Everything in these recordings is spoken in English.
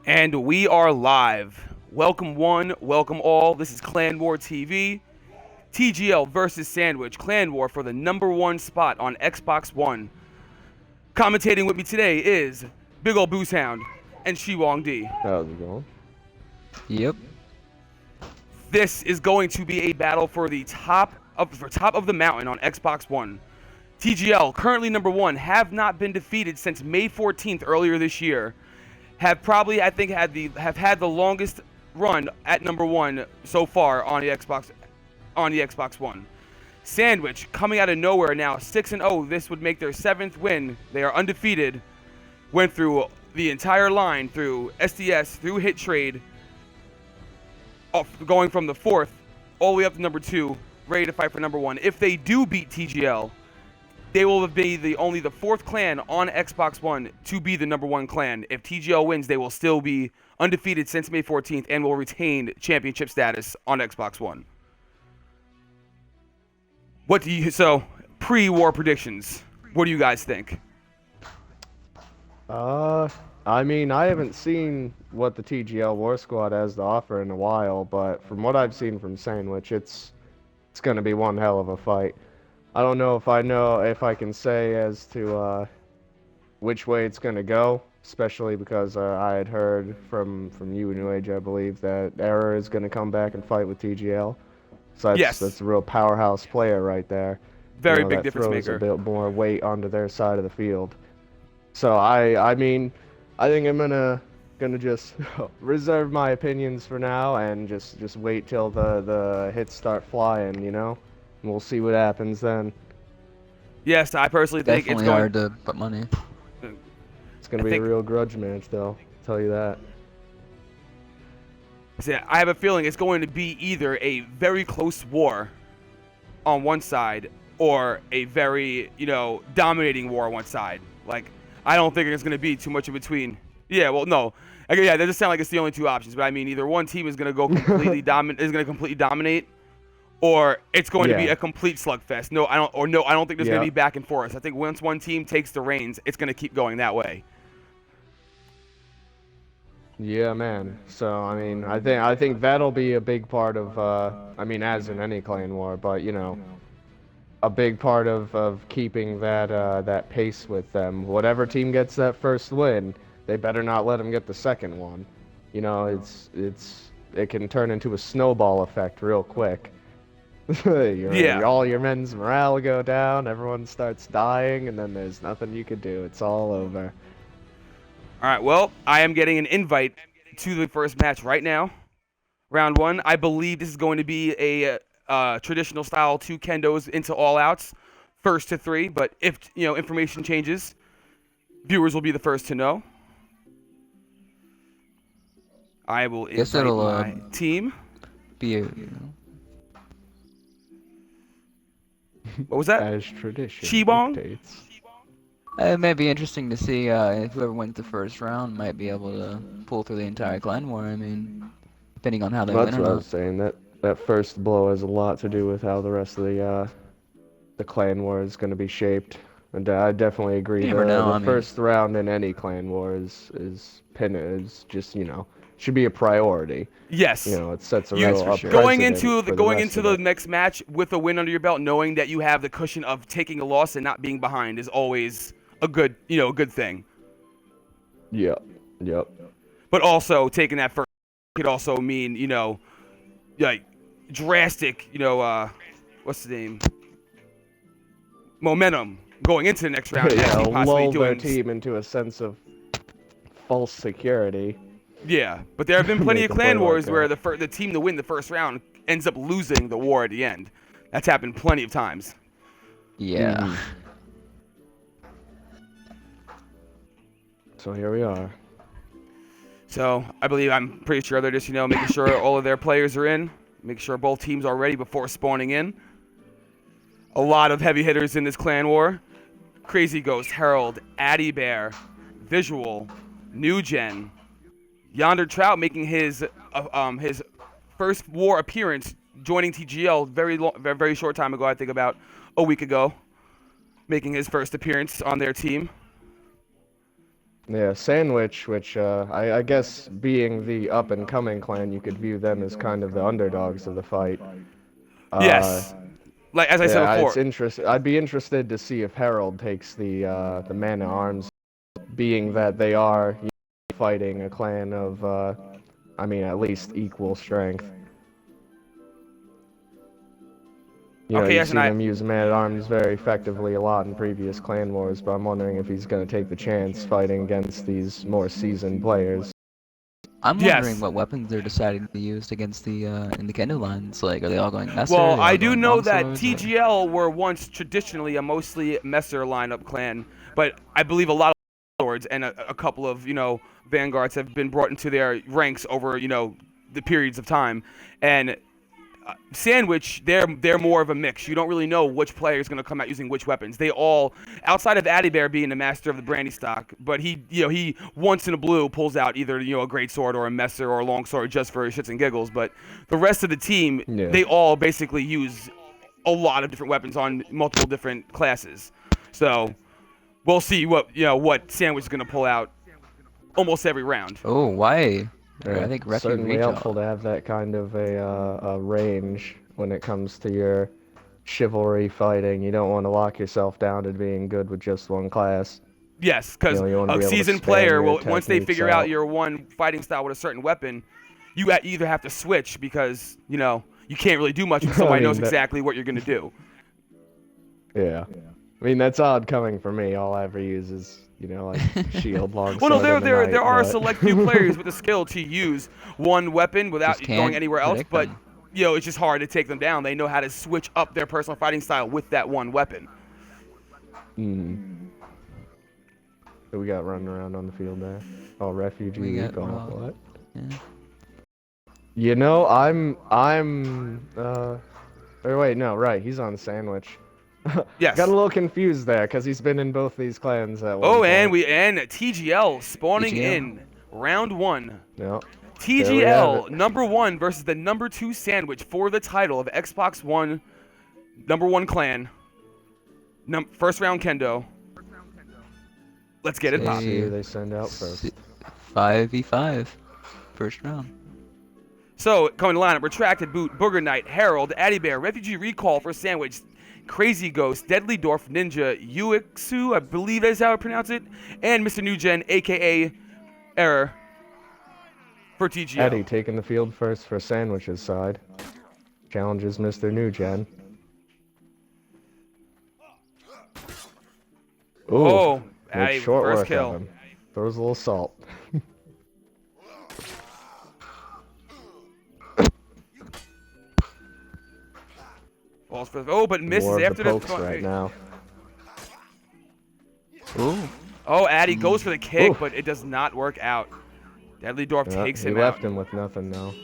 And we are live. Welcome one, welcome all. This is ClanWar TV. TGL versus Sandwich. ClanWar for the #1 spot on Xbox One. Commentating with me today is Big Ol' Booze Hound and Shiwong D. How's it going? Yep. This is going to be a battle for the top of the mountain on Xbox One. TGL, currently #1, have not been defeated since May 14th earlier this year. Have probably, I think, had the longest run at #1 so far on the Xbox One. Sandwich coming out of nowhere now, 6-0. This would make their 7th win. They are undefeated. Went through the entire line, through SDS, through Hit Trade, going from the 4th all the way up to #2, ready to fight for #1. If they do beat TGL, they will be only the 4th clan on Xbox One to be the #1 clan. If TGL wins, they will still be undefeated since May 14th and will retain championship status on Xbox One. Pre-war predictions, what do you guys think? I mean, I haven't seen what the TGL War Squad has to offer in a while, but from what I've seen from Sandwich, it's gonna be one hell of a fight. I don't know if I can say as to which way it's gonna go, especially because I had heard from you, New Age, I believe, that Error is gonna come back and fight with TGL. So that's a real powerhouse player right there. Very big that difference throws maker. a bit more weight onto their side of the field. So I mean, I think I'm gonna just reserve my opinions for now and just wait till the hits start flying, and we'll see what happens then. Yes, I personally think Definitely it's going hard to put money. It's gonna be a real grudge match, though. I'll tell you that. I have a feeling it's going to be either a very close war on one side or a very, dominating war on one side. Like, I don't think there's going to be too much in between. Yeah, well, no. Yeah, that just sound like it's the only two options. But I mean, either one team is going to go completely completely dominate, or it's going to be a complete slugfest. I don't think there's going to be back and forth. I think once one team takes the reins, it's going to keep going that way. Yeah, man. So I mean, I think that'll be a big part of. I mean, as in any clan war, but a big part of keeping that pace with them. Whatever team gets that first win, they better not let them get the second one. It can turn into a snowball effect real quick. All your men's morale go down, everyone starts dying, and then there's nothing you could do. It's all over. All right, well, I am getting an invite to the first match right now. Round 1. I believe this is going to be a traditional style 2 kendos into all outs, first to 3. But if information changes, viewers will be the first to know. I will invite my team. What was that? As tradition Shibong? dictates. It may be interesting to see if whoever wins the first round might be able to pull through the entire clan war. I mean, depending on how they win That's or what I not. was saying. That first blow has a lot to do with how the rest of the clan war is going to be shaped. And I definitely agree. The first round in any clan war is just should be a priority. Yes. It sets a real precedent going into the the next match with a win under your belt, knowing that you have the cushion of taking a loss and not being behind is always a good thing. Yep. But also taking that first could also mean, like drastic, what's the name? Momentum going into the next round. Lull their team into a sense of false security. Yeah, but there have been plenty of clan wars where the team to win the first round ends up losing the war at the end. That's happened plenty of times. Yeah. Mm-hmm. So here we are. So I'm pretty sure they're just making sure all of their players are in, make sure both teams are ready before spawning in. A lot of heavy hitters in this clan war. Crazy Ghost, Herald, Addy Bear, Visual, New Gen, Yonder Trout making his first war appearance, joining TGL very short time ago. I think about a week ago, making his first appearance on their team. Yeah, Sandwich, which I guess being the up-and-coming clan, you could view them as kind of the underdogs of the fight. Uh, Yes. Like as I said yeah, it's before. interest. I'd be interested to see if Harold takes the man-at-arms, being that they are fighting a clan of, I mean, at least equal strength. You know, Okay, you've yes, and seen him use man-at-arms very effectively a lot in previous clan wars, but I'm wondering if he's going to take the chance fighting against these more seasoned players. I'm wondering yes. what weapons they're deciding to use against the in the Kendo lines. Like, are they all going Messer? Well, Are they I all do going know that longswords? Or... TGL were once traditionally a mostly Messer lineup clan, but I believe a lot of swords and a couple of vanguards have been brought into their ranks over the periods of time, and Sandwich, they're more of a mix. You don't really know which player is going to come out using which weapons. They all, outside of Addy Bear being the master of the brandy stock, but he once in a blue pulls out either a great sword or a messer or a long sword just for shits and giggles. But the rest of the team, Yeah. they all basically use a lot of different weapons on multiple different classes. So we'll see what Sandwich is going to pull out almost every round. Oh, why? Yeah, I think certainly refuge helpful to have that kind of a range when it comes to your chivalry fighting. You don't want to lock yourself down to being good with just one class. Yes, because You want to a be able to seasoned spam player your will, once they techniques figure out out. your one fighting style with a certain weapon, you either have to switch because you can't really do much when somebody knows exactly what you're gonna do. Yeah. I mean, that's odd coming from me. All I ever use is, like, shield, Well, no, longsword, and the knight, there are a but... select few players with the skill to use one weapon without just going can't anywhere else, predict but them. it's just hard to take them down. They know how to switch up their personal fighting style with that one weapon. Who we got running around on the field there? Oh, refugee We got recall. Rob. What? Yeah. Or wait, no, right, he's on Sandwich. Yes. Got a little confused there, because he's been in both these clans at one Oh, point. and TGL spawning TGL. in round one. Yep. TGL number 1 versus the number 2 Sandwich for the title of Xbox One number 1 clan. First round Kendo. Let's get it Let's popping. see who they send out first. 5v5. First round. So, coming to lineup, Retracted Boot, Booger Knight, Herald, Addy Bear, Refugee Recall for Sandwich, Crazy Ghost, Deadly Dwarf, Ninja, Uixu, I believe that's how I pronounce it, and Mr. New Gen, aka Error, for TGL. Eddie taking the field first for Sandwich's side. Challenges Mr. New Gen. Ooh, Oh, makes Addy, short first work kill. of him. Throws a little salt. Falls for but misses More of after the pokes the right now. Ooh. Oh, Addy goes for the kick, Oof. but it does not work out. Deadly Dwarf takes He him left out. him with nothing now.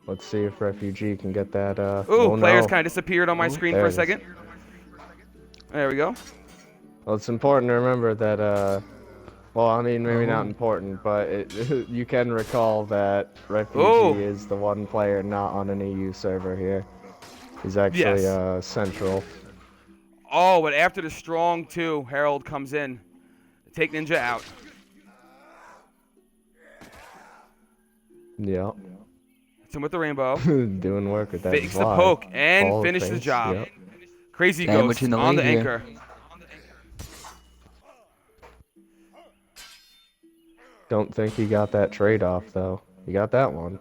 Let's see if Refugee can get that. Ooh, Oh, players no. kind of disappeared on my screen there for a it is. second. There we go. Well, it's important to remember that, well, I mean, maybe not important, but you can recall that Refugee Oh. is the one player not on an EU server here. He's actually, Yes. Central. Oh, but after the strong 2, Herald comes in. Take Ninja out. Yep. Hits him with the rainbow. Doing work with that Fakes the slide. poke and Ball finishes the face, job. Yep. Crazy Sandwich Ghost in the on the lead here. anchor. Don't think he got that trade-off, though. He got that one.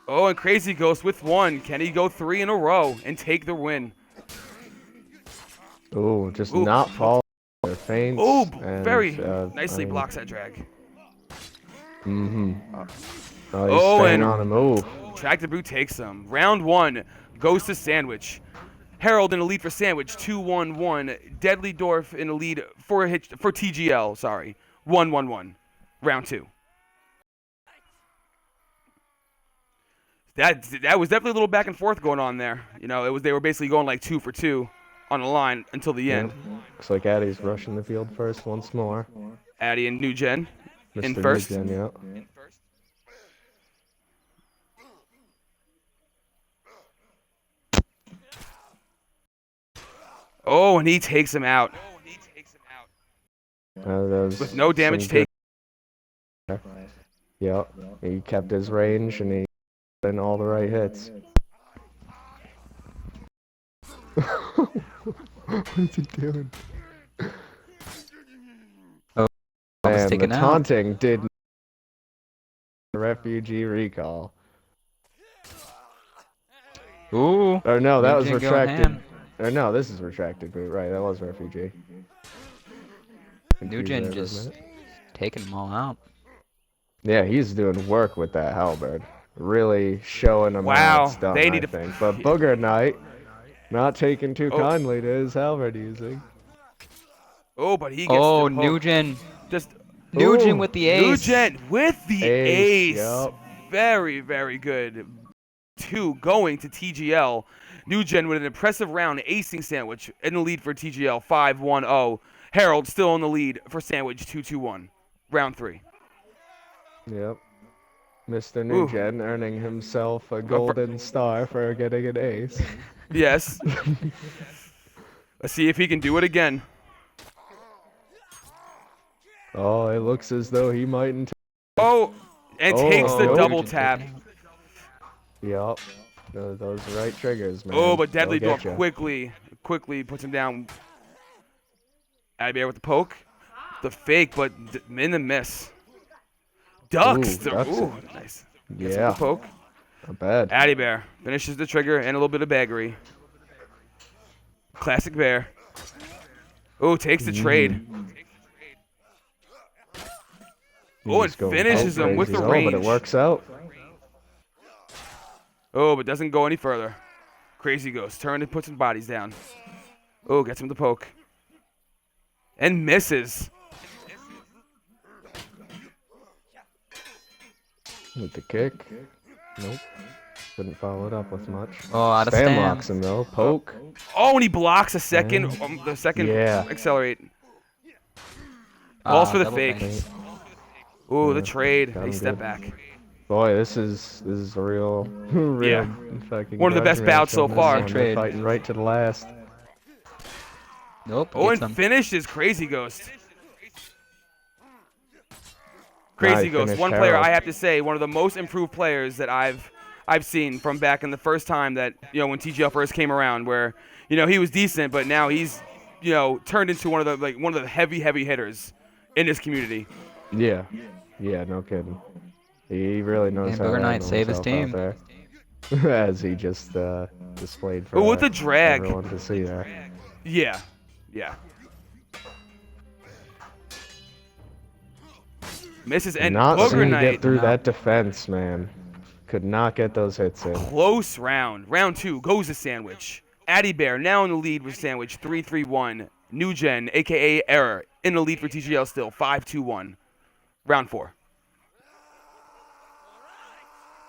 Oh, and Crazy Ghost with 1. Can he go 3 in a row and take the win? Ooh, just Ooh. not fall their feints. Oh, and, very I nicely mean, blocks that drag. Oh, he's Oh, staying and on a move. Tractor Boot takes him. Round 1 goes to Sandwich. Herald in the lead for Sandwich, 2-1-1. Deadly Dwarf in the lead for TGL, sorry. 1-1-1. Round 2. That was definitely a little back and forth going on there. They were basically going like 2 for 2 on the line until the end. Looks like Addy's rushing the field first once more. Addy and New Gen in Mr. first. Nugent, yeah. Oh, and he takes him out Those with no damage some good- taken. Yep. He kept his range and he put in all the right hits. What's he doing? Oh, Man, the taken out. taunting did refugee recall. Ooh. Or no, that was Nugent going retracted. ham. Or no, this is retracted boot. Right, that was refugee. Confused Nugent there for a just minute. taking them all out. Yeah, he's doing work with that halberd. Really showing him how Wow, it's done, they I need to- think. But Booger Knight, not taking too Oh. kindly to his halberd using. Oh, but he gets Oh, the poke. Nugent. Just Nugent Ooh, with the ace. Nugent with the Ace, ace. yup. Very, very good. 2 going to TGL. Nugent with an impressive round acing Sandwich in the lead for TGL 5-1-0. Harold still in the lead for Sandwich 2-2-1. Round 3. Yep. Mr. Ooh. Nugent earning himself a golden star for getting an ace. Yes. Let's see if he can do it again. Oh, it looks as though he mightn't. Oh, and Oh, takes the nope. double Nugent tap. taken out. Yep. Those are the right triggers, man. Oh, but Deadly They'll Door get ya. quickly puts him down. Adbear with the poke. The fake, but in the miss. Ducks. Ooh, ducks Ooh, it. nice. Gets him Yeah, with the poke. not bad. Addy Bear finishes the trigger and a little bit of baggery. Classic Bear. Oh, takes the trade. Oh, and He's going finishes him with the crazy. range. Oh, but it works out. Oh, but doesn't go any further. Crazy Ghost. Turn and puts some bodies down. Oh, gets him the poke. And misses. With the kick. Nope. Couldn't follow it up with much. Oh, out of Stand stand. locks him though. Poke. Oh, and he blocks a second. And- The second Yeah. accelerate. Calls for the double fake. fake. Ooh, the Yeah, trade. got They him step good. back. Boy, this is a real, real Yeah. fucking One of the grudge best bouts match so on this far. one. They're Trade. fighting right to the last. Nope. Oh, gets and him. finishes Crazy Ghost. Nah, Crazy he Ghost, finished one player Harold. I have to say, one of the most improved players that I've seen from back in the first time that, when TGL first came around, where, he was decent, but now he's, turned into one of the heavy hitters in this community. Yeah. Yeah, no kidding. He really knows And how Booger to Knight handle save his himself out team. there. As he just displayed for Ooh, with the drag. everyone to see there. Yeah. Misses and Not Booger seeing Knight. get through No. that defense, man. Could not get those hits in. Close round. Round 2 goes to Sandwich. Addy Bear now in the lead with Sandwich 3-3-1. New Gen, a.k.a. Error, in the lead for TGL still 5-2-1. Round 4.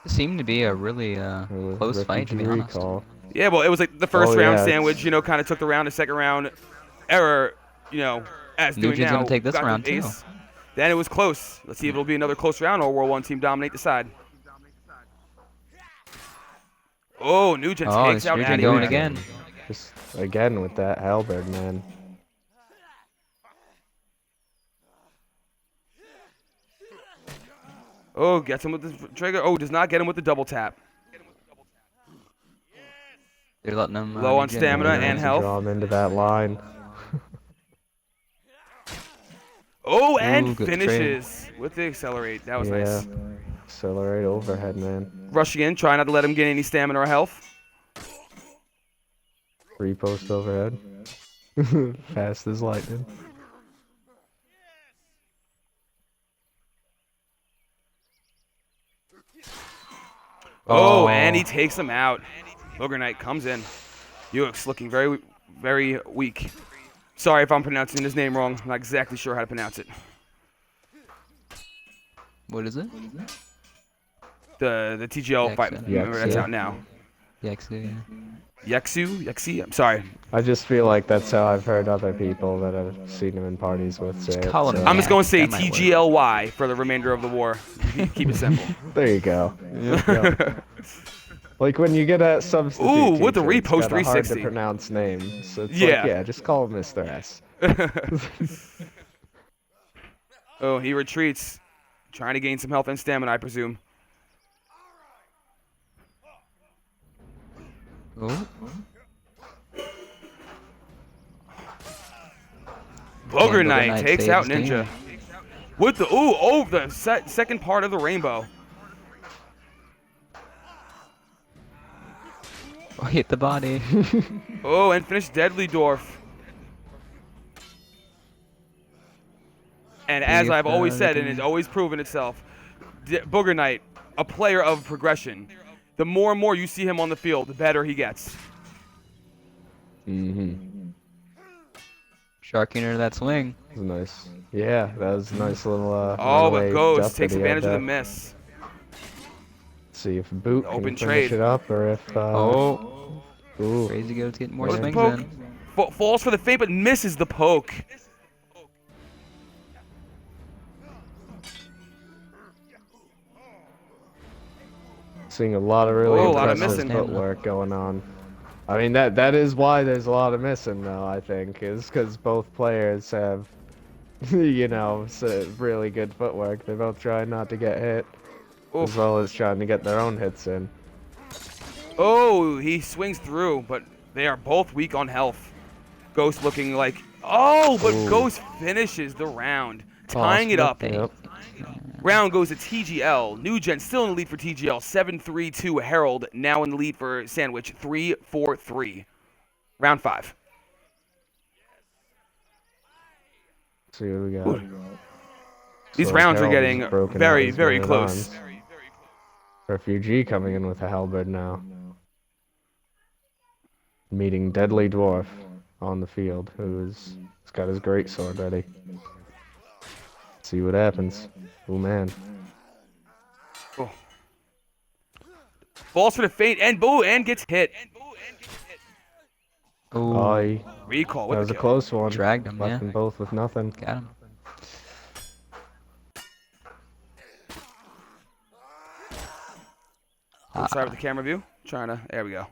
It seemed to be a really close fight, to be Refugee honest. recall. Yeah, well, it was like the first Oh, round yeah, Sandwich, kind of took the round. The second round, Error, as doing Nugent's now. gonna take this got the round, too. ace. Then it was close. Let's see if it'll be another close round or will one team dominate the side. Oh, Nugent Oh, takes it's out Nugent Addy going Bear. again. Just again with that halberd, man. Oh, gets him with the trigger. Oh, does not get him with the double tap. They're letting him Low on Nugent stamina win the and race. health. Draw him into that line. Oh, Ooh, and good finishes with the accelerate. That was Yeah. nice. Accelerate overhead, man. Rushing in, trying not to let him get any stamina or health. Free post overhead. Fast as lightning. Oh, and he takes him out. Booger Knight comes in. Uix looking very, very weak. Sorry if I'm pronouncing his name wrong. I'm not exactly sure how to pronounce it. What is it? The TGL fight. Yexu. Remember, that's Yexu. out now. Yexu, yeah. Yexi? I'm sorry. I just feel like that's how I've heard other people that I've seen him in parties with say it. call him so- I'm just going to say that might work. TGLY for the remainder of the war. Keep it simple. There you go. Yep. Like when you get a substitute Ooh, with the teacher, it's repost got a hard to 360. pronounce name. So it's like, Yeah. yeah, just call him Mr. S. Oh, he retreats. Trying to gain some health and stamina, I presume. Oh. Booger Booger Knight Knight takes out saves Ninja. team. With the oh the second part of the rainbow. Oh, hit the body. Oh, and finished Deadly Dwarf. And as I've always said, and it's always proven itself, Booger Knight, a player of progression. The more and more you see him on the field, the better he gets. Sharking her that swing. That was nice. Yeah, that was a nice little Oh, but runaway Ghost duck takes that he had advantage of the there. miss. See if Boot can Open finish trade. it up, or if Oh. ooh. Crazy Goat's getting more Goes swings poke. in. Falls for the feint, but misses the poke. Seeing a lot of really Oh, a lot of impressive missing. footwork going on. I mean, that is why there's a lot of missing, though, I think, is because both players have, you know, really good footwork. They're both trying not to get hit, Oof. as well as trying to get their own hits in. Oh, he swings through, but they are both weak on health. Ghost looking like, oh, but Ooh. Ghost finishes the round, tying it up. Yep. Round goes to TGL. New Gen still in the lead for TGL, 7-3-2. Herald now in the lead for Sandwich, 3-4-3. Round 5. See what we got. Ooh. These So rounds are Harold has getting broken out very, his very man at close. arms. Refugee coming in with a halberd now. Meeting Deadly Dwarf on the field, who's got his great sword ready. See what happens. Oh man. Oh. Falls for the feint and boo and gets hit. Ooh. Oh, Recall that with was the a kill. close one. Dragged him, Left yeah. them both with nothing. Got him. Oh, sorry with the camera view. Trying to. There we go.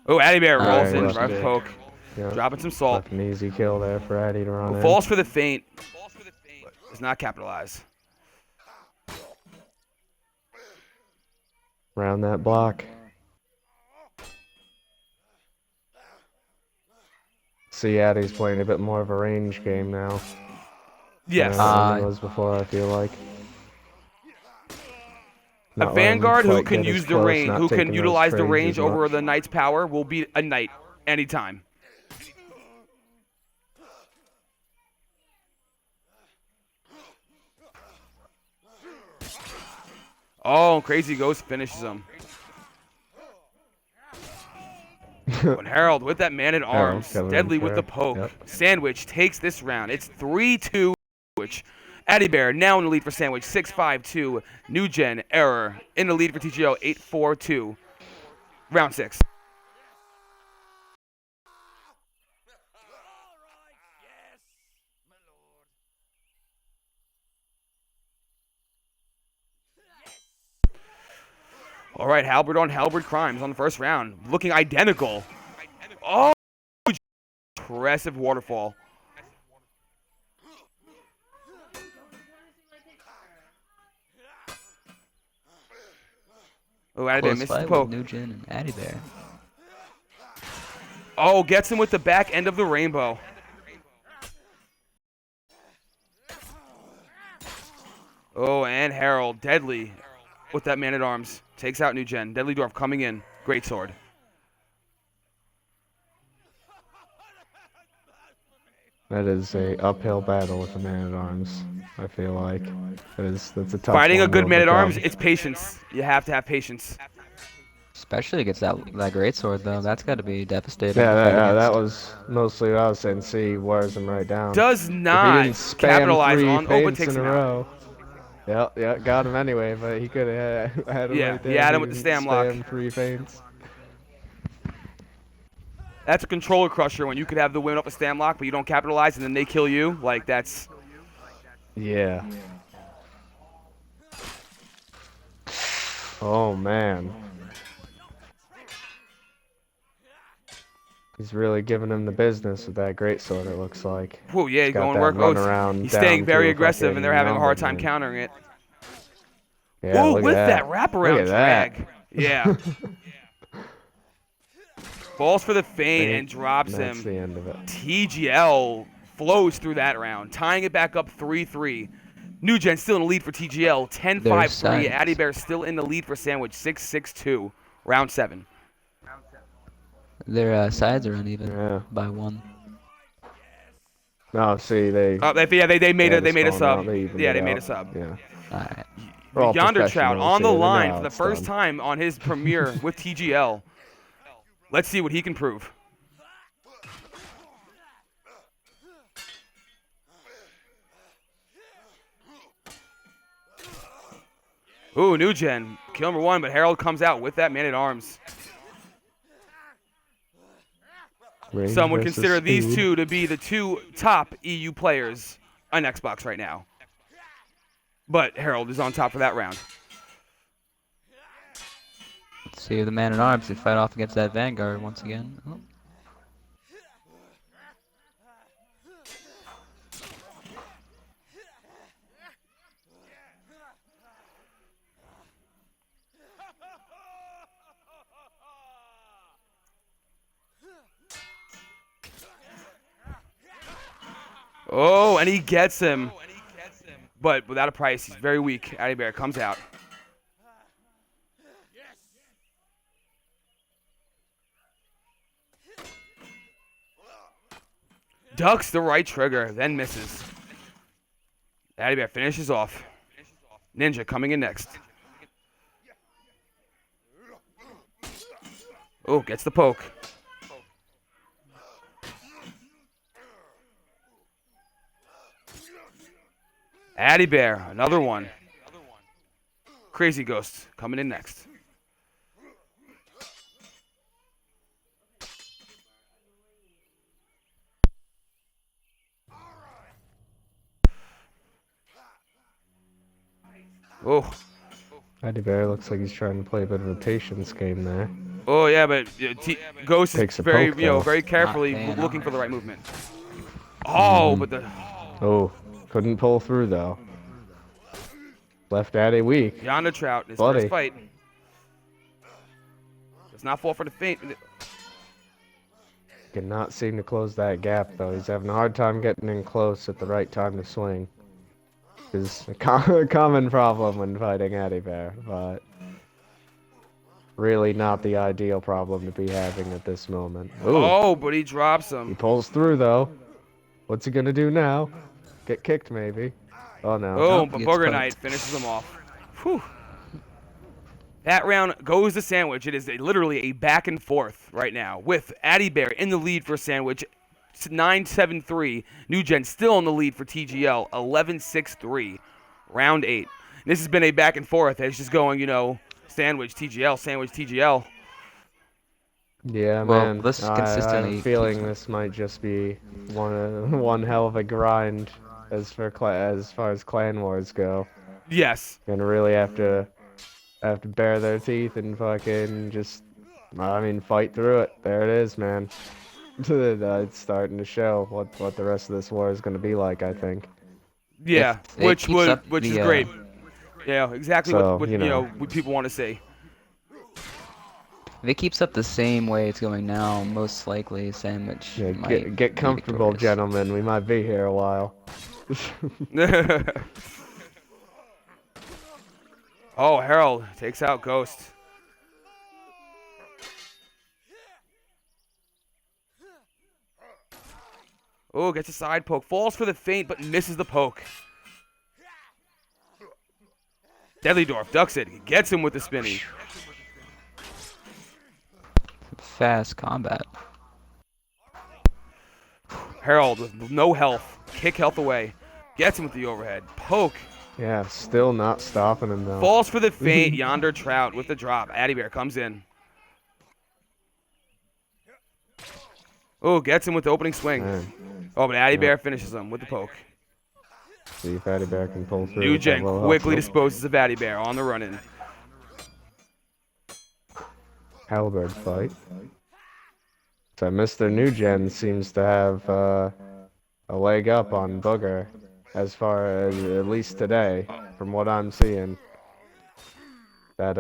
Oh, Addy Bear rolls Alright, in. left Right it. poke. Yeah. Dropping some salt. Left an easy kill there for Addy to run in. Falls for the feint. But does not capitalize. Round that block. See, Addy's playing a bit more of a range game now. Yes. Than he was before, I feel like. A Not letting him Vanguard who quite can get as use the close, range, not who can taking those utilize the trades range as over much. the Knight's power will beat a Knight anytime. Oh, Crazy Ghost finishes him. And Harold with that man at arms, coming in deadly with the for- poke. yep. Sandwich takes this round. It's 3-2. Sandwich. Addy Bear now in the lead for Sandwich, 6-5-2. New Gen Error in the lead for TGL, 8-4-2. Round 6. All right, Halberd on Halberd Crimes on the first round. Looking identical. Oh, impressive waterfall. Oh, Addy Bear Close misses the fight poke. with Nugent and Addy Bear. Oh, gets him with the back end of the rainbow. Oh, and Harold, deadly with that man at arms. Takes out New Gen. Deadly Dwarf coming in. Great sword. That is a uphill battle with a man at arms. I feel like that's a tough Fighting a one to good man at arms, overcome. it's patience. You have to have patience. Especially against that great sword though. That's got to be devastating. Yeah, to fight that against. was mostly what I was saying. See, wears him right down. Does If he not didn't spam capitalize three on. Oh, but feints takes in a him out. row. Yeah, got him anyway, but he could have had him Yeah, right there. he had if him with the didn't stam lock. spam 3 feints. That's a controller crusher when you could have the win up a stand lock, but you don't capitalize and then they kill you. Like, that's. Yeah. Oh, man. He's really giving him the business with that greatsword, it looks like. Whoa, yeah, He's got going that work. run Oh, around he's down staying to very a aggressive, and they're fucking having a hard number, time man. countering it. Yeah, Ooh, look with that at that. Look wraparound at that. drag. Yeah. Falls for the feint and drops And that's him. the end of it. TGL flows through that round, tying it back up 3-3. New Gen still in the lead for TGL, 10-5-3. Their Addy sides. Bear still in the lead for Sandwich, 6-6-2. Round 7. Their sides are uneven Yeah. by 1. No, see, they They made had a us sub. out. They evened Yeah, it they made a out. sub. Yeah. Alright. We're all Yonder Trout professionals on the here. We know line how for the it's first done. time on his premiere with TGL. Let's see what he can prove. Ooh, New Gen. Kill number 1, but Harold comes out with that man-at-arms. Range Some would versus consider these speed. two to be the 2 top EU players on Xbox right now. But Harold is on top for that round. Let's see if the man-at-arms can fight off against that Vanguard once again. Oh. Oh, and he gets him. But without a price, he's very weak. Addy Bear comes out. Ducks the right trigger, then misses. Addy Bear finishes off. Ninja coming in next. Oh, gets the poke. Addy Bear, another one. Crazy Ghost coming in next. Oh. Addy Bear looks like he's trying to play a bit of a patience game there. Oh yeah, but Ghost is Takes a very, poke, though. very carefully Not paying looking off. for the right movement. Oh, but the Oh, couldn't pull through though. Left Addy weak. Yonder Trout, his Buddy. first fight. Does not fall for the feint. Cannot seem to close that gap though. He's having a hard time getting in close at the right time to swing. Is a common problem when fighting Addy Bear, but really not the ideal problem to be having at this moment. Ooh, Oh, but he drops he him. pulls through though. What's he gonna do now? Get kicked maybe? Oh no. Oh, he but gets Booger poked. Knight finishes him off. Whew. That round goes to Sandwich. It is literally a back and forth right now with Addy Bear in the lead for Sandwich, 9-7-3. New Gen still in the lead for TGL, 11-6-3. Round 8. This has been a back and forth. It's just going, Sandwich, TGL, Sandwich, TGL. Yeah, Well, man. this I have consistently a feeling keeps- this might just be one hell of a grind as far as clan wars go. Yes. Gonna really have to bare their teeth and fucking just, fight through it. There it is, man. It's starting to show what the rest of this war is gonna be like, I think. Yeah, If it keeps up which is the, great. Yeah, exactly So, what what people want to see. If it keeps up the same way it's going now, most likely Sandwich Yeah, might get be comfortable, victorious. gentlemen. We might be here a while. Oh, Harold takes out Ghost. Oh, gets a side poke. Falls for the feint, but misses the poke. Deadly Dwarf ducks it. Gets him with the spinny. Fast combat. Harold with no health. Kick health away. Gets him with the overhead. Poke. Yeah, still not stopping him though. Falls for the feint. Yonder Trout with the drop. Addy Bear comes in. Oh, gets him with the opening swing. Man, Oh, but Addy Bear finishes him with the poke. see if Addy Bear can pull through. New with that Gen low health. quickly Nope. disposes of Addy Bear on the run-in. Halberd fight. So Mr. New Gen seems to have a leg up on Booger, as far as at least today, from what I'm seeing. That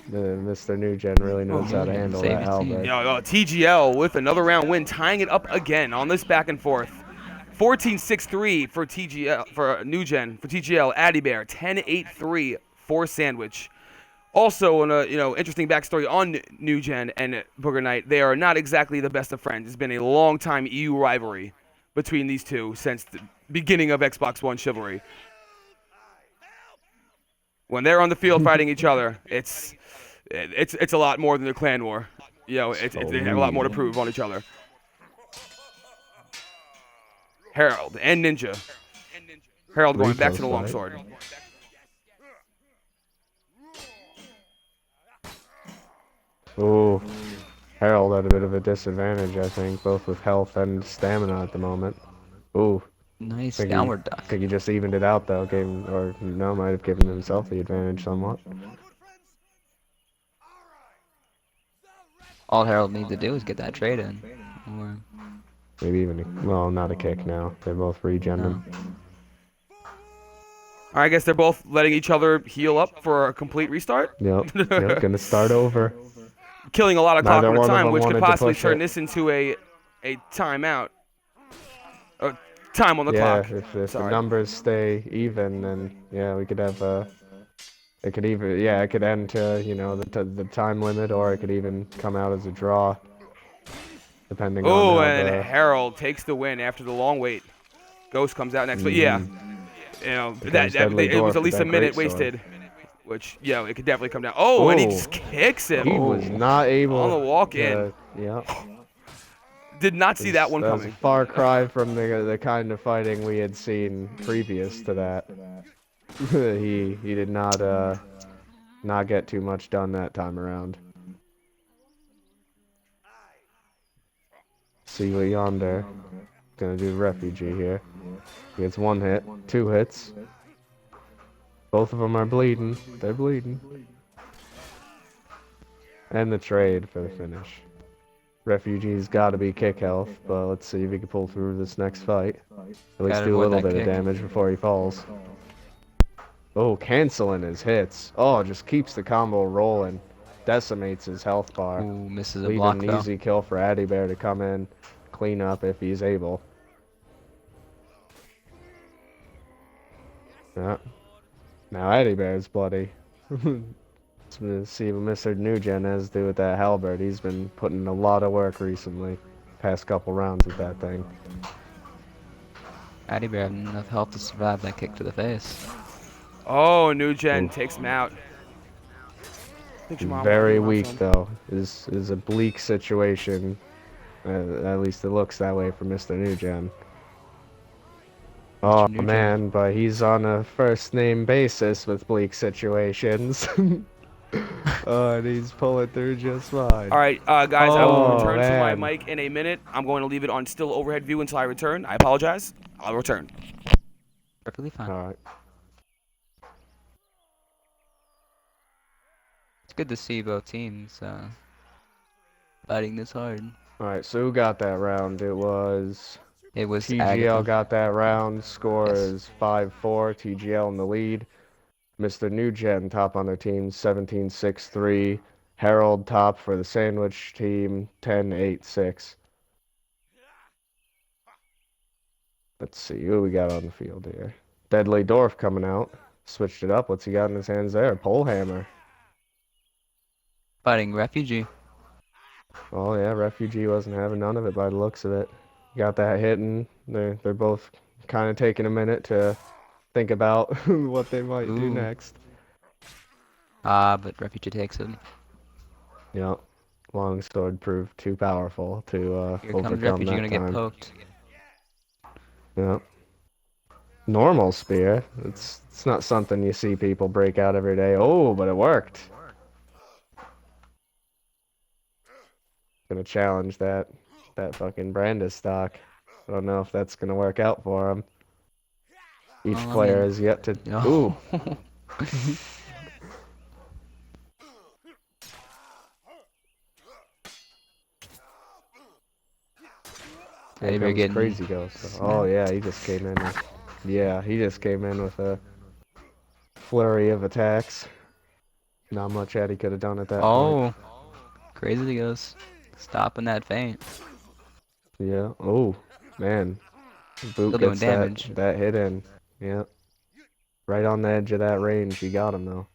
Mr. New Gen really knows how to handle Save that your team. Halberd. TGL with another round win, tying it up again on this back and forth. 14-6-3 for TGL for New Gen for TGL. Addy Bear 10-8-3 for Sandwich. Also, on a interesting backstory on New Gen and Booger Knight, they are not exactly the best of friends. It's been a long time EU rivalry between these two since the beginning of Xbox One chivalry. When they're on the field fighting each other, it's a lot more than the clan war. They have a lot more to prove on each other. Harold and Ninja. Harold going back to the longsword. Ooh, Harold at a bit of a disadvantage, I think, both with health and stamina at the moment. Ooh. Nice downward duck. I think he just evened it out, though. Might have given himself the advantage somewhat. All Harold needs to do is get that trade in. Or... maybe even, well, not a kick now. They're both regenning. I guess they're both letting each other heal up for a complete restart. Yep, gonna start over. Killing a lot of clock Neither at a one of time, them which could wanted to possibly push turn it. this into a timeout. Time on the clock. Yeah, if the numbers stay even, then yeah, we could have it could end to the time limit, or it could even come out as a draw, depending on Oh, how and Harold takes the win after the long wait. Ghost comes out next, but yeah, it was at least a minute wasted, which it could definitely come down. Oh, and he just kicks him. He was not able on the walk-in. Yeah. Did not see that one That was coming. a far cry from the kind of fighting we had seen previous to that. he did not get too much done that time around. See what yonder. Gonna do refugee here. He gets one hit, 2 hits. Both of them are bleeding. They're bleeding. And the trade for the finish. Refugee's got to be kick health, but let's see if he can pull through this next fight. At least do a little bit of damage before he falls. Oh, canceling his hits. Oh, just keeps the combo rolling. Decimates his health bar. Ooh, misses a Leaving block, an though. easy kill for Addy Bear to come in, clean up if he's able. Yeah. Now Addy Bear's bloody. Let's see what Mr. New Gen has to do with that halberd. He's been putting a lot of work recently. Past couple rounds with that thing. Addy Bear had enough health to survive that kick to the face. Oh, New Gen takes him out. Very weak, though. Is a bleak situation. At least it looks that way for Mr. New Gen. Oh man, but he's on a first name basis with bleak situations. And he's pulling through just fine. All right, guys, I will return to my mic in a minute. I'm going to leave it on still overhead view until I return. I apologize. I'll return. Perfectly fine. All right. It's good to see both teams fighting this hard. All right, so who got that round? It was TGL Agatha. got that round. Score is 5-4. TGL in the lead. Mr. New Gen top on their team, 17-6-3. Harold top for the Sandwich team, 10-8-6. Let's see who we got on the field here. Deadly Dwarf coming out. Switched it up. What's he got in his hands there? Pole hammer. Fighting Refugee. Oh yeah, Refugee wasn't having none of it by the looks of it. Got that hitting. They're both kind of taking a minute to think about what they might do next. But Refugee takes him. Yep. Longsword proved too powerful to Here overcome comes Refugee, that gonna time. get poked. Yep. Normal spear. It's not something you see people break out every day. Oh, but it worked. Gonna challenge that fucking Brandis stock. I don't know if that's gonna work out for him. Each player has yet to. Ooh. Here Eddie Bear comes getting Crazy Ghost. Oh smacked. yeah, he just came in. Yeah, he just came in with a flurry of attacks. Not much Eddie could have done at that point. Oh, Crazy Ghost stopping that feint. Yeah. Oh, man. Boot Still doing gets damage. that hit in. Yeah. Right on the edge of that range. He got him though.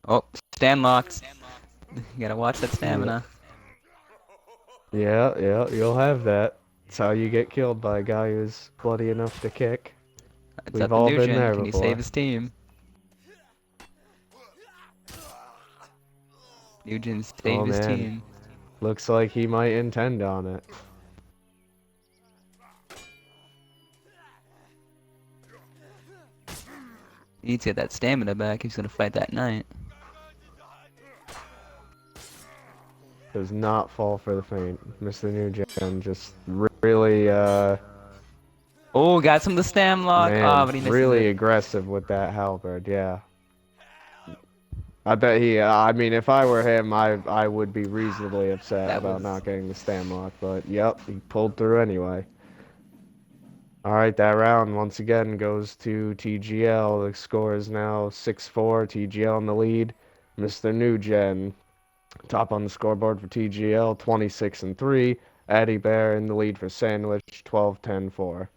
Oh, stand locked. You gotta watch that stamina. Yeah, you'll have that. It's how you get killed by a guy who's bloody enough to kick. It's We've up to all been Nugent. there Can he save before. his team? Nugent Oh saved his man. team. Looks like he might intend on it. He needs to get that stamina back. He's gonna fight that knight. Does not fall for the feint. Mr. New Gen just really, Oh, got some of the stam lock. Ah, man, but he misses really it. aggressive with that halberd, yeah. I bet I mean, if I were him, I would be reasonably upset That about was not getting the stam lock, but yep, he pulled through anyway. Alright, that round once again goes to TGL. The score is now 6-4, TGL in the lead. Mr. New Gen, top on the scoreboard for TGL, 26-3. Addy Bear in the lead for Sandwich, 12-10-4.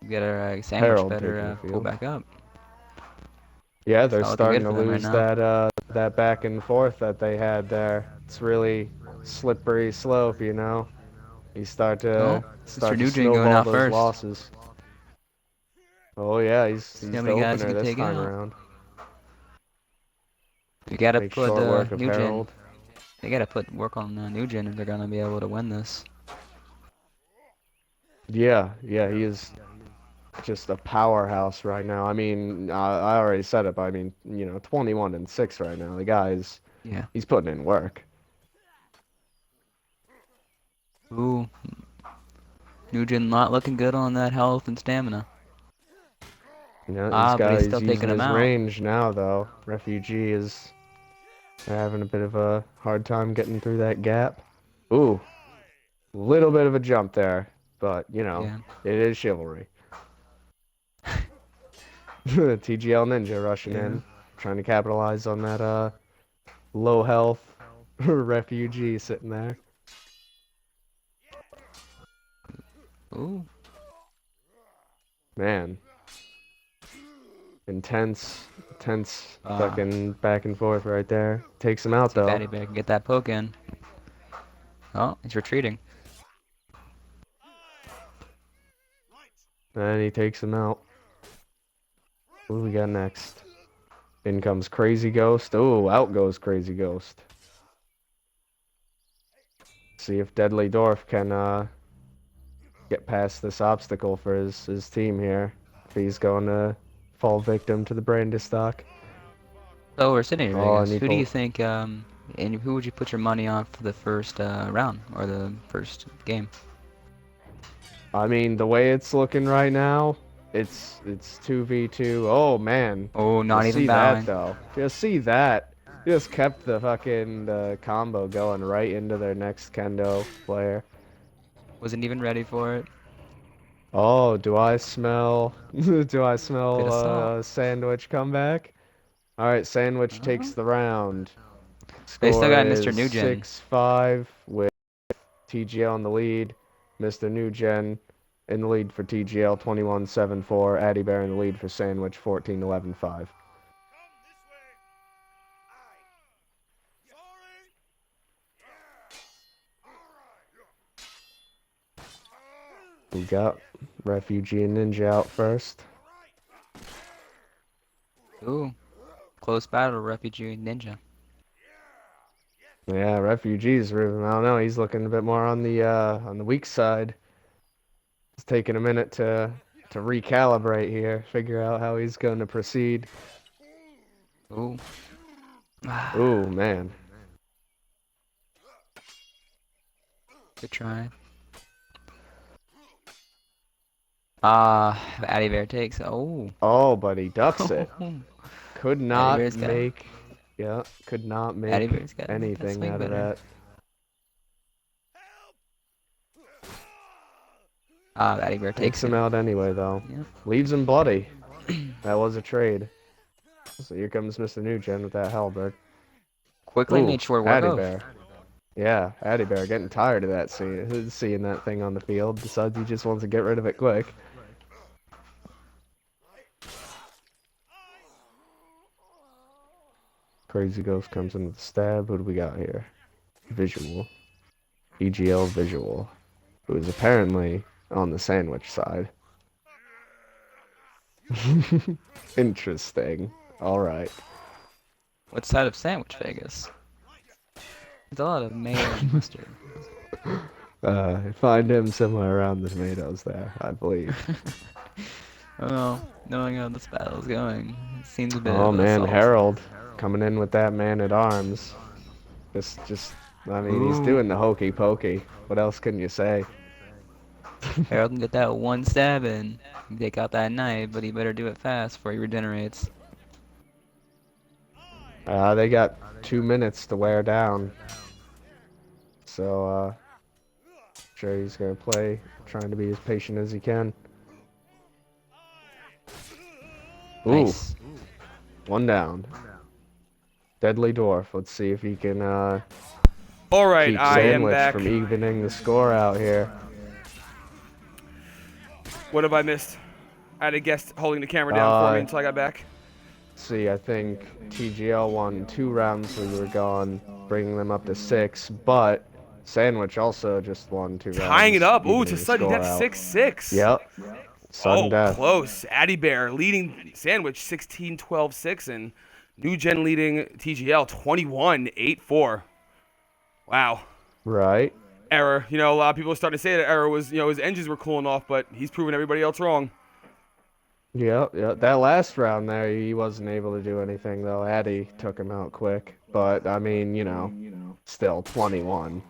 get a sandwich Harold taking better the pull field. back up. Yeah, It's they're not looking starting good to for them right lose now. that back and forth that they had there. It's really slippery slope, you know. You start Oh, to Mr. Nugent going snowball out those first. losses. Oh yeah, See he's how the many guys he opener can this take time out. around. You gotta Make put short work of Nugent. Harold. They gotta put work on Nugent if they're gonna be able to win this. Yeah, he is just a powerhouse right now. I mean, I already said it, but I mean, 21-6 right now. The guy's Yeah. he's putting in work. Ooh. Nugent not looking good on that health and stamina. But he's He's still taking using him his out. range now though. Refugee is having a bit of a hard time getting through that gap. Ooh, little bit of a jump there, but Yeah. it is chivalry. TGL Ninja rushing Yeah. in, trying to capitalize on that low health refugee sitting there. Ooh. Man. Intense Ah. fucking back and forth right there. Takes him out See if though. Addy Bear can get that poke in. Oh, he's retreating. And he takes him out. What do we got next? In comes Crazy Ghost. Oh, out goes Crazy Ghost. See if Deadly Dwarf can get past this obstacle for his team here. If he's going to fall victim to the Brandistock. So we're sitting here, I Oh, guess. and he Who do you pulled. think, and who would you put your money on for the first round or the first game? I mean, the way it's looking right now, it's 2v2. Oh man. Oh, not Just even see that bowing. though. Just see that. Just kept the fucking combo going right into their next kendo player. Wasn't even ready for it. Oh, do I smell do I Bit smell of salt. a sandwich comeback? All right, Sandwich takes Uh-huh. the round. They still Score got Mr. is Nugent. 6-5 with TGL in the lead. Mr. Newgen in the lead for TGL 21-7-4. Addy Bear in the lead for Sandwich 14-11-5. We got Refugee and Ninja out first. Ooh, close battle, Refugee and Ninja. Yeah, Refugee's, I don't know, he's looking a bit more on the weak side. It's taking a minute to recalibrate here, figure out how he's going to proceed. Ooh. Ooh, man. Good try. Addy Bear takes. Oh. Oh, but he ducks it. Could Addy not Bear's got make Yeah, could not make Addybear's got anything swing out of better. that. Ah, Addybear Takes takes him him. out anyway, though. Yeah. Leaves him bloody. That was a trade. So here comes Mr. Nugent with that halberd. Quickly Ooh, made short work Addy of. Bear. Yeah, Addy Bear getting tired of that seeing that thing on the field. Decides he just wants to get rid of it quick. Crazy Ghost comes in with the stab. What do we got here? Visual. TGL Visual. Who is apparently on the sandwich side. Interesting. Alright. What side of sandwich, Vegas? There's a lot of mayo and mustard. Find him somewhere around the tomatoes there, I believe. Well, knowing how this battle is going, it seems a bit Oh of man, assault. Harold coming in with that man at arms. I mean, he's Ooh. doing the hokey pokey. What else can you say? Harold can get that one stab in, take out that knife, but he better do it fast before he regenerates. They got 2 minutes to wear down. So, sure he's gonna play, trying to be as patient as he can. Ooh, Nice. one down. Deadly Dwarf. Let's see if he can All right, keep I am Sandwich back. from evening the score out here. What have I missed? I had a guest holding the camera down for me until I got back. See, I think TGL won 2 rounds when we were gone, bringing them up to 6, but Sandwich also just won 2 rounds. Tying it up. Ooh, evening it's a the sudden score death, out. 6-6. Yep. Sudden Oh, death. close. Addy Bear leading Sandwich 16-12-6, and New Gen leading TGL 21-8-4. Wow. Right. Error. You know, a lot of people are starting to say that Error was, his engines were cooling off, but he's proven everybody else wrong. Yep. That last round there, he wasn't able to do anything, though. Addy took him out quick. But, I mean, still 21.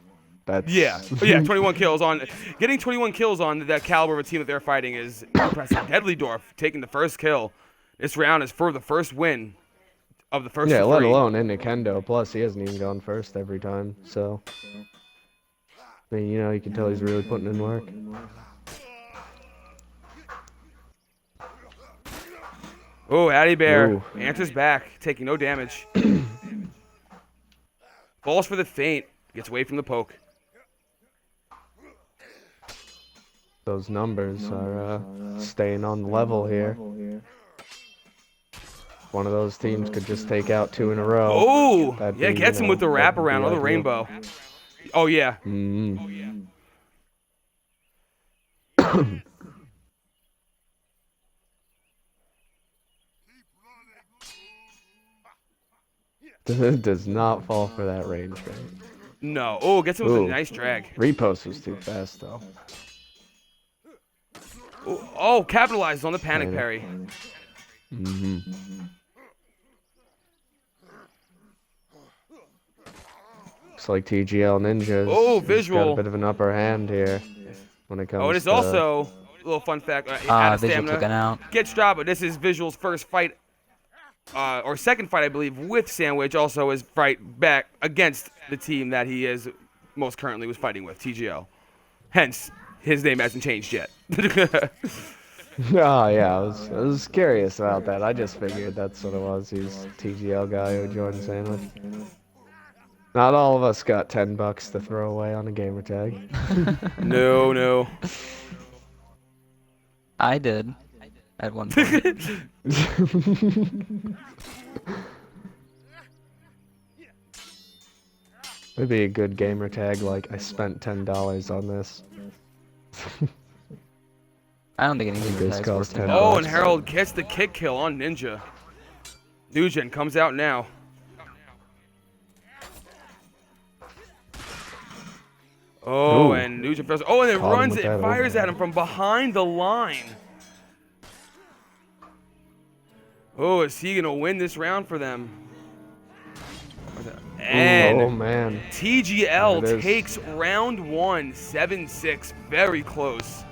That's... Yeah. But yeah, 21 kills on. Getting 21 kills on that caliber of a team that they're fighting is impressive. Deadly Dwarf taking the first kill. This round is for the first win of the first Yeah, let three. alone in Nintendo. Plus, he hasn't even gone first every time, so... I mean, you can tell he's really putting in work. Oh, Addy Bear Ooh. answers back, taking no damage. Falls for the feint, gets away from the poke. Those numbers are staying on the level here. One of those teams could just take out 2 in a row. Oh, That'd yeah, be, gets him with the that'd be wraparound or the ideal. rainbow. Oh, yeah. Does not fall for that range right? No. Oh, gets him with a nice drag. Repost was too fast, though. Oh, capitalizes on the panic parry. Looks like TGL Ninjas Oh, got visual. a bit of an upper hand here when it comes Oh, and it's to... also a little fun fact. Out of Visual took it stamina, out. gets dropped, but this is Visual's first fight, or second fight, I believe, with Sandwich. Also his fight back against the team that he is most currently was fighting with, TGL. Hence, his name hasn't changed yet. Oh, yeah, I was curious about that. I just figured that's what it was. He's a TGL guy who joined Sandwich. Not all of us got $10 to throw away on a gamer tag. No. I did. At one point. It'd be a good gamer tag, like, I spent $10 on this. I don't think any This gamer tags costs worth $10. Oh, and Harold gets the kick kill on Ninja. Nugent comes out now. Oh, Ooh. and Nugent throws. Oh, and it Caught him runs with it, that fires overhand. at him from behind the line. Oh, is he gonna win this round for them? And oh, man. There it TGL is. takes round 1, 7-6, very close.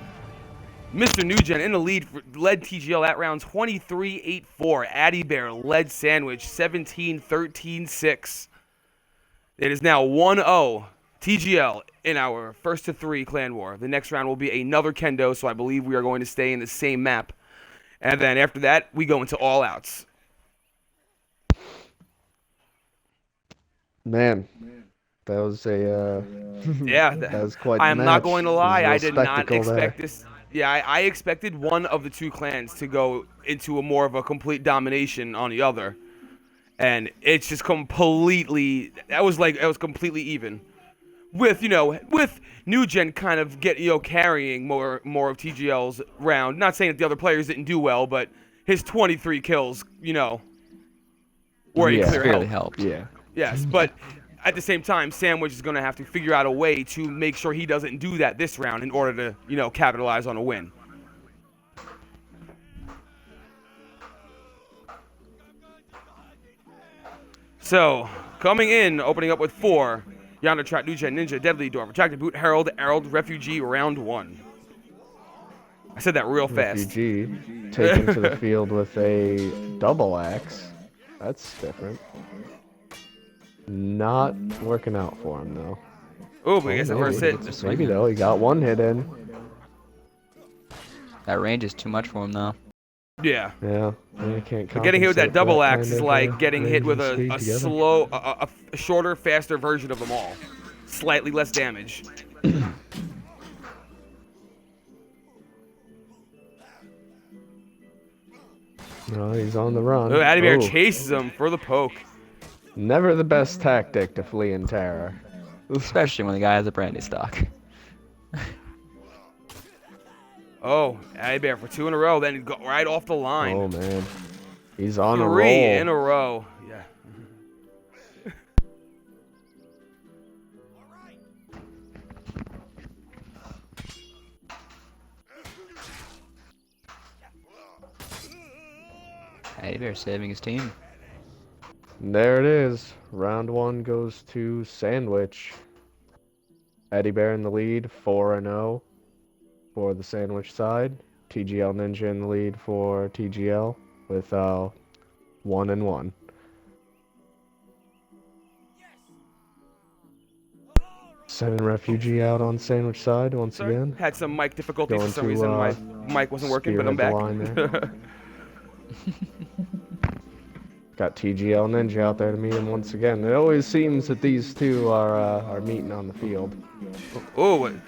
Mr. Nugent in the lead, led TGL at round 23-8-4. Addy Bear led Sandwich 17-13-6. It is now 1-0 TGL in our first to three clan war. The next round will be another kendo, so I believe we are going to stay in the same map. And then after that, we go into all outs. Man, that was a Yeah, that was quite I the am not match. going to It was a lie. real I did not spectacle expect there. this. Yeah, I expected one of the two clans to go into a more of a complete domination on the other. And it's just completely, it was completely even. With New Gen kind of carrying more of TGL's round. Not saying that the other players didn't do well, but his 23 kills, were a Yeah. clear Clearly help. helped. Yeah. Yes, but at the same time, Sandwich is going to have to figure out a way to make sure he doesn't do that this round in order to, capitalize on a win. So, coming in, opening up with 4, Yonder Trap, New Gen, Ninja, Deadly Dwarf, Attractive Boot, Herald, Refugee, round 1. I said that real fast. Refugee taken to the field with a double axe. That's different. Not working out for him though. Oh, but I guess the first hit. Maybe though, he got one hit in. That range is too much for him now. Yeah. Yeah, I can't. But getting hit with that compensate for double that axe kind is of, like getting hit range with and speed a together. slow, a shorter, faster version of them all. Slightly less damage. No, he's on the run. Oh, Addy Bear Oh, chases him for the poke. never the best tactic to flee in terror. Especially when the guy has a brandy stock. Oh, Addy Bear for 2 in a row, then go right off the line. Oh man, he's on a 3 roll. in a row. Yeah. Addy Bear saving his team. There it is. Round 1 goes to Sandwich. Addy Bear in the lead, 4-0 for the Sandwich side. TGL Ninja in the lead for TGL with 1-1. Sending Refugee out on Sandwich side once Sorry, again. had some mic difficulties Going for some to, reason. My mic wasn't working, but I'm spearhead back. the line there. Got TGL Ninja out there to meet him once again. It always seems that these two are meeting on the field. Oh, in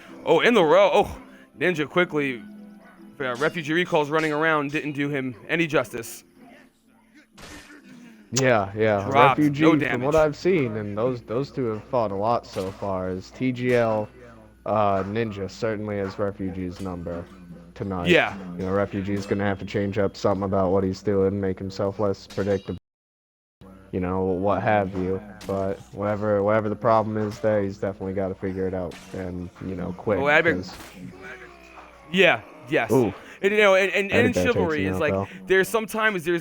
the row. Oh, Ninja quickly. Refugee recalls running around didn't do him any justice. Yeah. Dropped, Refugee, no from damage. what I've seen, and those two have fought a lot so far, is TGL Ninja certainly has Refugee's number tonight. Yeah. Refugee's going to have to change up something about what he's doing, make himself less predictable. What have you. But whatever the problem is there, he's definitely got to figure it out and, quick. Oh, Addy Bear- 'cause- Yeah. Yes. Ooh. And, and in Addy Bear chivalry, takes it's him like out, there's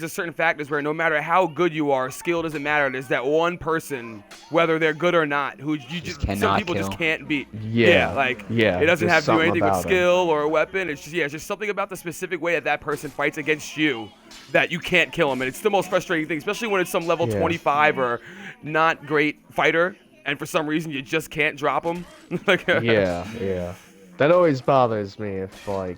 a certain factors where no matter how good you are, skill doesn't matter. There's that one person, whether they're good or not, who you just some cannot people just kill. can't beat. Yeah, it doesn't just have to do something anything with about 'em. skill or a weapon. It's just something about the specific way that person fights against you that you can't kill him, and it's the most frustrating thing, especially when it's some level Yeah. 25 or not great fighter, and for some reason you just can't drop him. Yeah. That always bothers me if, I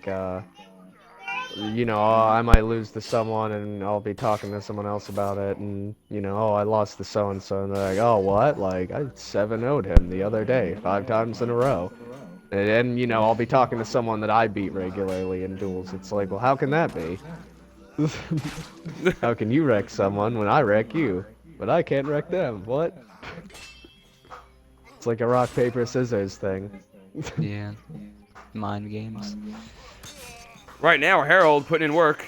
might lose to someone and I'll be talking to someone else about it and, I lost to so-and-so and they're like, oh, what? Like, I 7-0'd him the other day, 5 times in a row. And then, I'll be talking to someone that I beat regularly in duels. It's like, well, how can that be? How can you wreck someone when I wreck you? But I can't wreck them. What? It's like a rock, paper, scissors thing. Yeah. Mind games. Right now, Harold putting in work,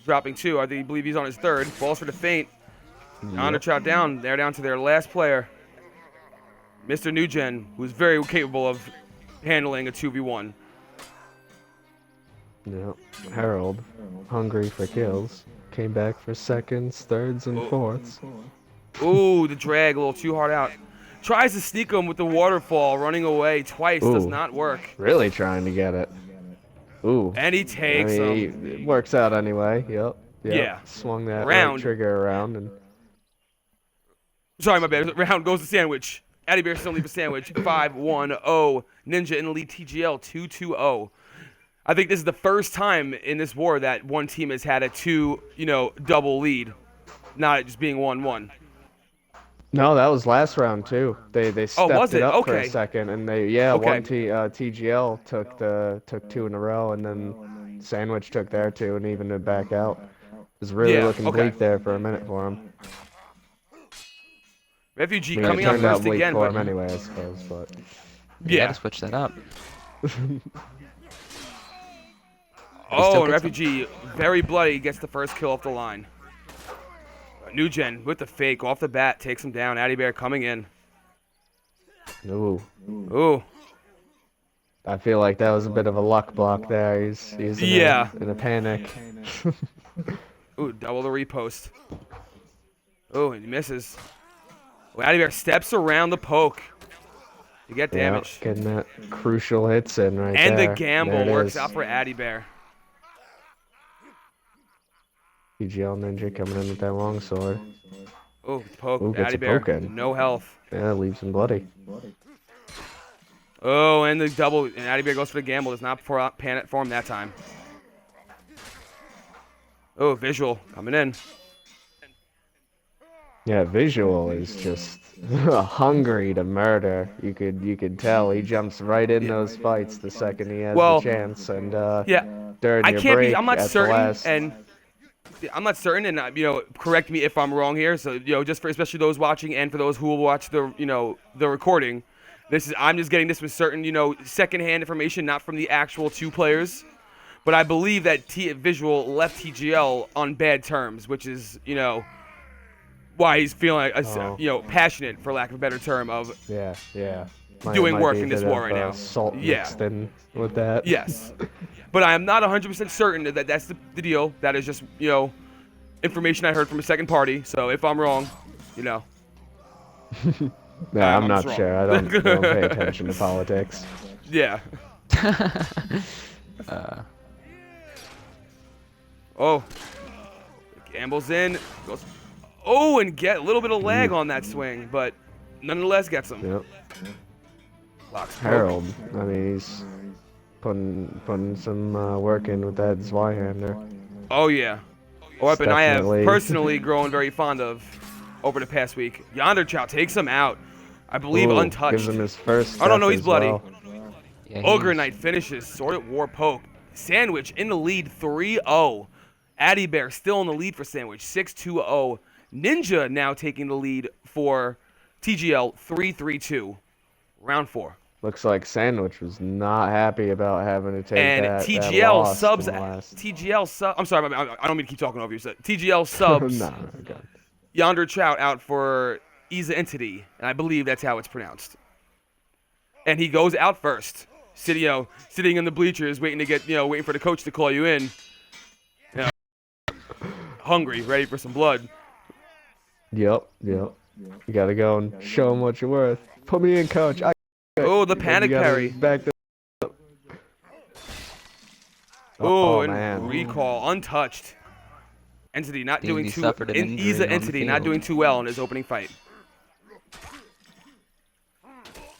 dropping 2. I believe he's on his 3rd. Falls for the feint. Honor Trout down. They're down to their last player, Mr. Nugent, who's very capable of handling a 2v1. Yep. Harold, hungry for kills, came back for seconds, thirds, and fourths. Ooh, the drag a little too hard out. Tries to sneak him with the waterfall, running away twice. Does Ooh. not work. Really trying to get it. Ooh. And he I takes mean, him. it works out anyway. Yep. Yeah. Swung that right Round. trigger around and. Sorry, my bad. Round goes to Sandwich. Addy Bear still lead for Sandwich. 5-1-0. Ninja in the lead. TGL 2-2-0. I think this is the first time in this war that one team has had a double lead, not just being 1-1. No, that was last round too. They Oh, stepped was it it? up for a Okay. second, and they Okay. TGL took two in a row, and then Sandwich took their two and evened it back out. It was really Yeah, looking okay. bleak there for a minute for him. Refugee I mean, coming it out turned out first bleak again, for but him anyway, I suppose. But You yeah. gotta switch that up. Oh, and Refugee, very bloody, gets the first kill off the line. New Gen with the fake off the bat takes him down. Addy Bear coming in. ooh, Ooh. I feel like that was a bit of a luck block there. He's Yeah. in a panic. Ooh, double the repost. Ooh, and he misses. Well, Addy Bear steps around the poke to get damage. Getting that crucial hits in right And there. the gamble There it works is. out for Addy Bear. TGL Ninja coming in with that long sword. Ooh, poke. Ooh, gets Addy a Bear, poke in. no health. Yeah, leaves him bloody. Oh, and the double. And Addy Bear goes for the gamble. Does not pan it for him that time. Oh, visual coming in. Yeah, visual is just hungry to murder. You could tell he jumps right in those fights the second he has the chance. And Yeah, during I your can't break be. I'm not at the certain, last, and I'm not certain, and correct me if I'm wrong here. So just for especially those watching and for those who will watch the the recording, I'm just getting this with certain secondhand information, not from the actual two players. But I believe that Visual left TGL on bad terms, which is why he's feeling passionate, for lack of a better term, of yeah. doing Might work be a in this bit war of, right now. Salt Yeah. mixed in with that. Yes. But I am not 100% certain that that's the deal. That is just, information I heard from a second party. So if I'm wrong, Yeah, I'm not just sure. I wrong. don't pay attention to politics. Yeah. Oh. Gambles in. Goes. Oh, and get a little bit of lag on that swing, but nonetheless gets him. Yep. Locks poke. Harold, I mean, he's putting some work in with that Zweihander. Oh, yeah. A weapon I have Definitely. personally grown very fond of over the past week. Yonder Chow takes him out. I believe Ooh, untouched. Gives him his first. Oh, no, step he's as bloody. well. Yeah, Ogre Knight finishes. Sword at War poke. Sandwich in the lead 3-0. Addy Bear still in the lead for Sandwich 6-2-0. Ninja now taking the lead for TGL 3-3-2. Round 4. Looks like Sandwich was not happy about having to take And that TGL loss subs. in the last. TGL sub. I'm sorry, I don't mean to keep talking over you. TGL subs. No, okay. Yonder Trout out for Isa Entity, and I believe that's how it's pronounced. And he goes out first, sitting in the bleachers, waiting for the coach to call you in. Hungry, ready for some blood. Yep. You gotta go and show him what you're worth. Put me in, coach. Oh, the panic You gotta parry. back the. Oh, and man. recall, untouched. Entity not doing He too. suffered an injury Isa on the Entity not field. doing too well in his opening fight.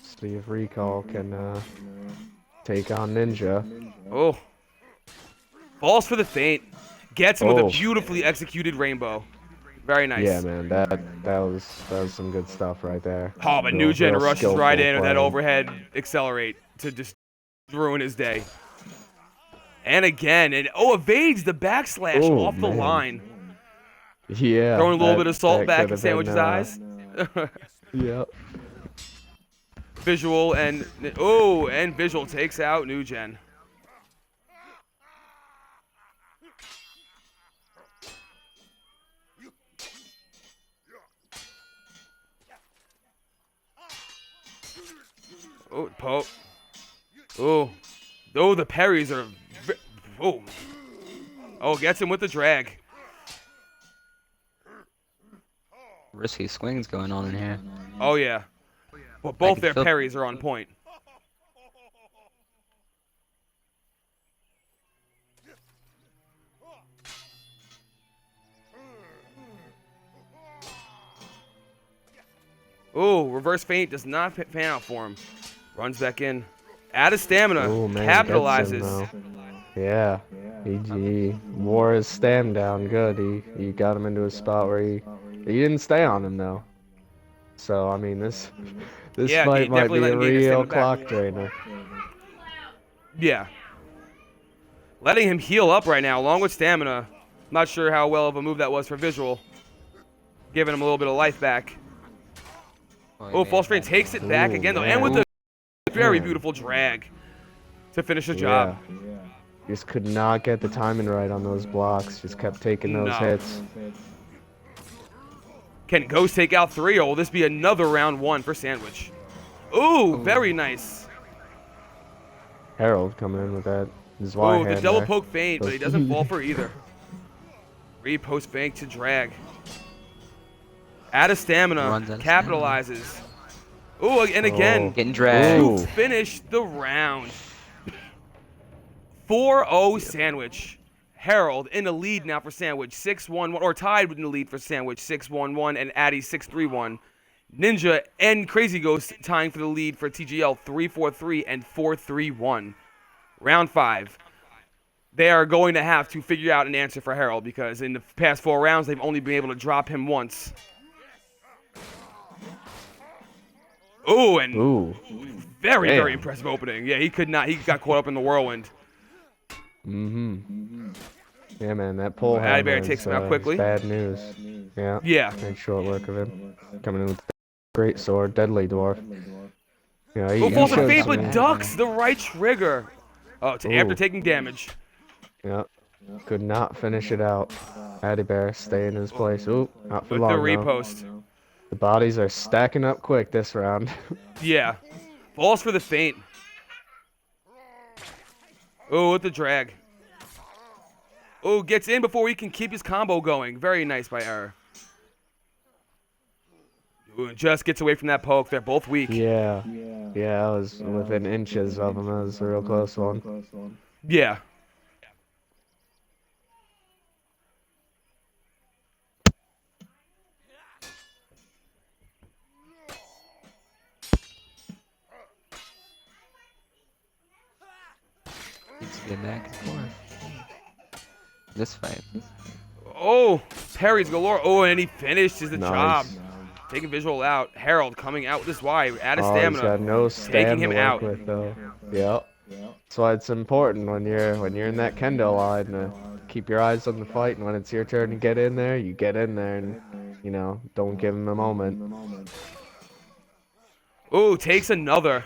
See if Recall can take on Ninja. Oh, falls for the feint. Gets him with a Oh. beautifully executed rainbow. Very nice. Yeah, man, that was some good stuff right there. Oh, but Real- New Gen real rushes right skillful in with that playing. overhead accelerate to just ruin his day. And again, evades the backslash Oh, off the man. line. Yeah. Throwing a little bit of salt that back could in have Sandwich's been, eyes. Yep. Visual and Visual takes out New Gen. Oh, poke. Oh, the parries are. Oh, gets him with the drag. Risky swings going on in here. Oh yeah. Well, both can their feel- parries are on point. Ooh, reverse feint does not pan out for him. Runs back in. Out of stamina. Oh man, gets him Capitalizes. though. Yeah, he wore his stam down good. He got him into a spot where he didn't stay on him though. So I mean this Yeah, fight might definitely be let a him gain his real stamina back. clock drainer. Yeah. Letting him heal up right now, along with stamina. Not sure how well of a move that was for visual. Giving him a little bit of life back. Oh, false frame takes it back Ooh, again, though. man. And with a very Man. beautiful drag to finish the job. Yeah. Just could not get the timing right on those blocks. Just kept taking those No. hits. Can Ghost take out 3, or will this be another round 1 for Sandwich? Ooh, very nice. Harold coming in with that Y Ooh, the hand double there. poke feint, but he doesn't fall for either. Repost bank to drag. Out of stamina, Runs out of capitalizes. Ooh, and again, Getting dragged. Ooh. to finish the round. 4-0 Sandwich. Harold in the lead now for Sandwich, 6-1-1, or tied in the lead for Sandwich, 6-1-1, and Addy 6-3-1. Ninja and Crazy Ghost tying for the lead for TGL, 3-4-3 and 4-3-1. Round 5. They are going to have to figure out an answer for Harold because in the past 4 rounds, they've only been able to drop him once. Ooh, and Ooh. very, Damn. very impressive opening. Yeah, he could not. He got caught up in the whirlwind. Yeah, man, that pole Addy hammer Bear is, takes him out is quickly. bad news. Yeah. Yeah. Made short work of him. Coming in with the great sword, deadly dwarf. Yeah, Oh, he falls for showed feint, some- but ducks the right trigger. Oh, after Ooh. taking damage. Yeah. Could not finish it out. Addy Bear stay in his place. Ooh, not for With the long though. repost. The bodies are stacking up quick this round. Yeah. Falls for the feint. Oh, with the drag. Oh, gets in before he can keep his combo going. Very nice by Error. Ooh, and just gets away from that poke. They're both weak. Yeah. Yeah, I was within inches of him. That was a real close one. Yeah. Needs to get back and forth. This fight. Oh, parries galore. Oh, and he finishes the Nice. job. Taking visual out. Harold coming out with his Y. Out of Oh, he's stamina. got no stamina Taking him to work out. with though. Yep. That's why it's important when you're in that kendo line to keep your eyes on the fight, and when it's your turn to get in there, you get in there and don't give him a moment. Oh, takes another.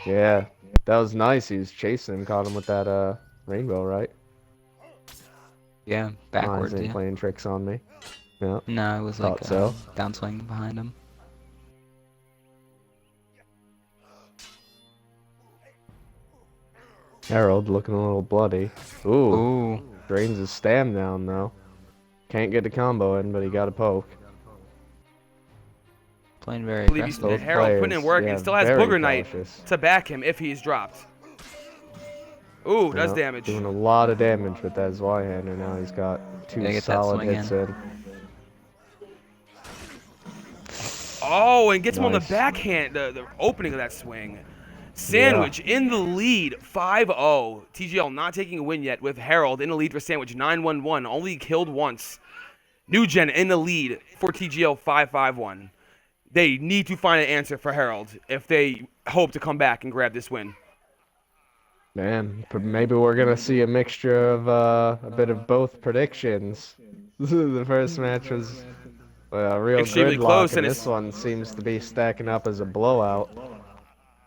Yeah. That was nice. He was chasing him, caught him with that rainbow, right? Yeah, Eyes backwards. ain't Yeah. playing tricks on me. Yeah. No, it was like Thought so. downswing behind him. Harold looking a little bloody. Ooh. Ooh. Drains his stam down though. Can't get the combo in, but he got a poke. Playing very I believe he's aggressive. Both Harold putting in players, work yeah, and still has very Booger Knight cautious. to back him if he's dropped. Ooh, does Yeah, damage. Doing a lot of damage with that Y-hander now. He's got 2 Yeah, get that solid swing hits in. Oh, and gets him on the Nice. backhand, the opening of that swing. Sandwich in the lead, 5-0. TGL not taking a win yet with Harold in the lead for Sandwich, 9-1-1. Only killed once. New Gen in the lead for TGL, 5-5-1. They need to find an answer for Harold if they hope to come back and grab this win. Man, maybe we're gonna see a mixture of a bit of both predictions. The first match was real Extremely gridlock, close, and and this it's- one seems to be stacking up as a blowout.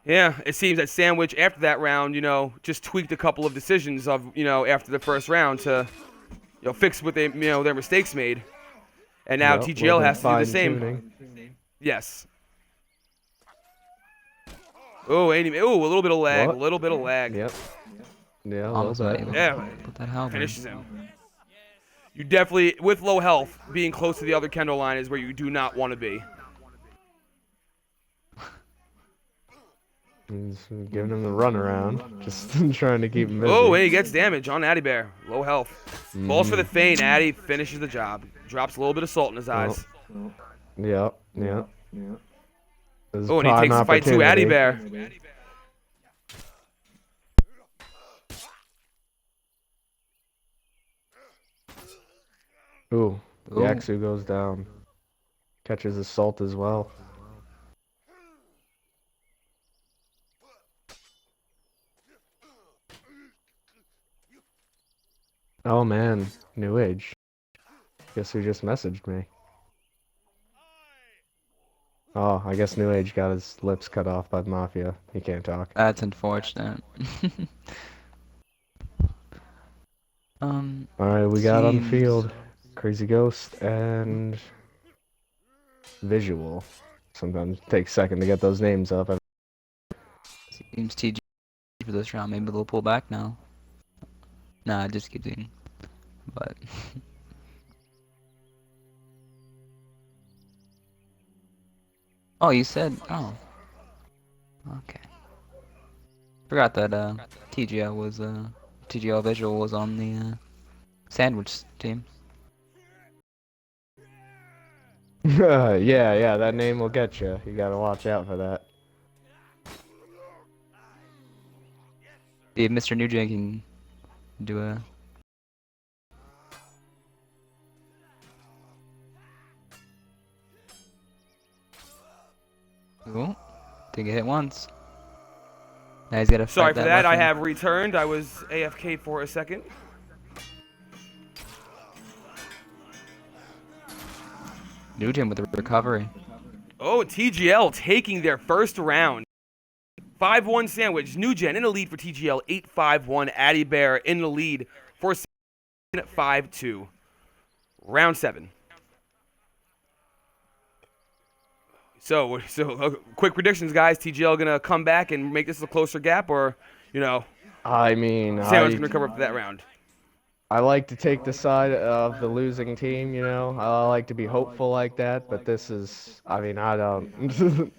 Yeah, it seems that Sandwich after that round, just tweaked a couple of decisions of, after the first round to, fix what they, their mistakes made. And now Yep, TGL has to do the same. fine-tuning. Yes. Oh, a little bit of lag. What? A little bit of lag. Yep. Yeah, a Almost little not bit. able Yeah. to put that halberd. Finishes him. You definitely, with low health, being close to the other Kendo line is where you do not want to be. He's giving him the runaround, just trying to keep him busy. Oh, and he gets damage on Addy Bear. Low health. Falls for the feint. Addy finishes the job. Drops a little bit of salt in his eyes. Yep. This is Oh, and he prime takes the fight to Addy opportunity. Bear. Ooh, Ooh. Yaxu goes down. Catches assault as well. Oh man, New Age. Guess who just messaged me? Oh, I guess New Age got his lips cut off by the Mafia. He can't talk. That's unfortunate. Alright, we got on seems, field Crazy Ghost and Visual. Sometimes it takes a second to get those names up. seems TG for this round. Maybe they'll pull back now. Nah, just kidding. But oh, you said okay. Forgot that TGL was TGL Visual was on the sandwich team. Yeah, that name will get you. You gotta watch out for that. See if Mr. Nugent can do a. Cool. Did get hit once. Now he's gotta Sorry fight for that. I weapon. have returned. I was AFK for a second. Nugent with the recovery. Oh, TGL taking their first round. 5-1 sandwich. Nugent in the lead for TGL. 8-5-1. Addy Bear in the lead for 5-2. Round 7. So quick predictions, guys. TGL gonna come back and make this a closer gap, or I mean, Sandwich gonna cover up for that round. I like to take the side of the losing team, I like to be hopeful like that, but this is, I mean, I don't.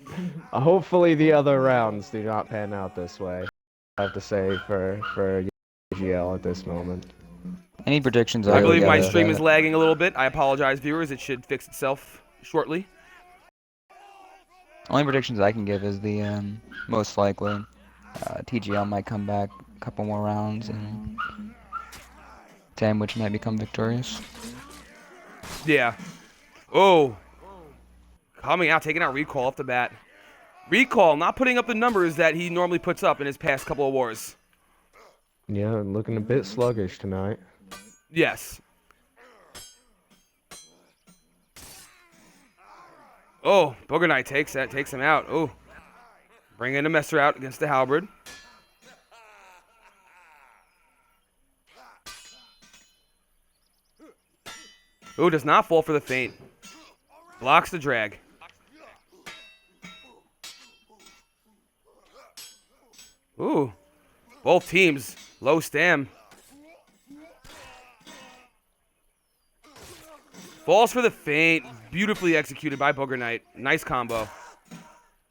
Hopefully the other rounds do not pan out this way. I have to say for GL at this moment. Any predictions? I I believe would my give, stream is lagging a little bit. I apologize, viewers. It should fix itself shortly. only predictions I can give is the most likely TGL might come back a couple more rounds and Sandwich might become victorious. Yeah. Oh. Coming out, taking out Recall off the bat. Recall not putting up the numbers that he normally puts up in his past couple of wars. Yeah, looking a bit sluggish tonight. Yes. Oh, Booger Knight takes him out. Oh. Bringing the Messer out against the Halberd. Ooh, does not fall for the feint. Blocks the drag. Ooh. Both teams, low stam. Falls for the feint. Beautifully executed by Booger Knight. Nice combo.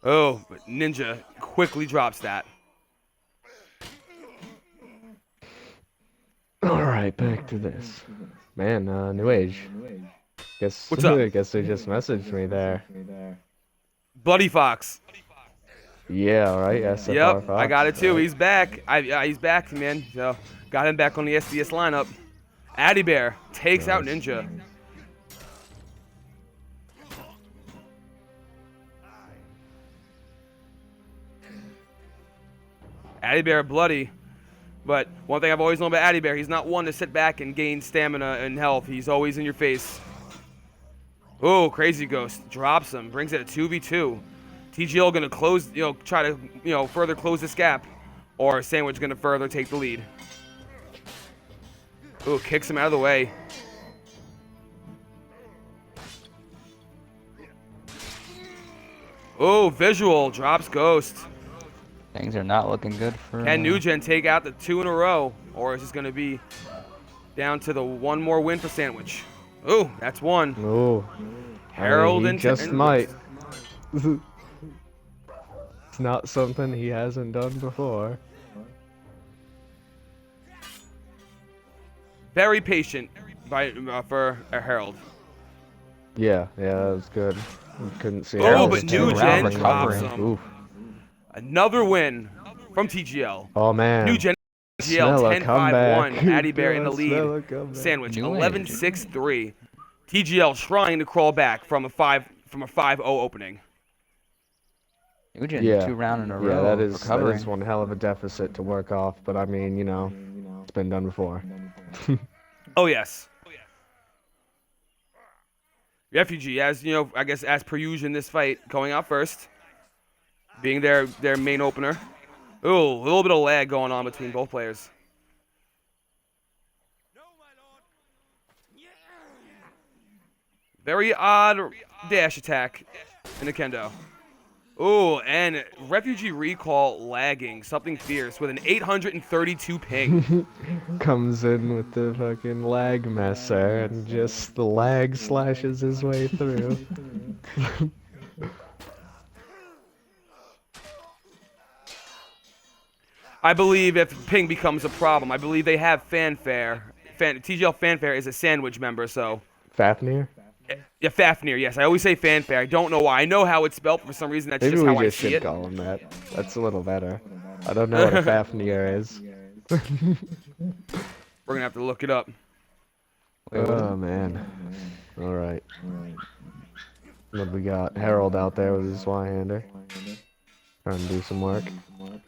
Oh, but Ninja quickly drops that. Alright, back to this. Man, New Age. Guess What's up? guess they just messaged me there. Bloody Fox. Yeah, right. SFR Yep, Fox, I got it too. right. He's back. He's back, man. So got him back on the SDS lineup. Addy Bear takes out Nice. Ninja. Addy Bear bloody. But one thing I've always known about Addy Bear, he's not one to sit back and gain stamina and health. He's always in your face. Oh, Crazy Ghost drops him, brings it a 2v2. TGL gonna close, try to, further close this gap, or Sandwich gonna further take the lead. Ooh, kicks him out of the way. Oh, Visual drops Ghost. Things are not looking good for. Can Nugent take out the 2 in a row, or is this gonna be down to the one more win for Sandwich? Ooh, that's one. Ooh. Harold he and just might. It's not something he hasn't done before. Very patient for Harold. Yeah, that was good. Couldn't see Oh, Harold's but anything. two round New-Gen drops recovery. him. Oof. Another win from TGL. Oh man, New-Gen TGL smell a comeback. 10-5-1. Addy Bear in Do the I smell lead. a comeback? Sandwich New age. 11-6-3. TGL trying to crawl back from a 5-0 opening. Nugent, Yeah, 2 round in a yeah, row that of is recovering. one hell of a deficit to work off. But I mean, it's been done before. Oh, yes. Refugee, as you know, I guess as per usual in this fight, going out first, being their main opener. Ooh, a little bit of lag going on between both players. Very odd dash attack in the kendo. Ooh, and Refugee recall lagging, something fierce with an 832 ping. Comes in with the fucking lag messer and just the lag slashes his way through. I believe if ping becomes a problem, I believe they have fanfare. TGL fanfare is a sandwich member, so. Fafnir? Yeah, Fafnir, yes. I always say fanfare. I don't know why. I know how it's spelled, but for some reason that's Maybe just we how I just see should it. call him that. That's a little better. I don't know what a Fafnir is. We're going to have to look it up. Wait, what? Oh man. Alright. What we got? Harold out there with his Y-hander. Trying to do some work.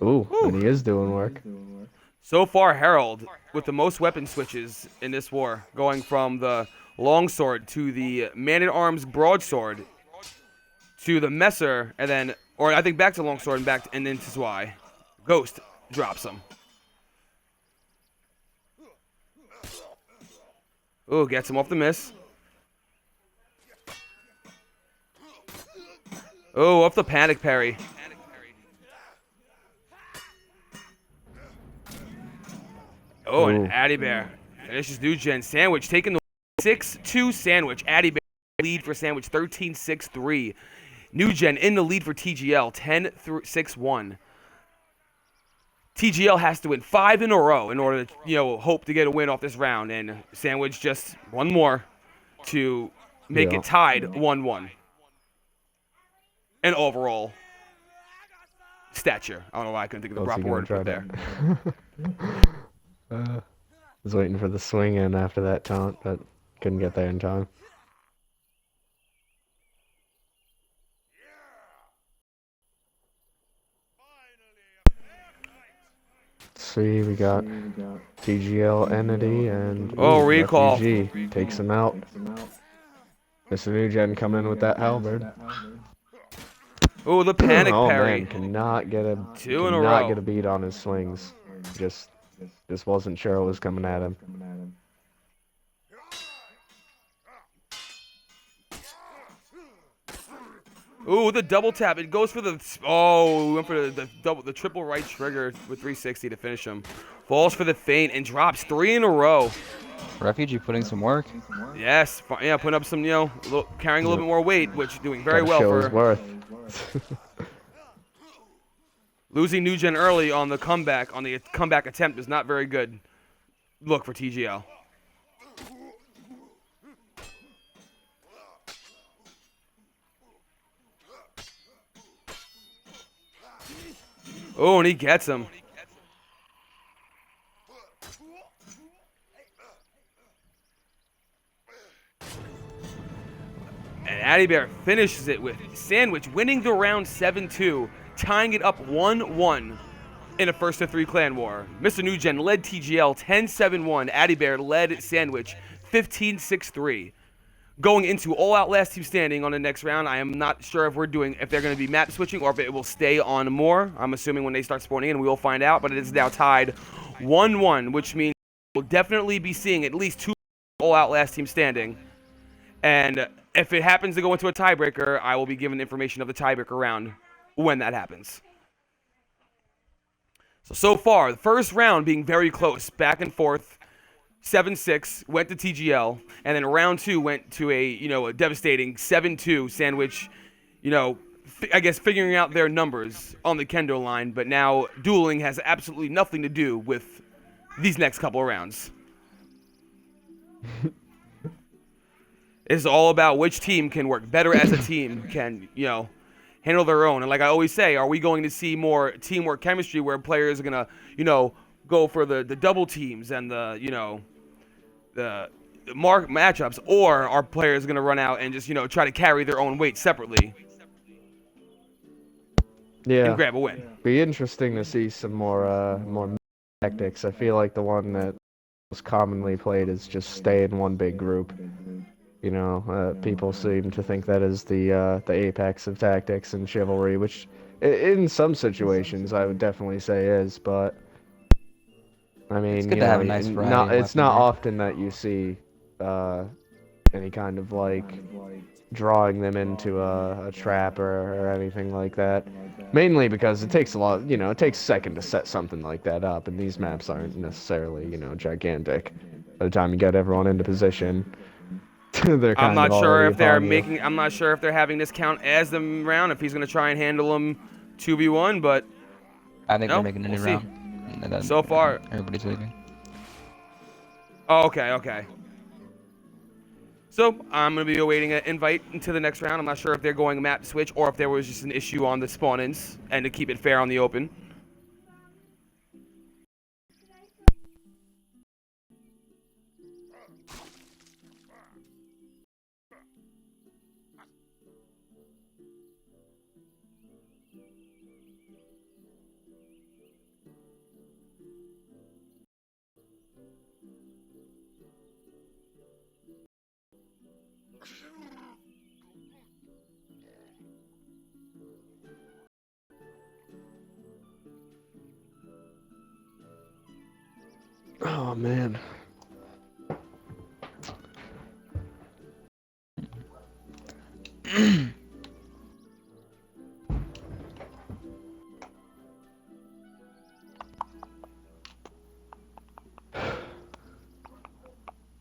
Ooh, and he is doing work. So far, Harold with the most weapon switches in this war, going from the longsword to the man-at-arms broadsword to the messer, and then, or I think back to longsword and then to Zwei. Ghost drops him. Ooh, gets him off the miss. Oh, off the panic parry. Oh, and Ooh. Addy Bear finishes Nugent. Sandwich taking the 6-2 Sandwich. Addy Bear lead for Sandwich 13-6-3. Nugent in the lead for TGL 10-6-1. TGL has to win 5 in a row in order to hope to get a win off this round, and Sandwich just one more to make it tied 1-1. And overall stature. I don't know why I couldn't think of the proper word to put there. Was waiting for the swing in after that taunt, but couldn't get there in time. Let's see, we got TGL Entity and recall. Refugee takes him out. Mr. Nugent coming in with that halberd. Oh, the panic parry. Man, cannot get a 2 in a row. get a beat on his swings. Just wasn't sure what was coming at him. Ooh, the double tap. It goes for the went for the triple right trigger with 360 to finish him. Falls for the feint and drops 3 in a row. Refugee putting some work. Yes, yeah, putting up some, carrying a little bit more weight, which doing very well show for his worth. losing Nugent early on the comeback. On the comeback attempt is not very good. Look for TGL. Oh, and he gets him. And Addy Bear finishes it with Sandwich winning the round 7-2, tying it up 1-1 in a first to 3 clan war. Mr. Nugent led TGL 10-7-1. Addy Bear led Sandwich 15-6-3. Going into all-out last team standing on the next round, I am not sure if they're going to be map switching or if it will stay on more. I'm assuming when they start spawning in, we will find out. But it is now tied 1-1, which means we'll definitely be seeing at least 2 all-out last team standing. And if it happens to go into a tiebreaker, I will be given information of the tiebreaker round when that happens. So far, the first round being very close, back and forth. 7-6 went to TGL, and then round 2 went to a devastating 7-2 Sandwich. I guess figuring out their numbers on the kendo line, but now dueling has absolutely nothing to do with these next couple of rounds. It's all about which team can work better as a team, can, handle their own. And like I always say, are we going to see more teamwork chemistry where players are going to, go for the double teams and the mark matchups, or are players going to run out and just, try to carry their own weight separately and Yeah, grab a win? be interesting to see some more tactics. I feel like the one that most commonly played is just stay in one big group. People seem to think that is the apex of tactics and chivalry, which in some situations I would definitely say is, but I mean, It's good to have a nice variety of it's not weaponry. often that you see any kind of like drawing them into a trap or anything like that. Mainly because it takes a lot, it takes a second to set something like that up, and these maps aren't necessarily, gigantic. By the time you get everyone into position, they're I'm kind of not sure already if they're upon you. I'm not sure if they're having this count as the round, if he's going to try and handle them 2v1, but I think they're no, making a we'll new see. round. And then, So far, everybody's leaving. oh, okay. So I'm going to be awaiting an invite into the next round. I'm not sure if they're going map switch or if there was just an issue on the spawn-ins and to keep it fair on the open. Oh man.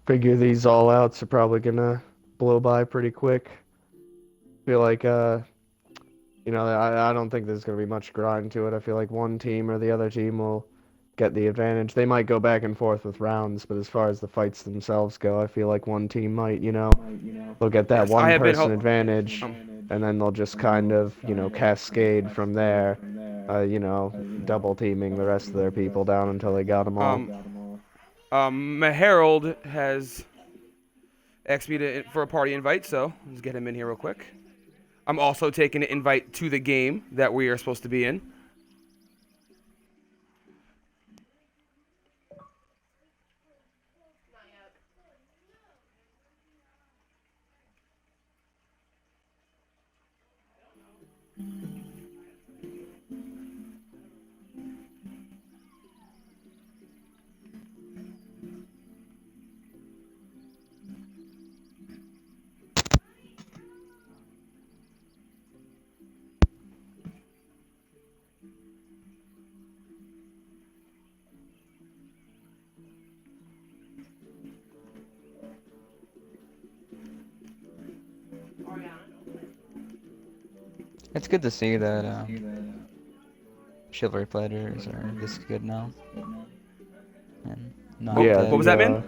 Figure these all outs are probably gonna blow by pretty quick. Feel like I don't think there's gonna be much grind to it. I feel like one team or the other team will get the advantage. They might go back and forth with rounds, but as far as the fights themselves go, I feel like one team might, they'll get that Yes, I one have been person advantage, and then they'll just kind of, cascade from there, double teaming the rest of their people down until they got them all. Harold has asked me for a party invite, so let's get him in here real quick. I'm also taking an invite to the game that we are supposed to be in. It's good to see that chivalry players are this good now. And not Yeah, What was that, man?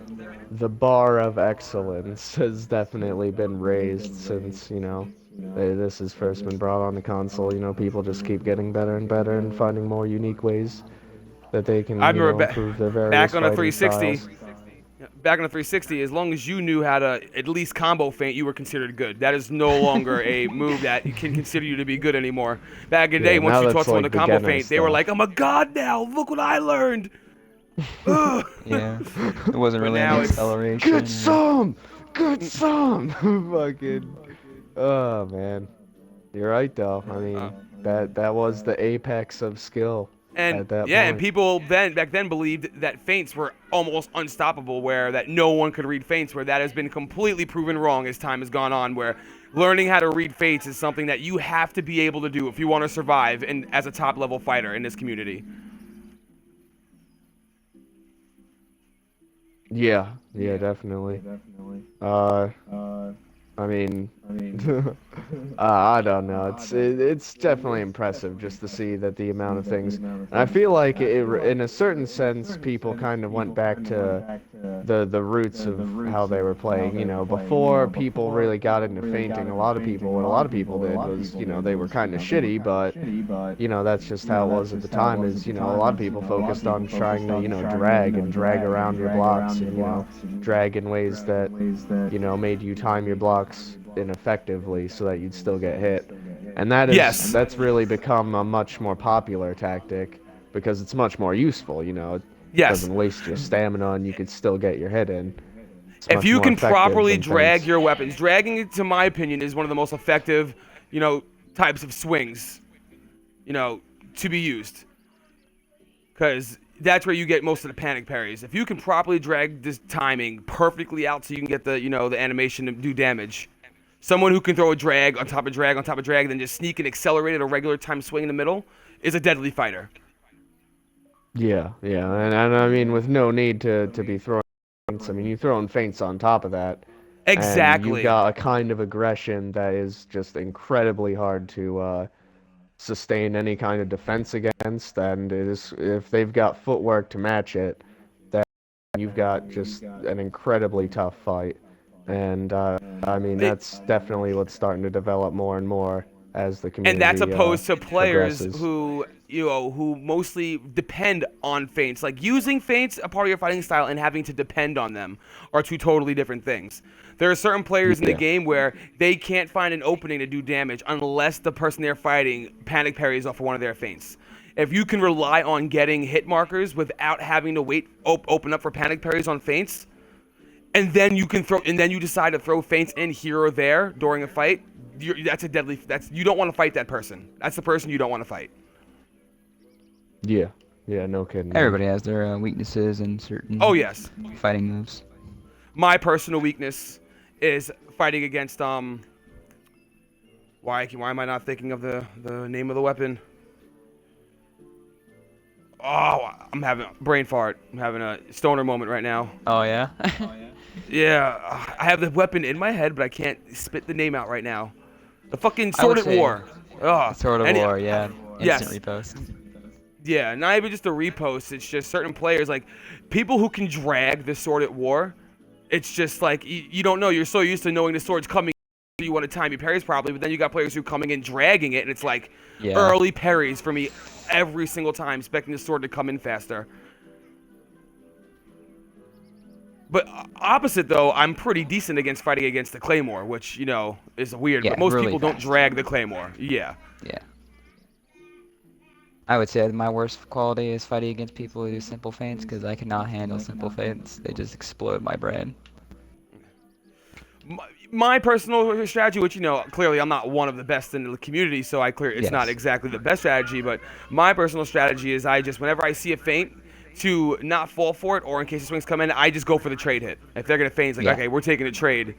the bar of excellence has definitely been raised since, this has first been brought on the console. People just keep getting better and better and finding more unique ways that they can, I remember improve their various back on a fighting 360. styles. Back on the 360, as long as you knew how to at least combo feint, you were considered good. That is no longer a move that can consider you to be good anymore. Back in the day, Yeah, once now you taught that's someone like to combo beginner feint, they were stuff. like, "I'm a god now. Look what I learned." Yeah, it wasn't But really now any it's acceleration. Good or- some! Good some! Fucking. Oh, man. You're right, though. I mean, that was the apex of skill at that And point. people back then believed that feints were almost unstoppable, where that no one could read feints, where that has been completely proven wrong as time has gone on, where learning how to read feints is something that you have to be able to do if you want to survive as a top level fighter in this community. Yeah, definitely. I mean, I don't know. It's definitely impressive just to see that the amount of things. And I feel like in a certain sense, people kind of went back to the roots of how they were playing. You know, before people really got into fainting, what a lot of people did was, you know, they were kind of shitty, but you know, that's just how it was at the time. Is, you know, a lot of people focused on trying to, you know, drag around your blocks, and, you know, drag in ways that, you know, made you time your blocks ineffectively so that you'd still get hit. And Yes. that's really become a much more popular tactic because it's much more useful, you know. It Yes. doesn't waste your stamina and you could still get your hit in. It's If much you more can effective properly than drag feints. your weapons, dragging it, to my opinion, is one of the most effective, you know, types of swings, you know, to be used. Because that's where you get most of the panic parries. If you can properly drag this timing perfectly out so you can get the, you know, the animation to do damage. Someone who can throw a drag on top of drag on top of drag, then just sneak and accelerate at a regular time swing in the middle is a deadly fighter. Yeah, yeah, and I mean with no need to be throwing feints. I mean you throwing feints on top of that, and you've Exactly. got a kind of aggression that is just incredibly hard to sustain any kind of defense against. And it is, if they've got footwork to match it, then you've got just an incredibly tough fight. And I mean It, that's definitely what's starting to develop more and more as the and that's community opposed to players progresses. who, you know, who mostly depend on feints. Like using feints a part of your fighting style and having to depend on them are two totally different things. There are certain players in the Yeah. game where they can't find an opening to do damage unless the person they're fighting panic parries off of one of their feints. If you can rely on getting hit markers without having to wait open up for panic parries on feints, and then you can throw, and then you decide to throw feints in here or there during a fight, that's a deadly. That's, you don't want to fight that person. That's the person you don't want to fight. Yeah. Yeah, no kidding, man. Everybody has their weaknesses and Oh certain yes, fighting moves. my personal weakness is fighting against Why am I not thinking of the name of the weapon? Oh, I'm having a brain fart. I'm having a stoner moment right now. Oh yeah. Yeah, I have the weapon in my head, but I can't spit the name out right now. The fucking I would Sword at say War. Oh, Sword of and War, yeah. Instant yes, repost. yeah. Not even just the reposts. It's just certain players, like people who can drag the Sword at War. It's just like you don't know. You're so used to knowing the sword's coming. You want to time your parries properly, but then you got players who are coming in dragging it, and it's like Yeah. early parries for me every single time, expecting the sword to come in faster. But opposite though, I'm pretty decent against fighting against the claymore, which, you know, is weird. But Yeah, most really people don't fast. drag the claymore. Yeah. Yeah. I would say my worst quality is fighting against people who do simple feints because I cannot handle simple feints. They just explode my brain. My personal strategy, which, you know, clearly I'm not one of the best in the community, so it's not Yes. exactly the best strategy. But my personal strategy is I just, whenever I see a feint, to not fall for it, or in case the swings come in, I just go for the trade hit. If they're gonna feint, it's like, Yeah. okay, we're taking a trade.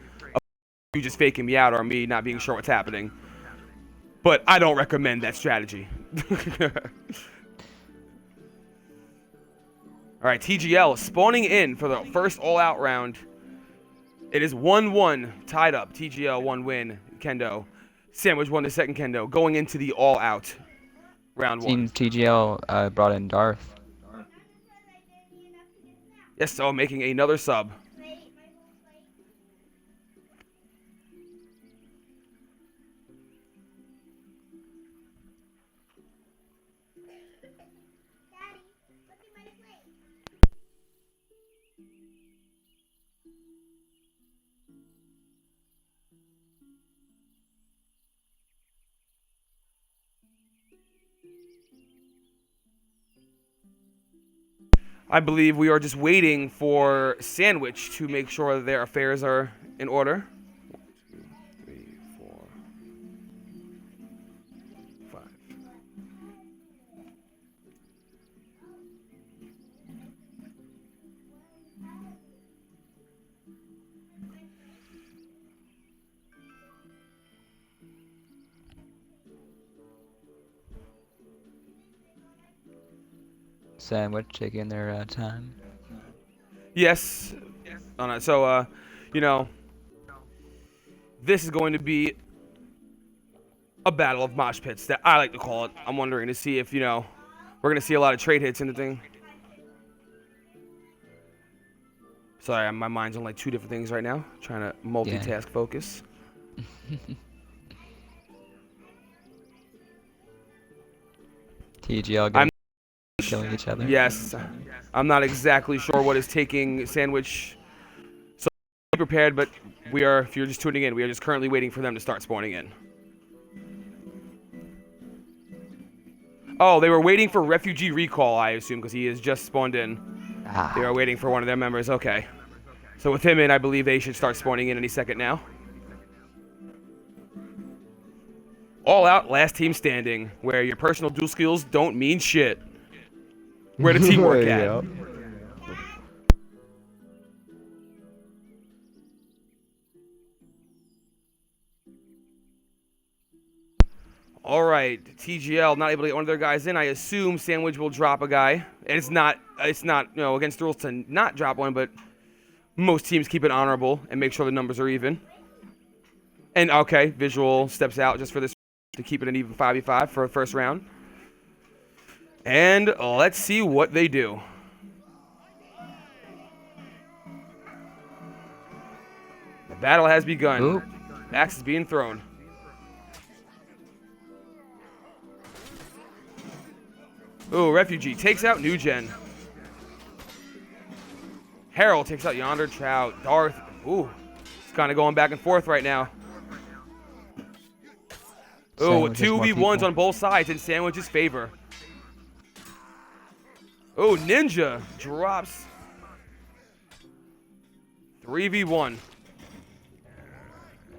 You just faking me out or me not being sure what's happening. But I don't recommend that strategy. All right, TGL spawning in for the first all-out round. It is 1-1, tied up. TGL one win, Kendo. Sandwich won the second Kendo, going into the all-out round one. Seems TGL brought in Darth. Yes, so making another sub. I believe we are just waiting for Sandwich to make sure that their affairs are in order. 1, 2, 3, 4, 5. Sandwich taking their time. Yes. So, you know, This is going to be a battle of mosh pits that I like to call it. I'm wondering to see if, we're going to see a lot of trade hits in the thing. Sorry, my mind's on like 2 different things right now. Trying to multitask focus. TGL going killing each other. Yes. I'm not exactly sure what is taking Sandwich. So be prepared, but we are, if you're just tuning in, we are just currently waiting for them to start spawning in. Oh, they were waiting for refugee recall, I assume, because he has just spawned in. They are waiting for one of their members. Okay. So with him in, I believe they should start spawning in any second now. All out, last team standing, where your personal duel skills don't mean shit. Where the teamwork at? Yep. All right, TGL not able to get one of their guys in. I assume Sandwich will drop a guy. And it's not against the rules to not drop one, but most teams keep it honorable and make sure the numbers are even. And okay, Visual steps out just for this to keep it an even 5v5 for the first round. And let's see what they do. The battle has begun. Ooh. Axe is being thrown. Ooh, Refugee takes out New Gen. Harold takes out Yonder Trout. Darth. Ooh, it's kind of going back and forth right now. Ooh, 2v1s on both sides in Sandwich's favor. Ooh, Ninja drops 3v1.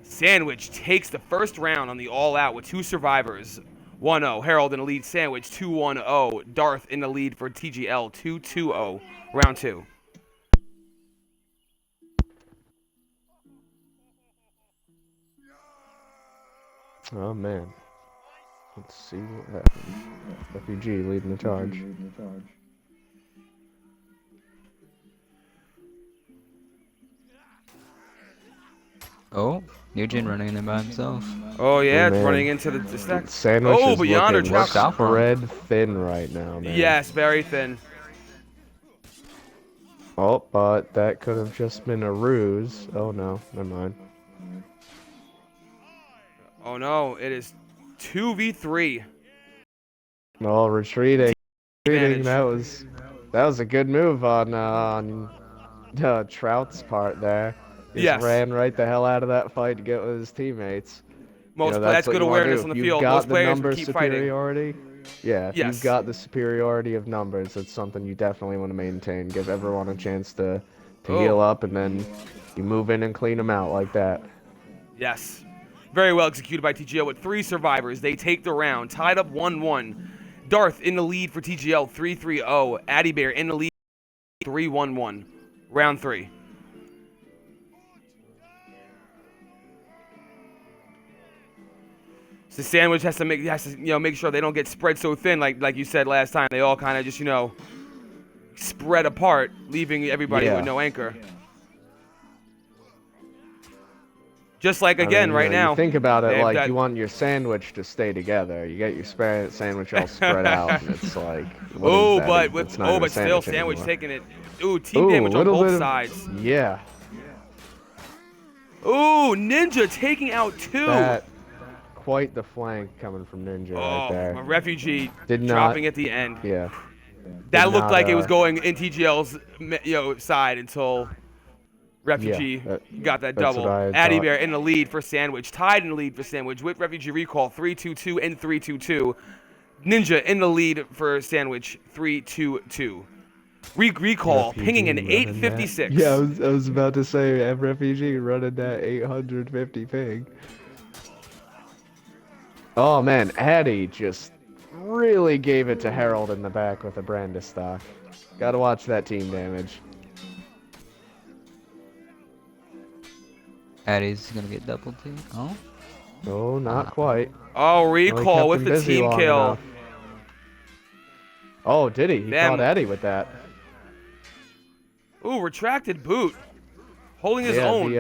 Sandwich takes the first round on the all-out with 2 survivors. 1-0. Harold in the lead. Sandwich 2-1-0. Darth in the lead for TGL 2-2-0. Round 2. Oh man. Let's see what happens. Refugee leading the charge. Oh, Nugent running in by himself. Oh yeah, it's man. running into the stack. Sandwich Oh, is but Yonder looking drops out for him. spread thin right now, man. Yes, very thin. Oh, but that could have just been a ruse. Oh no, never mind. Oh no, it is 2v3. No, retreating. Advantage. That was a good move on Trout's part there. He Yes. ran right the hell out of that fight to get with his teammates. That's what good you wanna awareness do. on the If field. You've got Most the players would number keep fighting. superiority. Yeah, if Yes. you've got the superiority of numbers, it's something you definitely want to maintain. Give everyone a chance to heal up, and then you move in and clean them out like that. Yes. Very well executed by TGL with 3 survivors. They take the round. Tied up 1-1. Darth in the lead for TGL 3-3-0. Addy Bear in the lead 3-1-1. Round 3. So Sandwich has to make sure they don't get spread so thin like you said last time. They all kind of just spread apart, leaving everybody with no anchor. Just like again right now. You think about it like that, you want your sandwich to stay together. You get your sandwich all spread out, and it's like. But still Sandwich taking it. Ooh, team damage on both sides. Yeah. Ooh, Ninja taking out 2. Quite the flank coming from Ninja right there. A refugee Did not, dropping at the end. Yeah. That looked like it was going in TGL's side until Refugee got that double. Addy Bear in the lead for Sandwich. Tied in the lead for Sandwich with Refugee recall 3-2-2 and 3-2-2. Ninja in the lead for Sandwich 3-2-2. Recall pinging an 856. Yeah, I was about to say Refugee running that 850 ping. Oh man, Addy just really gave it to Harold in the back with a Brandis stock. Gotta watch that team damage. Addy's gonna get double team. Oh? No, not quite. Oh, recall with the team kill. Enough. Oh, did he? He caught Addy with that. Ooh, retracted boot. Holding his own.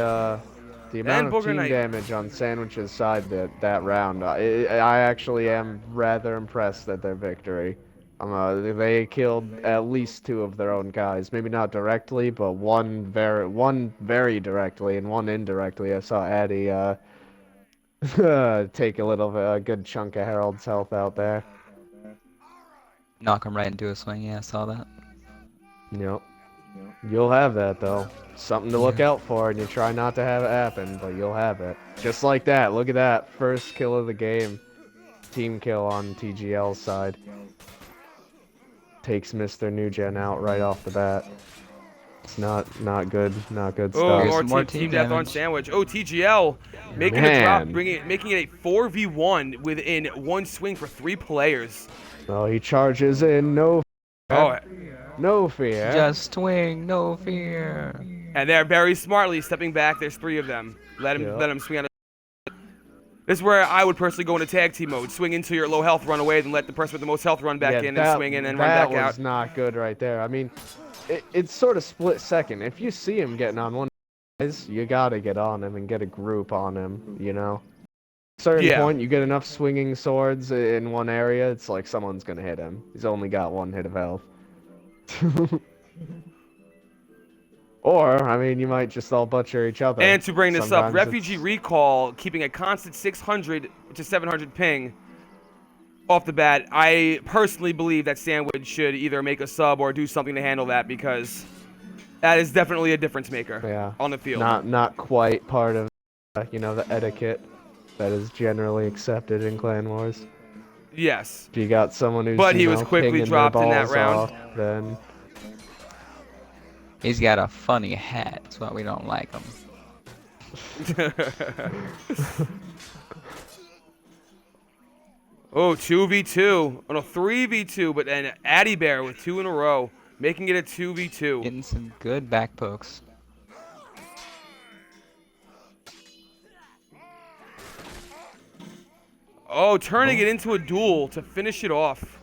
The amount of team damage on Sandwich's side that round, I actually am rather impressed at their victory. They killed at least 2 of their own guys. Maybe not directly, but one very directly and one indirectly. I saw Addy take a good chunk of Harold's health out there. Knock him right into a swing. Yeah, I saw that. Yep. You'll have that, though. Something to look out for, and you try not to have it happen, but you'll have it. Just like that. Look at that. First kill of the game. Team kill on TGL's side. Takes Mr. Newgen out right off the bat. It's not good. Not good stuff. Oh, more team death on Sandwich. Oh, TGL making a drop, making it a 4v1 within 1 swing for 3 players. Oh, he charges in. No fear. No fear. Just swing, no fear. And they're very smartly stepping back. There's 3 of them. Let him swing on. This is where I would personally go into tag team mode. Swing into your low health, run away, then let the person with the most health run back in and swing in and run back out. That was not good right there. I mean, it's sort of split second. If you see him getting on one guys, you gotta get on him and get a group on him, you know? At a certain point, you get enough swinging swords in one area, it's like someone's gonna hit him. He's only got 1 hit of health. Or, I mean, you might just all butcher each other. And to bring this up, Refugee Recall keeping a constant 600 to 700 ping off the bat. I personally believe that Sandwich should either make a sub or do something to handle that, because that is definitely a difference maker on the field. Not quite part of, the etiquette that is generally accepted in Clan Wars. Yes. If you got someone who's, but he was quickly dropped in that round. Then he's got a funny hat. That's why we don't like him. Oh, 2v2. Oh, no, 3v2, but then Addy Bear with 2 in a row, making it a 2v2. Getting some good back pokes. Oh, turning it into a duel to finish it off.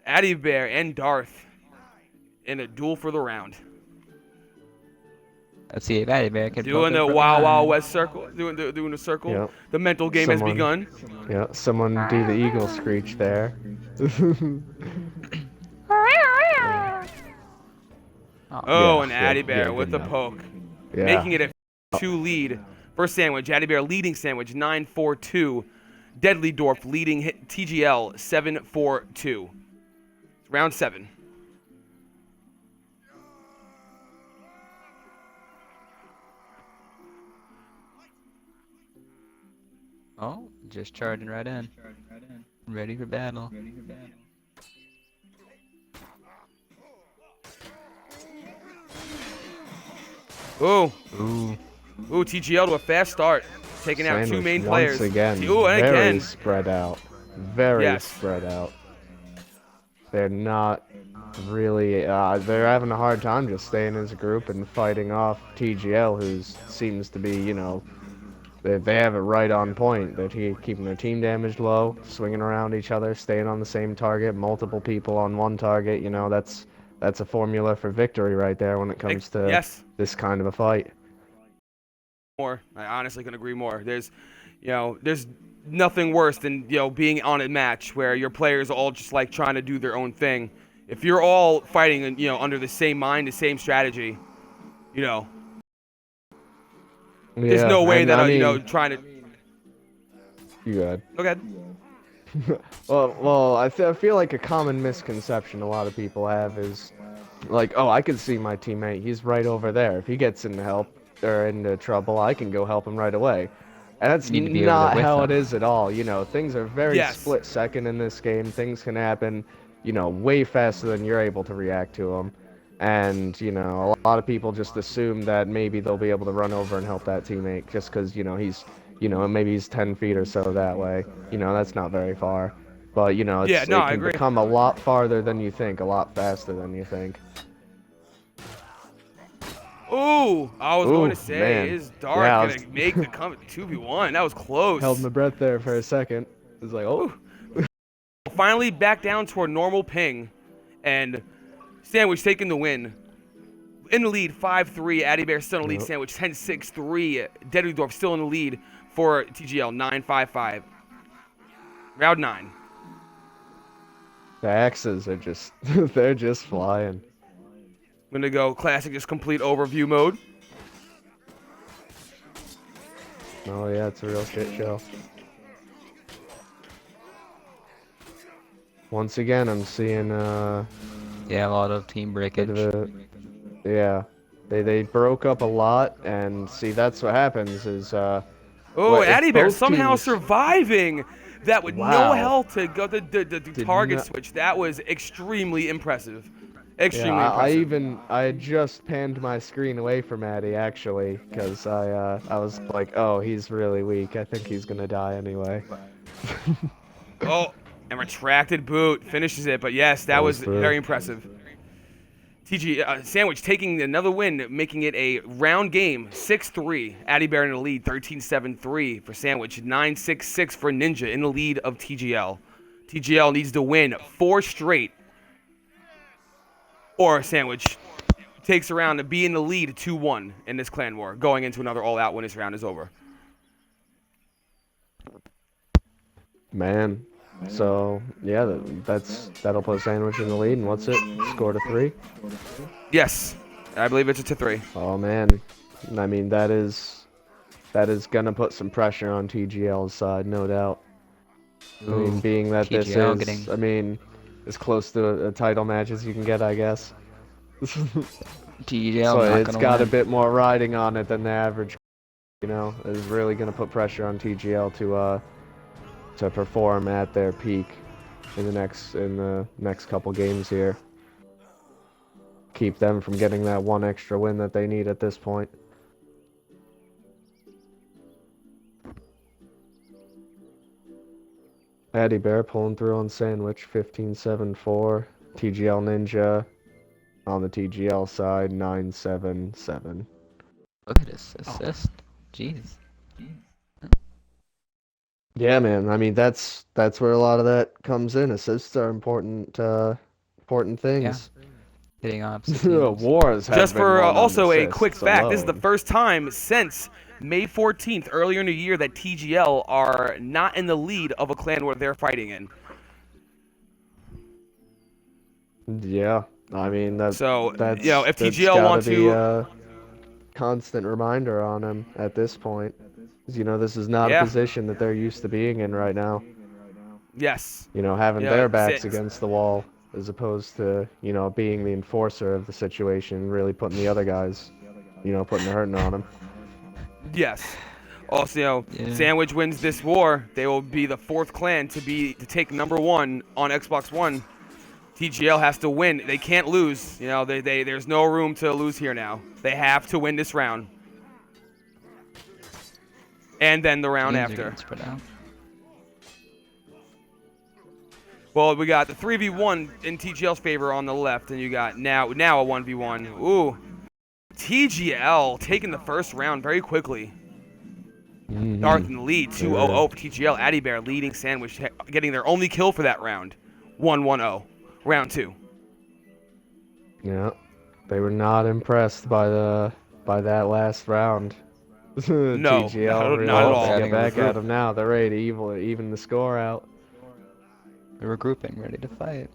Addy Bear and Darth in a duel for the round. Let's see if Addy Bear can doing the Wild West circle, doing the circle. Yep. The mental game has begun. Yeah, someone do the eagle screech there. And Addy Bear with the poke, making it a 2 lead for Sandwich. Addy Bear leading Sandwich 9-4-2. Deadly Dwarf leading TGL 7-4-2. Round 7. Oh, just charging right in. Ready for battle. Ooh. Ooh. Ooh, TGL to a fast start. Taking out 2 main players. Once again, very spread out. Very spread out. They're not really, they're having a hard time just staying as a group and fighting off TGL, who seems to be, they have it right on point. They're keeping their team damage low, swinging around each other, staying on the same target, multiple people on one target. That's a formula for victory right there when it comes to this kind of a fight. I honestly couldn't agree more. There's nothing worse than being on a match where your players are all just like trying to do their own thing. If you're all fighting under the same mind, the same strategy, there's no way that trying to. You good? Go ahead. well, I feel like a common misconception a lot of people have is like, oh, I can see my teammate. He's right over there. If he gets into help or into trouble, I can go help him right away. And that's not how it is at all. Things are very split second in this game. Things can happen, way faster than you're able to react to them. And, a lot of people just assume that maybe they'll be able to run over and help that teammate just because, he's, maybe he's 10 feet or so that way. That's not very far. But, it can become a lot farther than you think, a lot faster than you think. Ooh, I was going to say, is Dark going to make the 2v1? That was close. Held my breath there for a second. It was like, oh. Finally back down to our normal ping, and Sandwich taking the win. in the lead, 5-3. Addy Bear still in the lead. Yep. Sandwich 10-6-3. Deadly still in the lead for TGL, 9-5-5. Round 9. The axes are just, they're just flying. I'm going to go classic, just complete overview mode. Oh yeah, it's a real shit show. Once again, I'm seeing Yeah, a lot of team breakage. yeah, they broke up a lot, and see that's what happens is Oh, well, if Addy Bear both somehow teams- surviving that with no Wow. health to go the target not- switch. That was extremely impressive. Yeah, Extremely I impressive. I just panned my screen away from Addy actually, because I was like, oh, he's really weak. I think he's gonna die anyway. Oh, and retracted boot finishes it. But yes, that was through. very impressive. Sandwich taking another win, making it a round game, 6-3. Addy Bear in the lead, 13-7-3 for Sandwich, 9-6-6 for Ninja in the lead of TGL. TGL needs to win 4 straight, or Sandwich takes a round to be in the lead 2-1 in this clan war, going into another all-out when this round is over. Man, so yeah, that'll put Sandwich in the lead. And what's it? Score to 3. Yes, I believe it's a 3. Oh man, I mean that is gonna put some pressure on TGL's side, no doubt. I mean, being that this TGL is, getting- I mean, as close to a title match as you can get, I guess. TGL So not it's gonna got a win. bit more riding on it than the average. You know, is really gonna put pressure on TGL to perform at their peak in the next couple games here. Keep them from getting that one extra win that they need at this point. Addy Bear pulling through on Sandwich, 15-7-4. TGL Ninja on the TGL side, 9-7-7. Look at this assist. Jeez. Yeah, man. I mean, that's where a lot of that comes in. Assists are important things. Hitting on opposite teams. Wars have Just been for won on also a assists quick fact, this is the alone. first time since May 14th, earlier in the year, that TGL are not in the lead of a clan where they're fighting in. Yeah, I mean that's So, that's you know, if that's TGL gotta want be to, a constant reminder on him at this point. 'Cause, you know, this is not Yeah. a position that they're used to being in right now. yes, You know, having Yeah, their backs six. against the wall as opposed to, you know, being the enforcer of the situation, really putting the other guys, you know, putting the hurting on them. yes. Also, you know, Yeah. Sandwich wins this war, they will be the 4th clan to take #1 on Xbox One. TGL has to win. They can't lose. You know, there's no room to lose here now. They have to win this round. And then the round Teams are after. getting spread out. Well, we got the 3v1 in TGL's favor on the left, and you got now a 1v1. Ooh. TGL taking the first round very quickly. Darth in the lead, 2-0-0 for TGL. Addy Bear leading Sandwich, getting their only kill for that round. 1-1-0. Round 2. Yeah, they were not impressed by that last round. No, TGL not at all. to I get think it back was at them now. They're ready to even the score out. They're regrouping, ready to fight.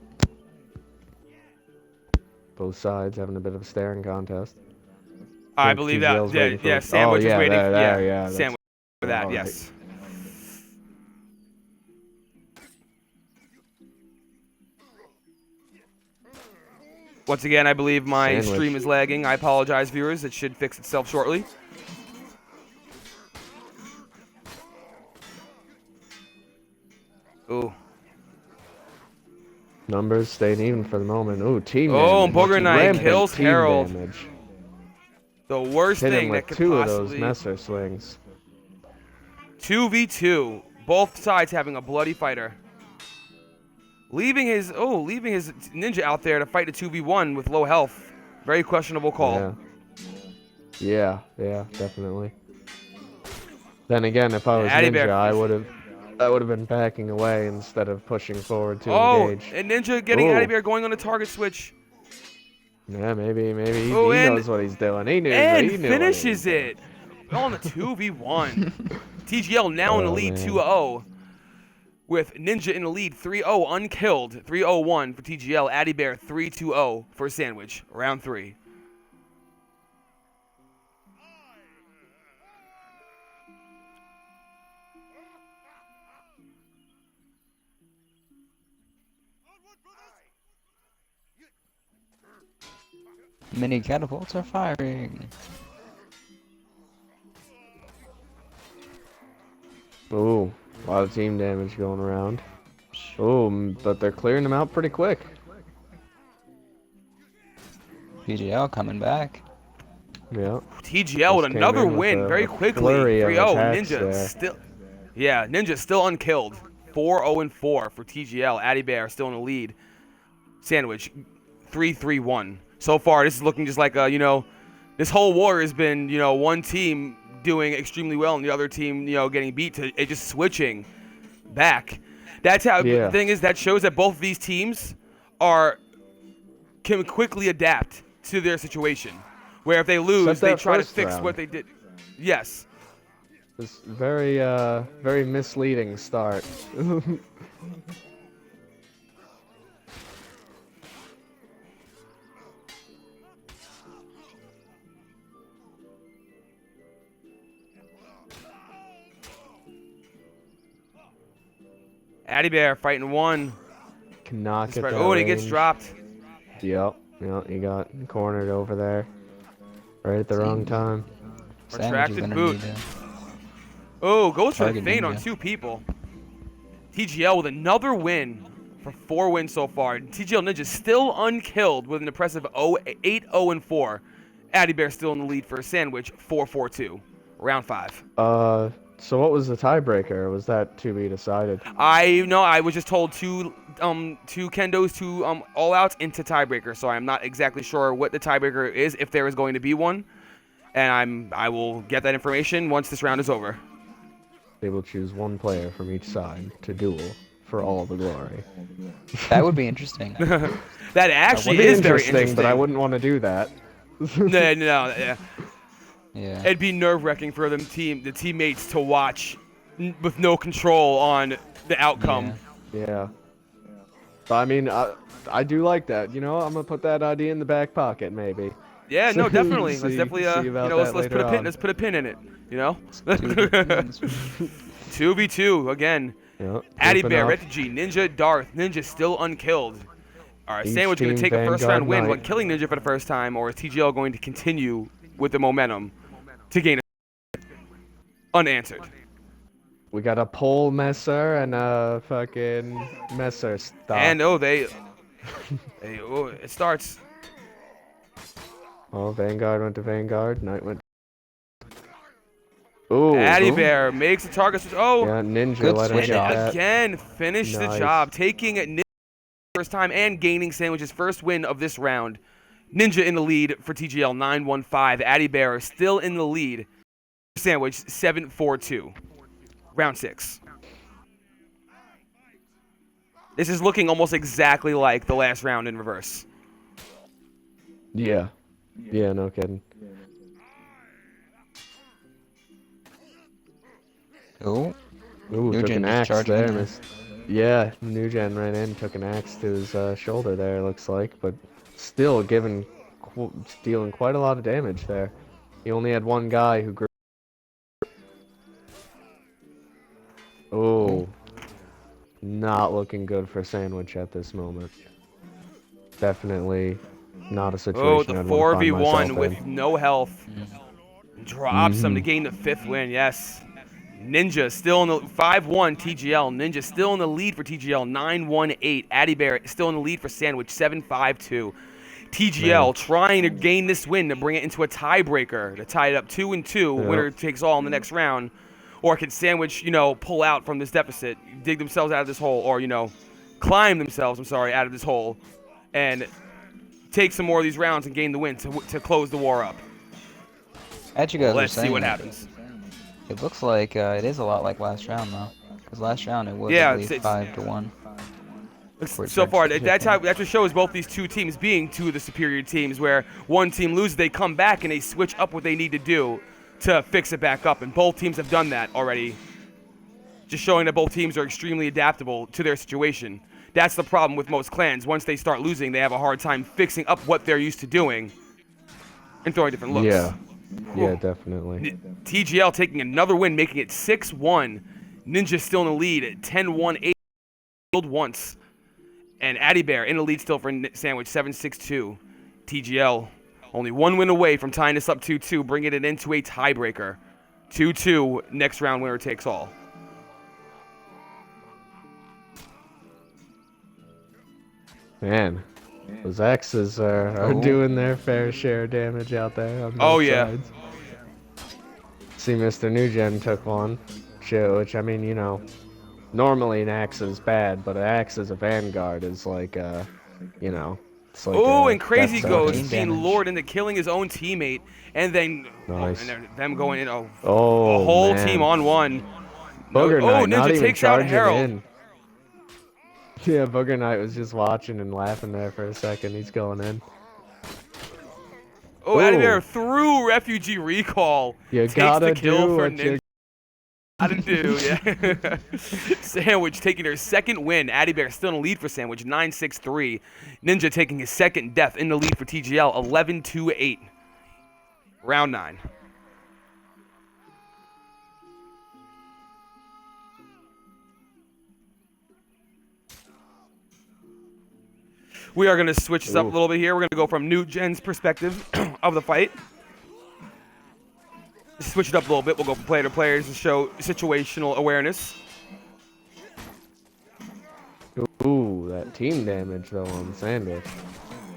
Both sides having a bit of a staring contest. I think believe TGL's that. waiting for- Yeah, oh, Sandwich yeah, is waiting. there, yeah, that's- Sandwich for that, all right. yes. Once again, I believe my Sandwich. stream is lagging. I apologize, viewers. It should fix itself shortly. Ooh. Numbers staying even for the moment. Ooh, team Oh, damage. Booger Knight Rampant kills team Harold. damage. The worst Hit him thing that with could 2 of possibly... those Messer swings. 2v2. Both sides having a bloody fighter. Leaving his ninja out there to fight a 2v1 with low health. Very questionable call. Yeah, definitely. Then again, if I was Addy Ninja, Bear- I would have been backing away instead of pushing forward to Oh, engage. and Ninja getting Ooh. Addy Bear going on a target switch. Yeah, maybe he, Oh, he and knows what he's doing. He knew what and he knew what he was finishes doing. it on the 2v1. TGL now in the Oh, lead man. 2-0. With Ninja in the lead 3-0 unkilled. 3-0-1 for TGL. Addy Bear 3-2-0 for Sandwich. Round 3. Mini catapults are firing. Ooh, a lot of team damage going around. Ooh, but they're clearing them out pretty quick. TGL coming back. Yeah. TGL with Just came another in with win a very quickly. flurry of 3-0. attacks Ninja there. still. Yeah, Ninja still unkilled. 4-0-4 for TGL. Addy Bear still in the lead. Sandwich 3-3-1. So far, this is looking just like this whole war has been one team doing extremely well and the other team getting beat to it just switching back. That's how Yeah. the thing is that shows that both of these teams can quickly adapt to their situation. Where if they lose, Except they that try to first fix round. what they did. Yes. It's very misleading start. Addy Bear fighting one. Can knock it that Oh, and he gets range. dropped. Yep, he got cornered over there. Right at the wrong time. Sandwich is Retracted gonna boot. need to Oh, goes for the Target feint on Ninja. 2 people. TGL with another win for 4 wins so far. TGL Ninja still unkilled with an impressive 8-0-4. Addy Bear still in the lead for a Sandwich 4-4-2. Round 5. So what was the tiebreaker? Or was that to be decided? I was just told two kendos to all outs into tiebreaker, so I'm not exactly sure what the tiebreaker is if there is going to be one. And I will get that information once this round is over. They will choose one player from each side to duel for all the glory. That would be interesting. That actually Would be is very interesting. but I wouldn't want to do that. No, yeah. Yeah. It'd be nerve-wracking for the teammates to watch with no control on the outcome. Yeah. Yeah. But I mean, I do like that. I'm gonna put that idea in the back pocket, maybe. Yeah, no, definitely. See- let's definitely see about that let's later put a pin. on. Let's put a pin in it. 2v2. 2v2 again. Yep. Addy Flipping Bear, off. Retigi, Ninja, Darth. Ninja still unkilled. All right, Each Sandwich going to team take a first round Vanguard win Knight. when killing Ninja for the first time, or is TGL going to continue with the momentum to gain a unanswered? We got a pole messer and a fucking messer stop. And it starts. Oh, Vanguard went to Vanguard. Knight went. Ooh. Addy ooh. Bear makes the target switch. Oh, Yeah, Ninja Good let him switch get off. that. again, finish the Nice. job, taking Ninja first time and gaining Sandwich's first win of this round. Ninja in the lead for TGL 9-1-5. Addy Bear still in the lead. Sandwich 7-4-2. Round 6. This is looking almost exactly like the last round in reverse. Yeah. Yeah, no kidding. Oh, Ooh, took Nugent an just axe charging there. in there. Missed. Yeah, Nugent ran in, took an axe to his shoulder there, looks like, but still dealing quite a lot of damage there. He only had one guy who grew. Oh, not looking good for Sandwich at this moment. Definitely not a situation Oh, the I'd want to find 4v1 myself with in. no health. Drops him to gain the 5th win, yes. Ninja still in the 5-1 TGL. Ninja still in the lead for TGL 9-1-8. Addy Bear still in the lead for Sandwich 7-5-2. TGL Man. trying to gain this win to bring it into a tiebreaker to tie it up 2-2. Yep. Winner takes all in the next round. Or can Sandwich, pull out from this deficit, dig themselves out of this hole, or, climb themselves, out of this hole, and take some more of these rounds and gain the win to close the war up. as you guys were Let's see saying, what happens. It looks like it is a lot like last round though, because last round it was Yeah, I believe it's- 5-1. So far, that's what shows both these two teams being two of the superior teams, where one team loses, they come back and they switch up what they need to do to fix it back up, and both teams have done that already. Just showing that both teams are extremely adaptable to their situation. That's the problem with most clans. Once they start losing, they have a hard time fixing up what they're used to doing and throwing different looks. Yeah, definitely. TGL taking another win, making it 6-1. Ninja still in the lead at 10-1-8. Killed once. And Addy Bear in the lead still for Sandwich, 7-6-2. TGL only one win away from tying this up 2-2, bringing it into a tiebreaker. 2-2, next round winner takes all. Man, those X's are doing their fair share of damage out there on both sides. See, Mr. New Gen took one, which, I mean, you know, normally an axe is bad, but an axe as a vanguard is like, you know, it's like. Oh, and Crazy Ghost being lured into killing his own teammate, and then them going in. A whole team on one. Booger Knight, Ninja takes out Harold. Yeah, Booger Knight was just watching and laughing there for a second. He's going in. Oh, Addy Bear through refugee recall. You takes gotta the kill do for what Ninja. Gotta do, yeah. Sandwich taking their second win. Addy Bear still in the lead for Sandwich, 9-6-3. Ninja taking his second death in the lead for TGL, 11-8. Round 9. We are going to switch this up a little bit here. We're going to go from New Gen's perspective of the fight. Switch it up a little bit. We'll go from player to player to show situational awareness. Ooh, that team damage, though, on Sandwich.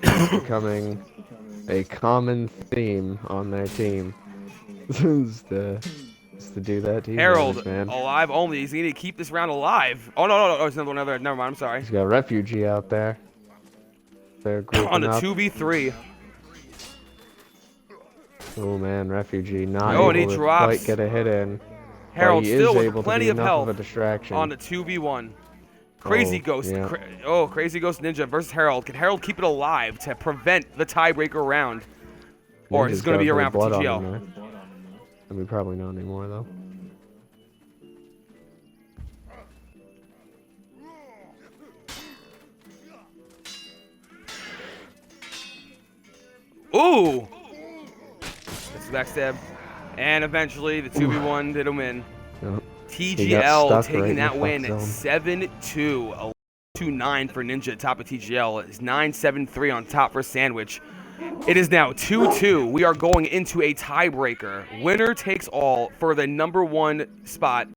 It's becoming a common theme on their team. is to do that team Harold, damage, man. alive only. He's going to keep this round alive. Oh, no. Oh, it's another. Never mind. I'm sorry. He's got refugee out there. They're on a up. 2v3. Oh man, refugee not and he able to drops. quite get a hit in. Harold he still is with plenty of health of a distraction. on the 2v1. Crazy Ghost. Yeah. Crazy Ghost Ninja versus Harold. Can Harold keep it alive to prevent the tiebreaker round? Or is it going to be around for TGL? I mean, probably not anymore though. Ooh! That's the backstab. And eventually, the 2v1 did him in. Yep. TGL taking that win at 7-2. 2-9 for Ninja, top of TGL. It's 9-7-3 on top for Sandwich. It is now 2-2. We are going into a tiebreaker. Winner takes all for the #1 spot.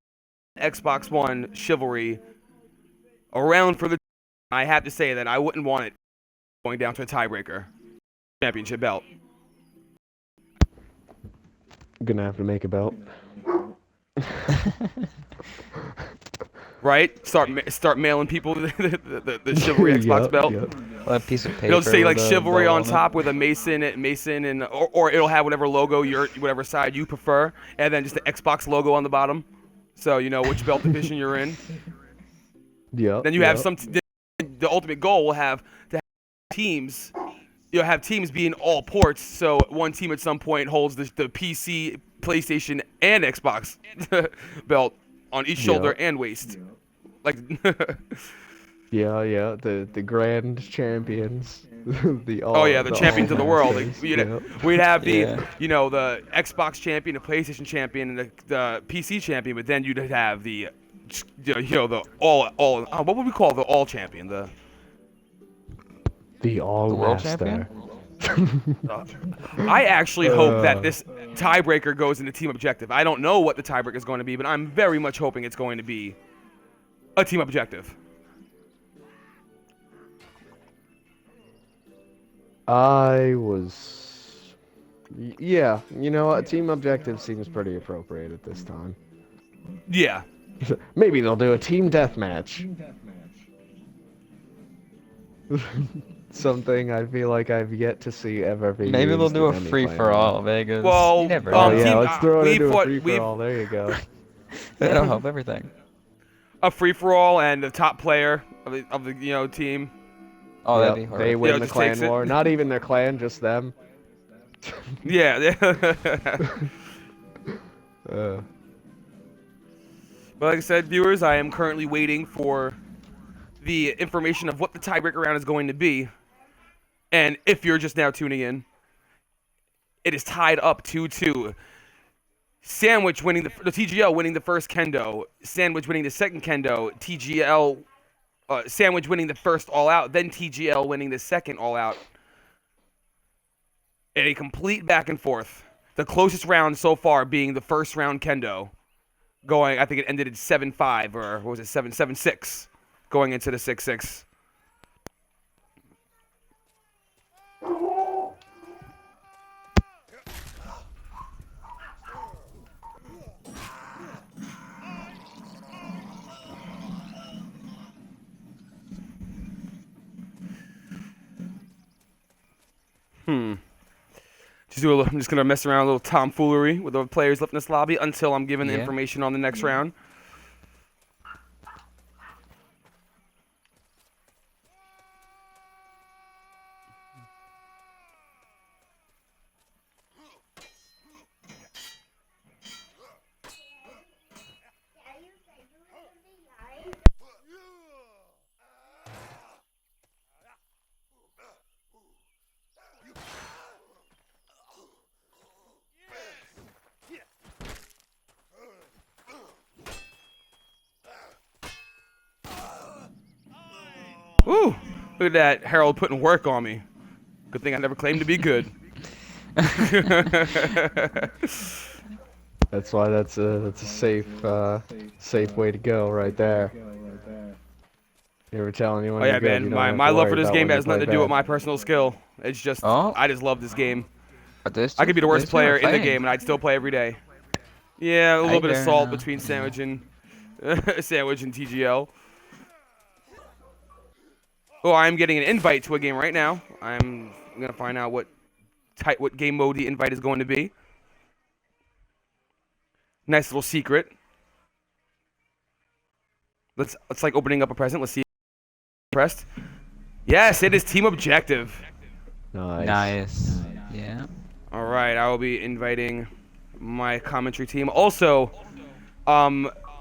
Xbox One Chivalry. Around for the... I have to say that I wouldn't want it going down to a tiebreaker. Championship belt. Gonna have to make a belt. Right? Start mailing people the Chivalry Xbox belt. Yep. A piece of paper. It'll say like with a Chivalry bow on top with a Mason, and or it'll have whatever logo whatever side you prefer, and then just the Xbox logo on the bottom, so you know which belt division you're in. Yeah. Then you have the ultimate goal will have to have teams. You'll have teams being all ports, so one team at some point holds the PC, PlayStation, and Xbox belt on each shoulder and waist. Like the grand champions. the champions of the world. Like, we'd have the the Xbox champion, the PlayStation champion, and the PC champion, but then you'd have the the all what would we call the all champion? The all world champion? I actually hope that this tiebreaker goes into team objective. I don't know what the tiebreaker is going to be, but I'm very much hoping it's going to be a team objective. Yeah, you know what? Team objective seems pretty appropriate at this time. Yeah. Maybe they'll do a team deathmatch. Something I feel like I've yet to see ever be Maybe they'll used do a in any free-for-all, Vegas. Well, you never Oh know. yeah, let's throw it into a free-for-all. There you go. That'll help everything. a free for all and the top player of the team. Oh, that'd be Yep, they horrible. win the just clan takes it. war. Not even their clan, just them. Yeah. Uh, But like I said, viewers, I am currently waiting for the information of what the tiebreaker round is going to be. And if you're just now tuning in, it is tied up 2-2. Sandwich winning the TGL winning the first kendo. Sandwich winning the second kendo. TGL Sandwich winning the first all out. Then TGL winning the second all out. In a complete back and forth. The closest round so far being the first round kendo. Going, I think it ended in 7-5 or what was it, 7-6, going into the 6-6. I'm just gonna mess around a little tomfoolery with the players left in this lobby until I'm given the information on the next round. Ooh, look at that, Harold putting work on me. Good thing I never claimed to be good. that's why that's a safe way to go right there. You were telling you when Oh you're yeah, good, man. you don't have My to love worry for this about game when you has nothing play to do with bad. my personal skill. It's just I just love this game. I could be the worst player in the game, and I'd still play every day. Yeah, a little bit of salt between Sandwich and Sandwich and TGL. Oh, I'm getting an invite to a game right now. I'm gonna find out what game mode the invite is going to be. Nice little secret. It's like opening up a present. Let's see. Pressed. Yes, it is team objective. Nice. Yeah. All right, I will be inviting my commentary team. Also,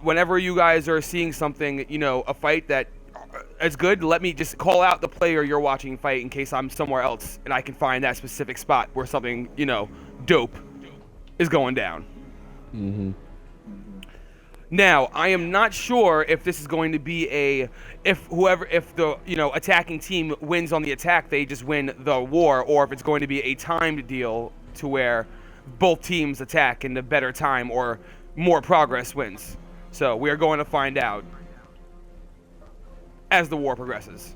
whenever you guys are seeing something, a fight that is good, let me just call out the player you're watching fight in case I'm somewhere else and I can find that specific spot where something, dope is going down. Mm-hmm. Now, I am not sure if this is going to be if the attacking team wins on the attack, they just win the war, or if it's going to be a timed deal to where both teams attack in the better time or more progress wins. So we are going to find out as the war progresses.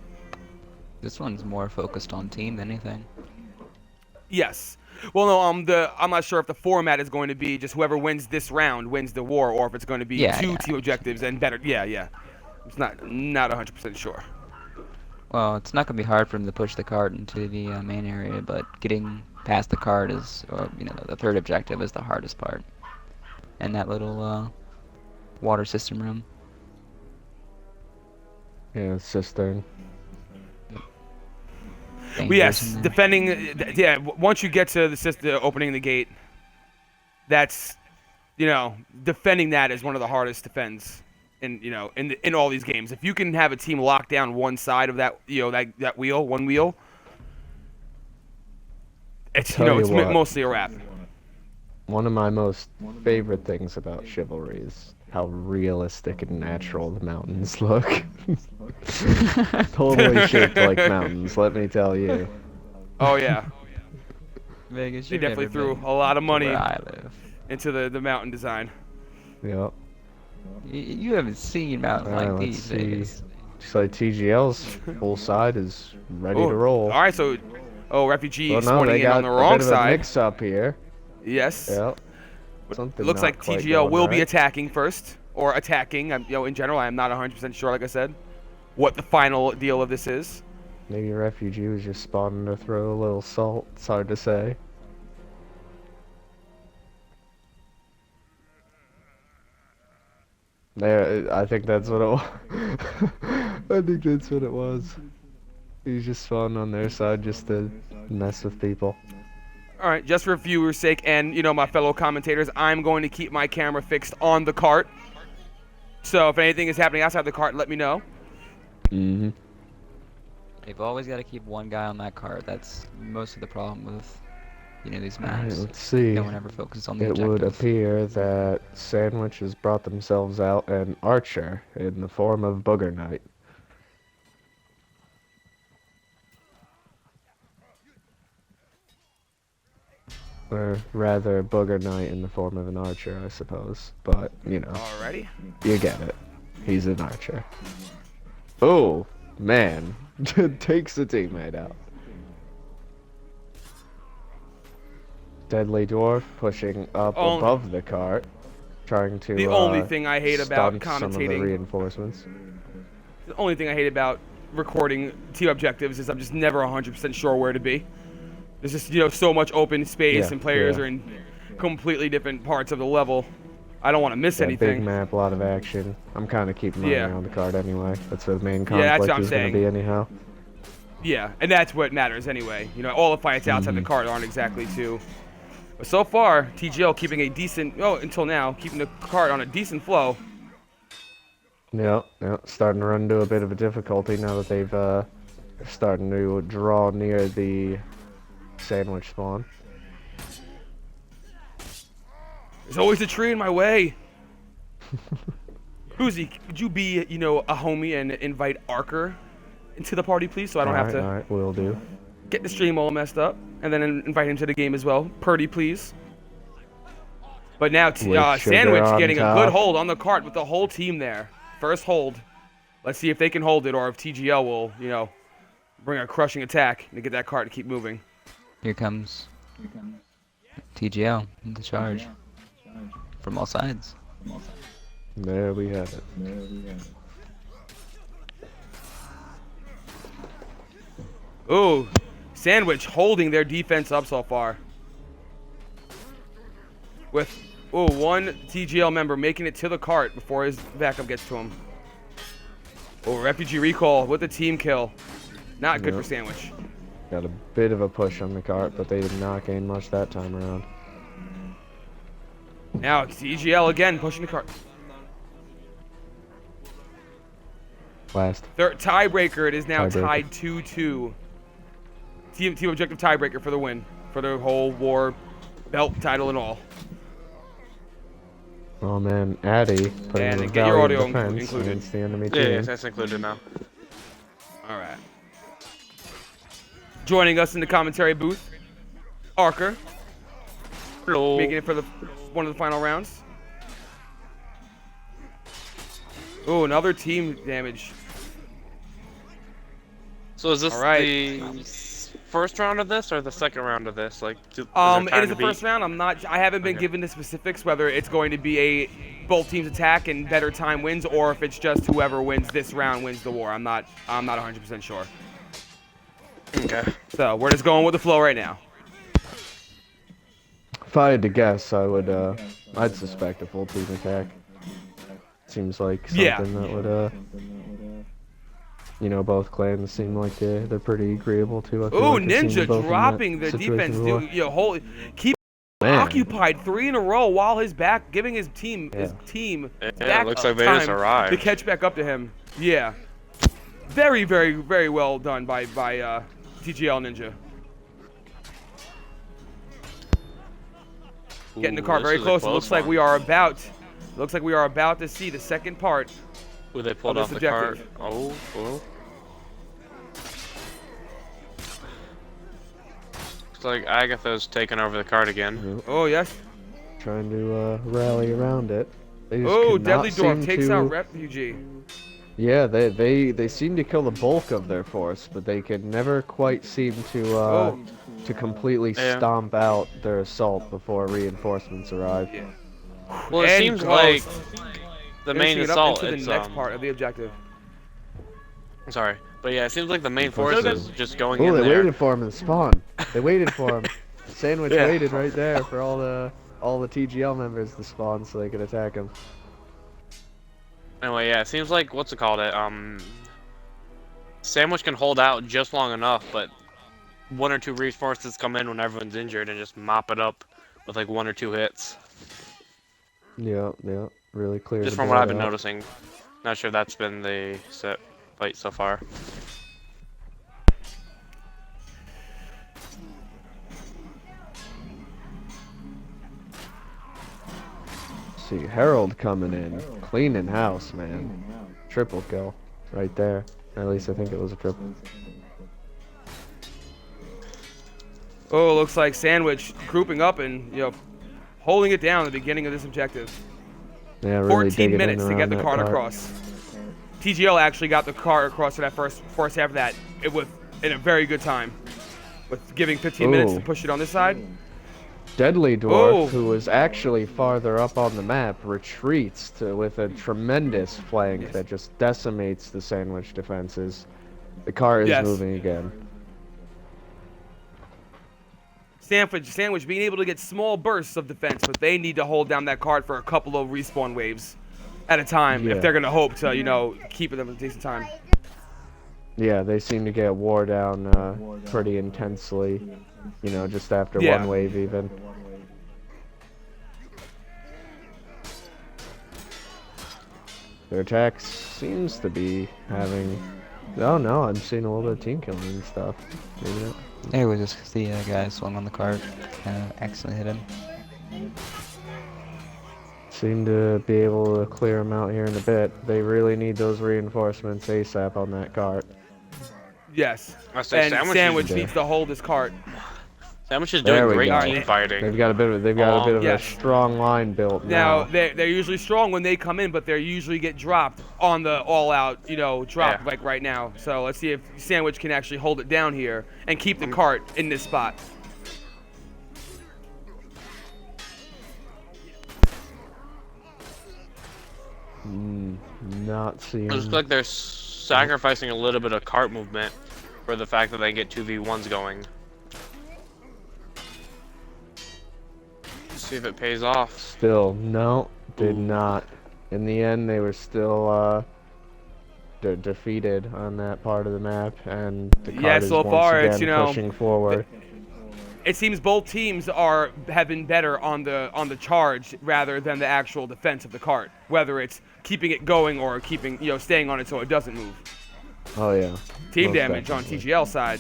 This one's more focused on team than anything. Yes. Well, no, I'm not sure if the format is going to be just whoever wins this round wins the war, or if it's going to be two team objectives and better. Yeah. It's not 100% sure. Well, it's not gonna be hard for him to push the cart into the main area, but getting past the cart is, the third objective is the hardest part. And that little water system room. Yeah, cistern. Well, yes, defending. Yeah, once you get to the opening the gate, that's, defending that is one of the hardest defends in all these games. If you can have a team lock down one side of that, that wheel, one wheel, it's mostly a wrap. One of my most favorite things about Chivalry is how realistic and natural the mountains look. Totally shaped like mountains, let me tell you. Oh yeah. Vegas, They definitely threw a lot of money where I live. into the mountain design. Yep. You haven't seen mountains like these, Vegas. Just like TGL's full side is ready to roll. All right, so refugee Well, no, spawning they in on got the wrong a bit of a side. mix up here. Yes. Yep. It looks like TGL will be attacking first, or attacking. In general, I'm not 100% sure, like I said, what the final deal of this is. Maybe Refugee was just spawning to throw a little salt. It's hard to say. There, I think that's what it was. I think that's what it was. He's just spawned on their side just to mess with people. All right, just for viewers' sake and, you know, my fellow commentators, I'm going to keep my camera fixed on the cart. So if anything is happening outside the cart, let me know. Mm-hmm. You've always got to keep one guy on that cart. That's most of the problem with, you know, these Alright, maps. let's see. No one ever focuses on the It objective. would appear that Sandwich has brought themselves out an archer in the form of Booger Knight. Or rather, Booger Knight in the form of an archer, I suppose. But, you know, Alrighty. you get it. He's an archer. Oh, man. Takes the teammate out. Deadly Dwarf pushing up above the cart, trying to The only thing I hate about stunt some of the commentating, reinforcements. the only thing I hate about recording team objectives is I'm just never 100% sure where to be. There's just, you know, so much open space Yeah, and players yeah. are in completely different parts of the level. I don't want to miss Yeah, anything. big map, a lot of action. I'm kind of keeping my Yeah. eye on the card anyway. That's where the main Yeah, that's conflict what I'm is going to saying. be anyhow. Yeah, and that's what matters anyway. You know, all the fights outside the cart aren't exactly too. But so far, TGL keeping a decent, until now, keeping the cart on a decent flow. Yep, starting to run into a bit of a difficulty now that they've starting to draw near the sandwich spawn. There's always a tree in my way. Uzi, could you be, you know, a homie and invite Arker into the party, please, so I don't have to Alright, will do. get the stream all messed up, and then invite him to the game as well. Purdy, please. But now, With Sugar Sandwich on getting a top. good hold on the cart with the whole team there. First hold. Let's see if they can hold it, or if TGL will, you know, bring a crushing attack to get that cart to keep moving. Here comes TGL in the charge from all sides. There we have it. Ooh, Sandwich holding their defense up so far. With, one TGL member making it to the cart before his backup gets to him. Oh, Refugee Recall with the team kill. Not good for Sandwich. Got a bit of a push on the cart, but they did not gain much that time around. Now TGL again pushing the cart. Last. Third tiebreaker. It is now Tiebreaker. tied 2-2. Team objective tiebreaker for the win, for the whole war belt title and all. Oh man, Addy putting And in a get your valiant audio defense included. against the enemy Yeah, team. yeah, that's included now. All right. Joining us in the commentary booth, Arker, Hello. making it for the one of the final rounds. Oh, another team damage. So is this All right. the first round of this or the second round of this? Like, It is the first round. I haven't been given the specifics whether it's going to be both teams attack and better time wins, or if it's just whoever wins this round wins the war. I'm not 100% sure. Okay. So we're just going with the flow right now. If I had to guess, I'd suspect a full team attack. Seems like something Yeah. that would, you know, both clans seem like they're pretty agreeable to. I feel Ooh, like I've seen Ninja both in that dropping their situation defense. before. Dude, you know, keep Man. occupied 3 in a row while his back, giving his team back it looks like they just time arrived. to catch back up to him. Yeah, very, very, very well done by TGL Ninja. Getting the car Ooh, very this is a close. It close looks like one. we are about to see the second part. Ooh, they pulled this off the objective. cart. Oh. Looks like Agatha's taking over the cart again. Oh yes. Trying to rally around it. They just Oh, could not Deadly Dwarf seem takes to- out Refugee. Yeah, they seem to kill the bulk of their force, but they can never quite seem to completely Yeah. stomp out their assault before reinforcements arrive. Yeah. Well, it And seems like Ghost the main finishing it up assault into is the next part of the objective. Sorry, but yeah, it seems like the main force is just going Oh, in they there. waited for him in spawn. They waited for him. Sandwich Yeah. waited right there for all the TGL members to spawn so they could attack him. Anyway, yeah, it seems like what's it called? Sandwich can hold out just long enough, but one or two reinforcements come in when everyone's injured and just mop it up with like one or two hits. Yeah, yeah, really clear Just the from what board I've been out. noticing. Not sure that's been the set fight so far. See, Harold coming in, cleaning house, man. Triple kill, right there. At least I think it was a triple. Oh, looks like Sandwich grouping up and, holding it down at the beginning of this objective. Yeah, really 14 digging in minutes to around get the that cart cart. across. TGL actually got the cart across for that first half of that in a very good time. With giving 15 minutes to Ooh. push it on this side. Deadly Dwarf, Oh. who was actually farther up on the map, retreats with a tremendous flank Yes. that just decimates the Sandwich defenses. The car is Yes. moving again. Sandwich being able to get small bursts of defense, but they need to hold down that cart for a couple of respawn waves at a time Yeah. if they're going to hope to, keep them a decent time. Yeah, they seem to get wore down pretty intensely, just after Yeah. one wave even. Their attack seems to be having... Oh no, I'm seeing a little bit of team killing and stuff. Maybe not. It was just 'cause the guy swung on the cart, kind of accidentally hit him. Seem to be able to clear them out here in a bit. They really need those reinforcements ASAP on that cart. Yes. I say And Sandwich needs to hold his cart. Sandwich is There doing we great go. team fighting. They've got a bit of Yes. a strong line built Now, now. they're usually strong when they come in, but they usually get dropped on the all-out, drop Yeah. like right now. So let's see if Sandwich can actually hold it down here and keep the cart in this spot. Not seeing. It looks like they're sacrificing a little bit of cart movement for the fact that they get 2v1s going. See if it pays off. Still, no, did not. In the end, they were still defeated on that part of the map, and the Yeah, cart is so once far again it's, pushing forward. It seems both teams have been better on the charge rather than the actual defense of the cart, whether it's keeping it going or keeping staying on it so it doesn't move. Oh yeah. Team Most damage definitely. on TGL side.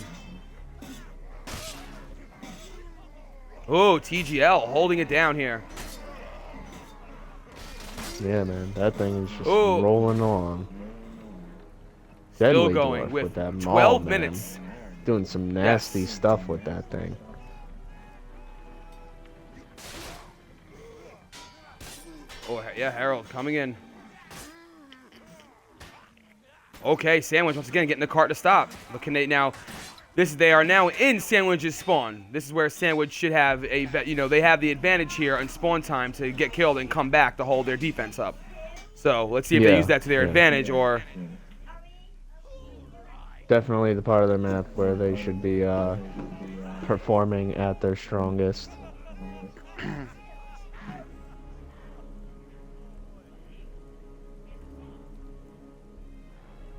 Oh, TGL holding it down here. Yeah, man, that thing is just Oh. rolling along. Still Deadly going Dwarf with that 12 maul, man. minutes. Doing some nasty Yes. stuff with that thing. Oh, yeah, Harold coming in. Okay, Sandwich once again getting the cart to stop. But can they now? They are now in Sandwich's spawn. This is where Sandwich should have they have the advantage here on spawn time to get killed and come back to hold their defense up. So let's see if they Yeah, use that to their yeah. advantage or. Definitely the part of their map where they should be performing at their strongest.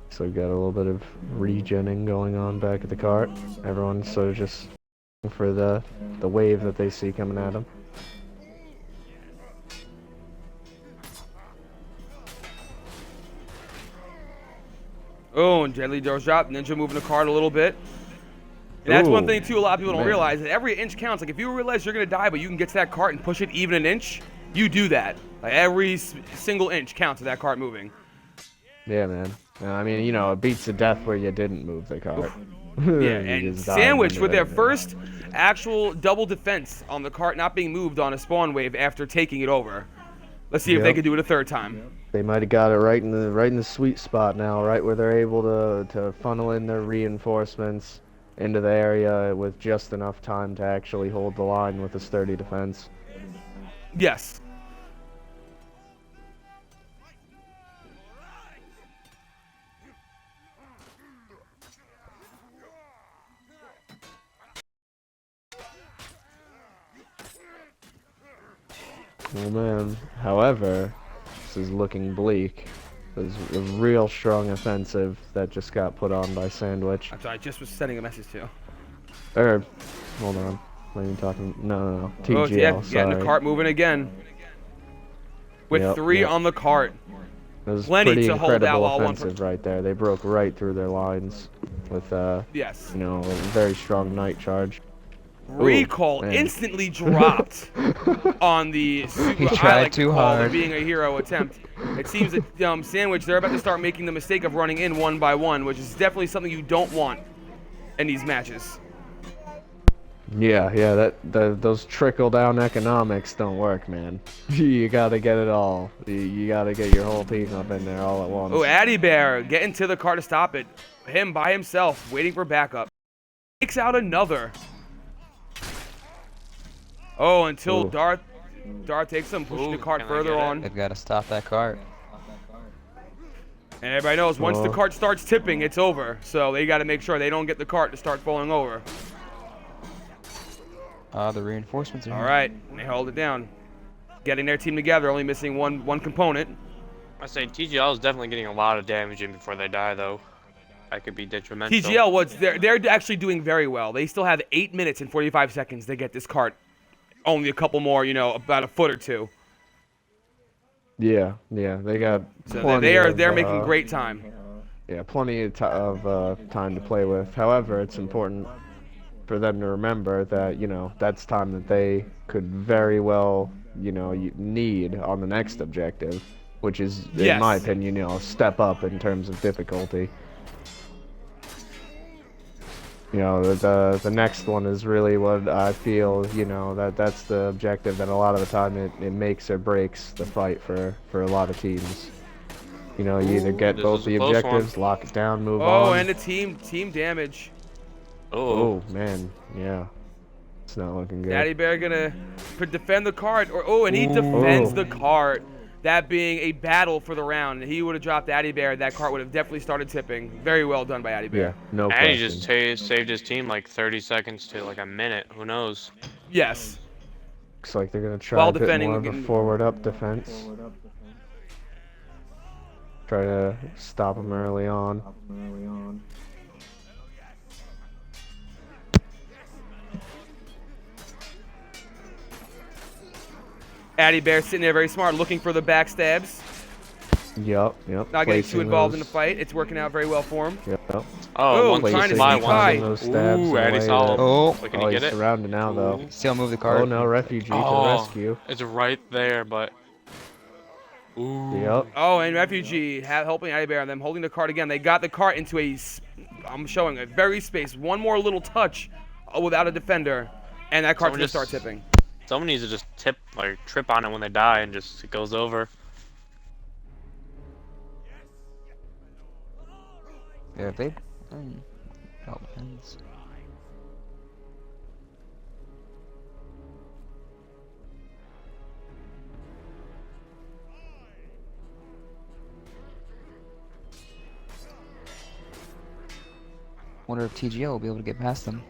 So we've got a little bit of regenning going on back at the cart. Everyone's sort of just for the wave that they see coming at them. Oh, and Deadly Doors drop. Ninja moving the cart a little bit. And that's one Ooh, thing, too, a lot of people don't man. realize. That every inch counts. Like, if you realize you're going to die, but you can get to that cart and push it even an inch, you do that. Like, every single inch counts of that cart moving. Yeah, man. I mean, it beats to death where you didn't move the cart. Yeah, You and just died Sandwich under with their it. first actual double defense on the cart not being moved on a spawn wave after taking it over. Let's see if they Yep. can do it a third time. They might have got it right in the sweet spot now, right where they're able to funnel in their reinforcements into the area with just enough time to actually hold the line with a sturdy defense. Yes. Oh man. However, this is looking bleak. There's a real strong offensive that just got put on by Sandwich. I'm sorry, I just was sending a message to. Hold on. What are you talking? No. Oh, TGL. yeah, Sorry. getting the cart moving again. With Yep, 3 yep. on the cart. It was Plenty pretty to hold out incredible while one offensive right there. They broke right through their lines with Yes. you know, a very strong night charge. Recall man. instantly dropped on the super. He I tried like to too call hard. it being a hero attempt. It seems that Sandwich, they're about to start making the mistake of running in one by one, which is definitely something you don't want in these matches. Yeah, those trickle down economics don't work, man. You gotta get it all. You gotta get your whole team up in there all at once. Oh, Addy Bear getting to the car to stop it. Him by himself, waiting for backup. Takes out another. Oh, until Ooh. Darth takes him, pushing the cart can I further get it? on. They've got to stop that cart. And everybody knows once the Oh. cart starts tipping, it's over. So they got to make sure they don't get the cart to start falling over. The reinforcements are All here. right, they hold it down. Getting their team together, only missing one component. I say TGL is definitely getting a lot of damage in before they die, though. That could be detrimental. TGL was they're actually doing very well. They still have 8 minutes and 45 seconds to get this cart. Only a couple more, about a foot or two. Yeah, they got So plenty they're of, making great time. Yeah, plenty of time to play with. However, it's important for them to remember that, that's time that they could very well, need on the next objective, which is, in my Yes. opinion, a step up in terms of difficulty. The next one is really what I feel, that's the objective that a lot of the time it makes or breaks the fight for a lot of teams. You either get This both was a the close one. objectives, lock it down, move Oh, on. and the team damage. Oh, Oh, man, yeah. It's not looking good. Daddy Bear gonna defend the cart, and he defends Ooh. the cart. That being a battle for the round. He would have dropped Addy Bear. That cart would have definitely started tipping. Very well done by Addy Yeah, Bear. no and he question. just saved his team like 30 seconds to like a minute. Who knows? Yes. Looks like they're going to try While a bit defending, more of a getting- forward-up defense. Try to stop them early on. Addy Bear sitting there very smart, looking for the backstabs. Yep. Not getting too placing involved in the those- fight. It's working out very well for him. Yep. Oh, Oh, one trying to fly, sneak one. high. Those stabs Ooh, in a Addy way saw that- him. Oh, Wait, can Oh, he he's get it? surrounded now, though. Ooh. still move the cart. Oh, no, Refugee to the Oh, rescue. it's right there, but. Ooh. Yep. Oh, and Refugee helping Addy Bear and them holding the cart again. They got the cart into I'm showing a very space. One more little touch without a defender, and that cart's Someone gonna just- start tipping. Someone needs to just trip on it when they die and just it goes over. Yeah, they. Oh, depends. Wonder if TGL will be able to get past them.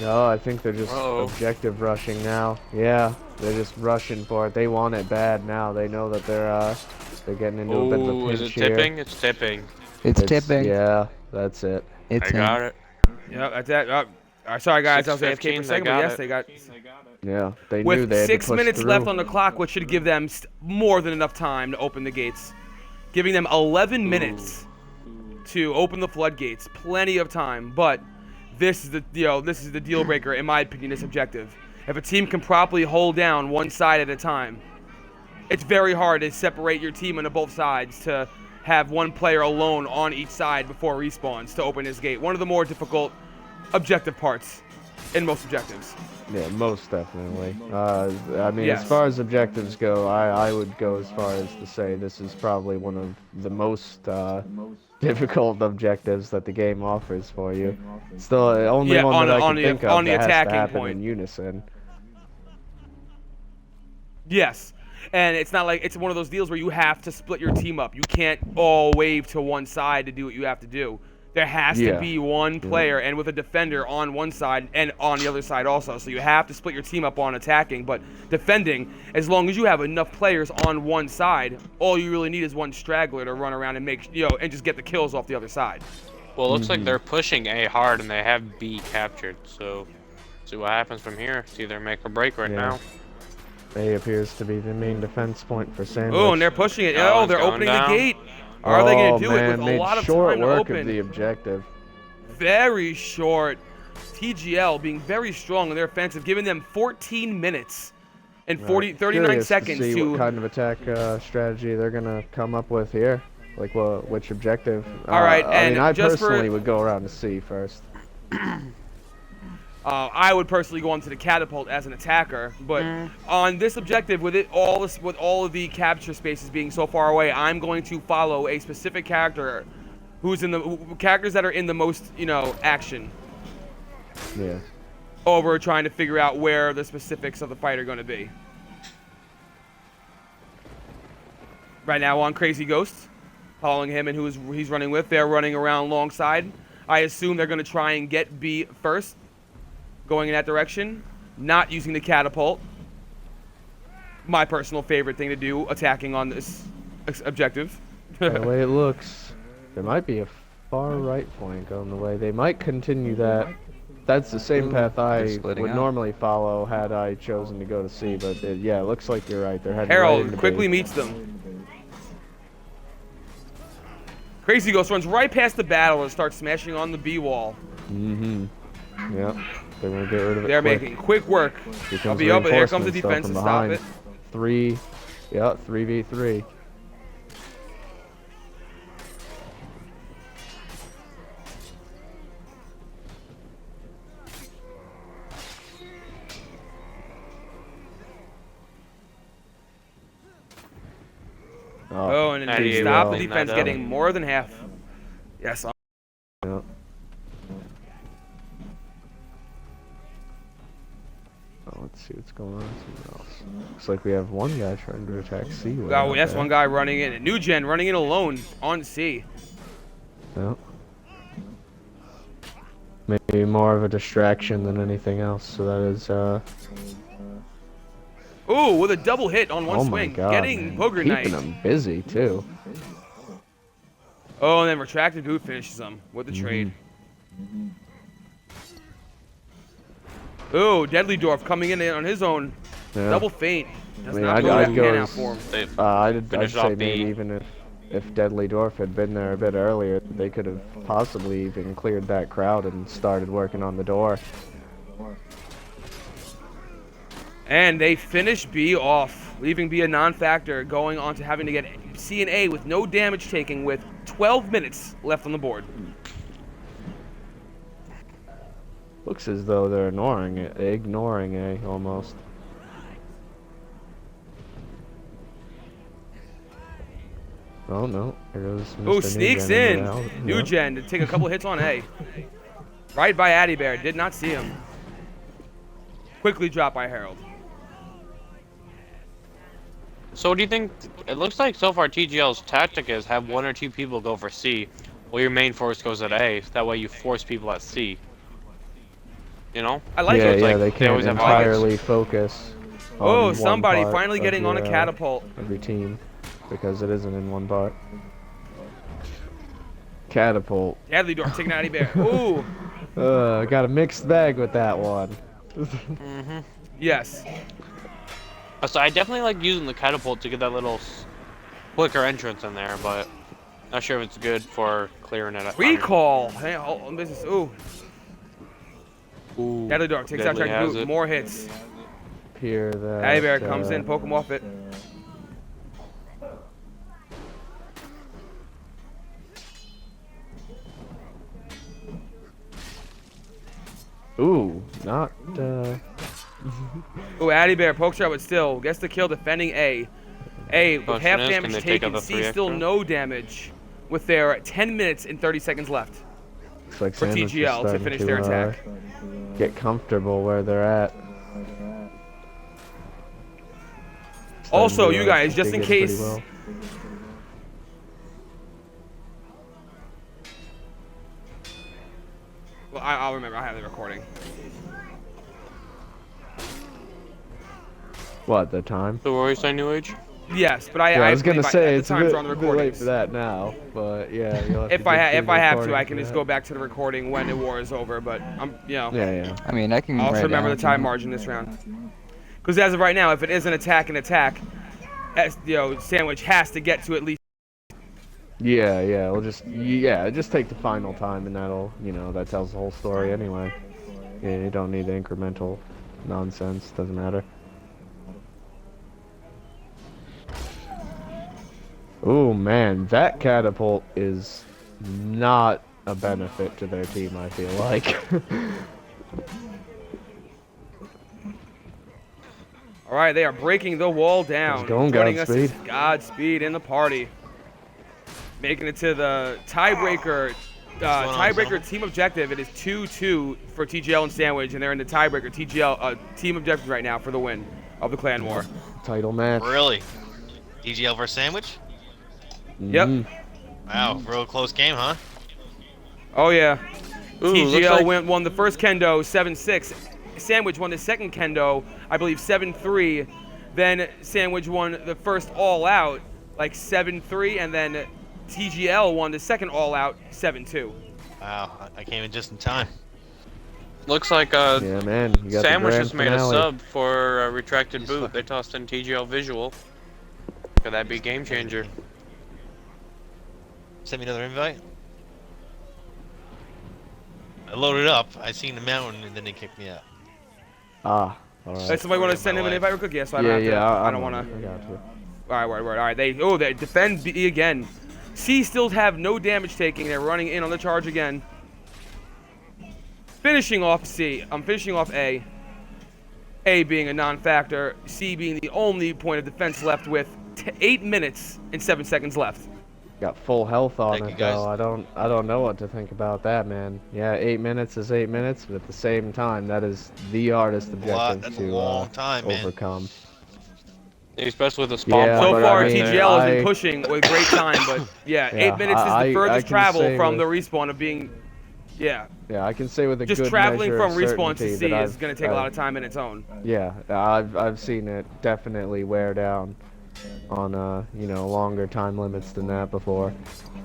No, I think they're just Uh-oh. objective rushing now. Yeah, they're just rushing for it. They want it bad now. They know that they're getting into a bit of a Ooh, pinch is it here. tipping? It's tipping. It's tipping. Yeah, that's it. It's I got it. Yeah, that's that. Sorry guys, I was AFK for a 6:15, second, they but got yes, it. they got. Yeah, they knew With they had 6 to push minutes through. left on the clock, which should give them more than enough time to open the gates, giving them 11 minutes to open the floodgates. Plenty of time, but this is the deal breaker in my opinion. This objective. If a team can properly hold down one side at a time, it's very hard to separate your team into both sides to have one player alone on each side before respawns to open his gate. One of the more difficult objective parts in most objectives. Yeah, most definitely. I mean, Yes. as far as objectives go, I would go as far as to say this is probably one of the most difficult objectives that the game offers for you. It's the only Yeah, one on that the- I on can the- think of on the that has attacking to happen point. in unison. Yes. And it's not like it's one of those deals where you have to split your team up. You can't all wave to one side to do what you have to do. There has to Yeah. be one player, and with a defender on one side and on the other side also. So you have to split your team up on attacking, but defending, as long as you have enough players on one side, all you really need is one straggler to run around and make, and just get the kills off the other side. Well, it looks like they're pushing A hard, and they have B captured. So, see what happens from here. It's either make or break right now. A appears to be the main defense point for Sandwich. Oh, and they're pushing it. Oh, Oh, it's they're going opening down. the gate. Are they going to do man, it with a made lot of short time to work open? of the objective. Very short. TGL being very strong in their offensive, giving them 14 minutes and 39 Curious seconds to see to. what kind of attack strategy they're gonna come up with here. Like, which objective? All right, I and mean, I just for- personally would go around to C first. I would personally go onto the catapult as an attacker, but on this objective, with all of the capture spaces being so far away, I'm going to follow a specific character, characters that are in the most action, Yeah. over trying to figure out where the specifics of the fight are going to be. Right now on Crazy Ghost, following him and who he's running with, they're running around alongside. I assume they're going to try and get B first. Going in that direction, not using the catapult. My personal favorite thing to do, attacking on this objective. The way it looks, there might be a far right flank on the way. They might continue that. That's the same path I they're splitting would out. normally follow had I chosen to go to C, but yeah, it looks like you're right. They're heading right Harold into quickly B. meets them. Crazy Ghost runs right past the battle and starts smashing on the B wall. Yep. They're gonna get rid of it. They're quick. making quick work. Here I'll comes be up, and here comes the reinforcements, defense though, to from stop behind. it. 3v3. Oh, and then they 98 stop the will. defense Not getting more than half. Yes. Yep. Oh, let's see what's going on somewhere else. Looks like we have one guy trying to attack C. way Oh, out yes, there. one guy running in. New Gen running in alone on C. Yep. Maybe more of a distraction than anything else. So that is Ooh, with a double hit on one oh swing. my God, Getting man. Booger Keeping Knight. them busy too. Oh, and then Retracted Boot finishes them with the trade. Ooh, Deadly Dwarf coming in on his own. Yeah. Double feint. Does I mean, not I'd go go pan out as- for him. I'd Finish say off maybe B. even if Deadly Dwarf had been there a bit earlier, they could have possibly even cleared that crowd and started working on the door. And they finish B off, leaving B a non-factor, going on to having to get C and A with no damage taking with 12 minutes left on the board. Looks as though they're ignoring A almost. Oh no, there goes Mr. Ooh, sneaks Nugent in. into the house. New Yeah. Gen to take a couple hits on A. Right by Addy Bear, did not see him. Quickly dropped by Harold. So what do you think? It looks like so far TGL's tactic is have one or two people go for C, while your main force goes at A. That way you force people at C. You know? I like Yeah, it. yeah, like they they always can't have targets. entirely focus. Oh, on one somebody part finally of getting on a your, catapult. Every team, because it isn't in one part. Catapult. Deadly Dwarf taking Addy Bear. Ooh, Got a mixed bag with that one. yes. So I definitely like using the catapult to get that little quicker entrance in there, but not sure if it's good for clearing it. Recall. Hey, oh, this is, ooh. Ooh, Deadly Dwarf takes out Deadly Track has Boot. it. More hits. Here, that. Addy Bear comes in, poke him off it. Ooh, not. Ooh, Addy Bear pokes her, but still gets the kill defending A. A with Question half is, can damage they take out taken, the C 3 still extra? no damage with their 10 minutes and 30 seconds left. Looks like For Sandwich is TGL to starting finish their attack. Get comfortable where they're at. Also, Starting to, you guys, just dig in pretty case, I'll remember. I have the recording. What, the time? The Warriors are New Age? Yes, but Yeah, I was gonna say the it's a times bit, are on the bit late recordings. for that now, but yeah, you'll have If to dig through if the I have to, recording I can for just that. go back to the recording when the war is over. But Yeah, yeah. I mean, I can I'll also write remember down the if you time want. margin this round. Because as of right now, if it is an attack, Sandwich has to get to at least. Yeah, we'll just take the final time, and that'll, that tells the whole story anyway. Yeah, you don't need incremental nonsense. Doesn't matter. Oh man, that catapult is not a benefit to their team, I feel like. All right, they are breaking the wall down. How's it going, Joining us is Godspeed? Godspeed in the party. Making it to the tiebreaker. Team objective. It is 2-2 for TGL and Sandwich, and they're in the tiebreaker TGL team objective right now for the win of the Clan War. Title match. Really? TGL versus Sandwich? Yep. Wow, real close game, huh? Oh yeah. Ooh, TGL won the first kendo 7-6. Sandwich won the second kendo, I believe 7-3. Then Sandwich won the first all out like 7-3, and then TGL won the second all out 7-2. Wow, I came in just in time. Looks like Yeah, man. You got Sandwich the just grand made a finale. sub for a retracted boot. They tossed in TGL visual. Could that be game changer? Send me another invite. I loaded up. I seen the mountain, and then they kicked me out. Ah, all right. Does somebody want to send him an invite real quick? Yes, I don't have to. I don't want to. I got you. All right. They defend B again. C still have no damage taking. They're running in on the charge again. Finishing off C. I'm finishing off A. A being a non-factor. C being the only point of defense left with 8 minutes and 7 seconds left. Got full health on Thank you, it guys. though. I don't know what to think about that, man. Yeah, 8 minutes is 8 minutes, but at the same time, that is the hardest objective That's to a long time, man. overcome. Especially with the spawn Yeah, So point. but far, I mean, TGL has been pushing with great time, but yeah, Yeah, 8 minutes is I the furthest can travel say from with- the respawn of being, Yeah, I can say with a just good traveling measure from of respawn to certainty C that is going to take a lot of time in its own. Yeah, I've seen it definitely wear down on longer time limits than that before.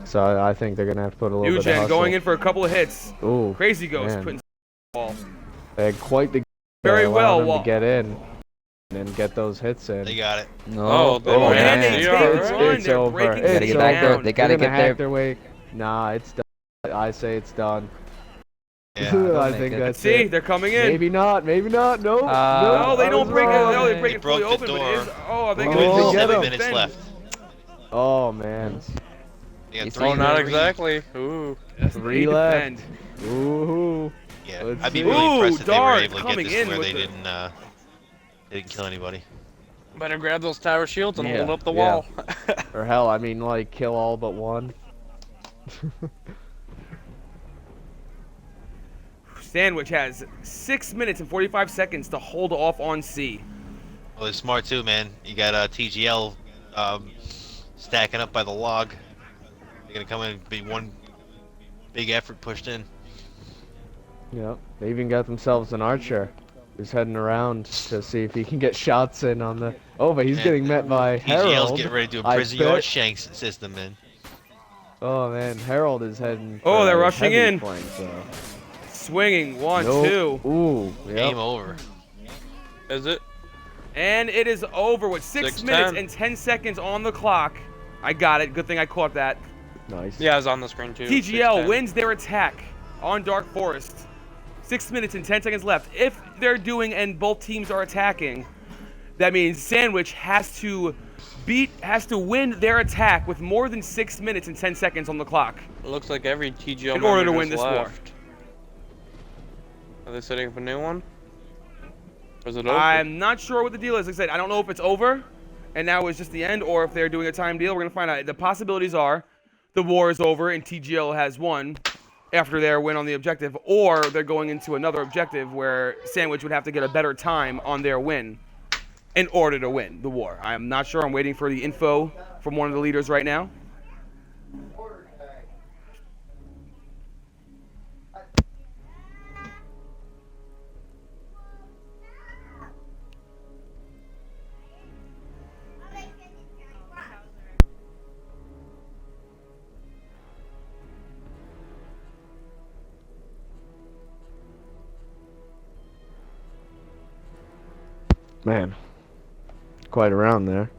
So I think they're gonna have to put a little bit of Eugen hustle. going in for a couple of hits. Ooh, Crazy Ghost man. putting ball. They had quite the Very well, them Wall. to get in and get those hits in. They got it. No. Oh, they Oh, might and have they to. take Yeah, it. right. It's They're over. breaking It's Gotta get it back there. down. They gotta They're gonna get there. hack their way. Nah, it's done. I say it's done. Yeah. I make think it. that's See, it. they're coming in. Maybe not. Nope. No, they I don't was break it. wrong. No, they break They it fully broke the open, but it is. door. Oh, are they Oh, going they to get 7 him. minutes left. Oh man. They got He's three Oh, Oh, not more. exactly. Ooh. 3 left. Ooh. Yeah, Let's I'd be see. really Ooh, impressed if they were Dart able to get coming this in to where with they the- didn't kill anybody. Better grab those tower shields and Yeah, hold up the yeah. wall. Or hell, I mean, like kill all but one. Sandwich has 6 minutes and 45 seconds to hold off on C. Well, they're smart too, man. You got TGL stacking up by the log. They're gonna come in and be one big effort pushed in. Yep. They even got themselves an archer who's heading around to see if he can get shots in on the. Oh, but he's Man, getting met by TGL's Harold. getting ready to do a I prison bet. yard shanks system, man. Oh man, Harold is heading. Oh, for they're a rushing heavy in. flank, so. Swinging, 1, Nope. 2. Ooh. Yep. Game over. Is it? And it is over with 6 minutes 6:10. and 10 seconds on the clock. I got it. Good thing I caught that. Nice. Yeah, it's on the screen too. TGL 6:10. wins their attack on Dark Forest. 6 minutes and 10 seconds left. If they're doing and both teams are attacking, that means Sandwich has to win their attack with more than 6 minutes and 10 seconds on the clock. It looks like every TGL In order to member win just this war. left. Are they setting up a new one? Or is it over? I'm not sure what the deal is. Like I said, I don't know if it's over and now it's just the end or if they're doing a time deal. We're going to find out. The possibilities are the war is over and TGL has won after their win on the objective, or they're going into another objective where Sandwich would have to get a better time on their win in order to win the war. I'm not sure. I'm waiting for the info from one of the leaders right now. Man, quite around there.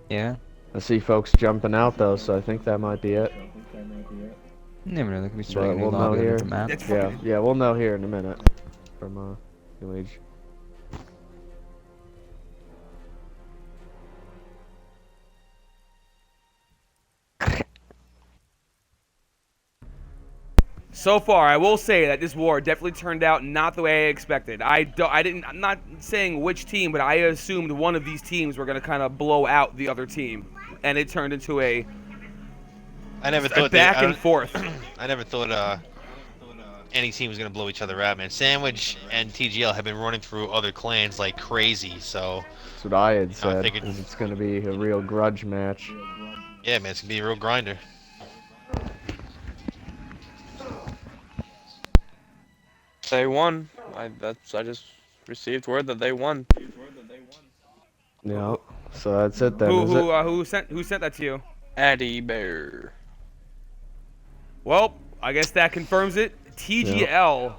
Yeah. I see folks jumping out though, so I think that might be it. Never know. They could be But starting a new we'll know lobby on a here. different map. That's Yeah, fucking. yeah, we'll know here in a minute from New Age. So far, I will say that this war definitely turned out not the way I expected. I'm not saying which team, but I assumed one of these teams were going to kind of blow out the other team, and it turned into a I never a thought back and forth. I never thought any team was gonna blow each other out, man. Sandwich and TGL have been running through other clans like crazy, so That's what I had I said. figured- Is it's gonna be a real grudge match. yeah, man, it's gonna be a real grinder. They won. I just received word that they won. Yeah. So that's it then. Is it? Who sent that to you? Addy Bear. Well, I guess that confirms it. TGL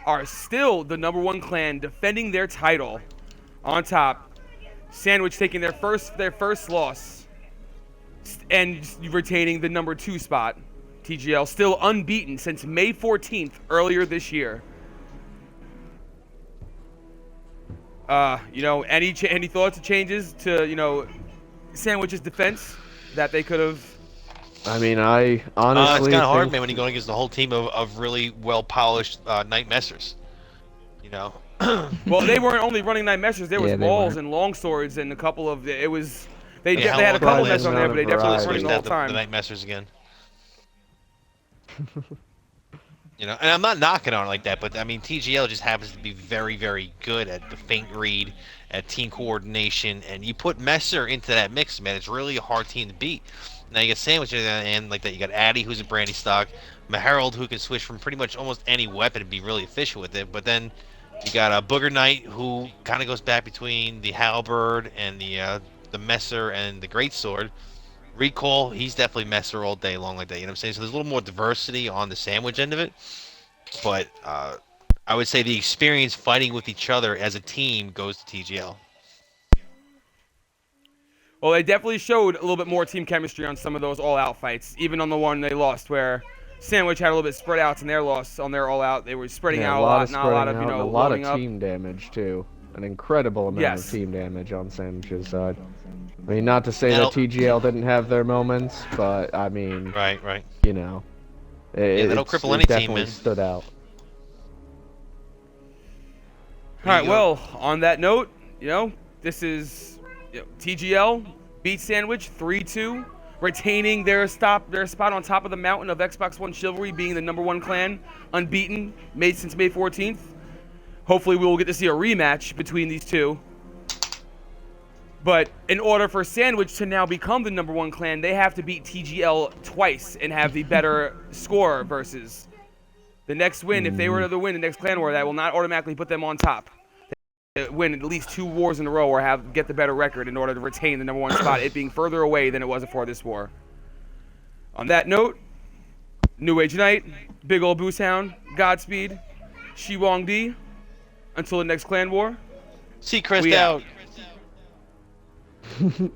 are still the #1 clan, defending their title on top. Sandwich taking their first loss and retaining the #2 spot. TGL still unbeaten since May 14th earlier this year. Any thoughts or changes to Sandwich's defense that they could have? I mean, I It's honestly kind of hard, think man, when you're going against the whole team of really well polished night messers. You know. Well, they weren't only running night messers. There was Yeah, they walls weren't. and long swords and a couple of. It was. They Yeah, had a how long couple ago mess on there, but they definitely variety. weren't Switched running all out the the time. night messers again. You know, and I'm not knocking on it like that, but I mean, TGL just happens to be very, very good at the feint read, at team coordination, and you put Messer into that mix, man, it's really a hard team to beat. Now you got Sandwich at the end like that. You got Addy, who's a brandy stock, Maharold, who can switch from pretty much almost any weapon and be really efficient with it. But then you got a Booger Knight, who kind of goes back between the Halberd and the Messer and the Greatsword. Recall, he's definitely Messer all day long like that. You know what I'm saying? So there's a little more diversity on the Sandwich end of it. But I would say the experience fighting with each other as a team goes to TGL. Well, they definitely showed a little bit more team chemistry on some of those all-out fights, even on the one they lost, where Sandwich had a little bit spread outs in their loss on their all-out. They were spreading out a lot, not a lot of and a lot loading of up. team damage too. An incredible amount of Yes. team damage on Sandwich's side. I mean, not to say Now- that TGL didn't have their moments, but I mean, Right. you know, that'll it's- cripple it any team, definitely man. stood out. All right, you go. well, on that note, this is TGL beat Sandwich 3-2, retaining their spot on top of the mountain of Xbox One Chivalry, being the #1 clan, unbeaten, made since May 14th. Hopefully, we will get to see a rematch between these two. But in order for Sandwich to now become the #1 clan, they have to beat TGL twice and have the better score versus the next win. If they were to win the next clan war, that will not automatically put them on top. They win at least 2 wars in a row or get the better record in order to retain the #1 spot, it being further away than it was before this war. On that note, New Age Knight, Big Ol' Boost Hound, Godspeed, Shi Wong Di. Until the next clan war. See Chris We out. out.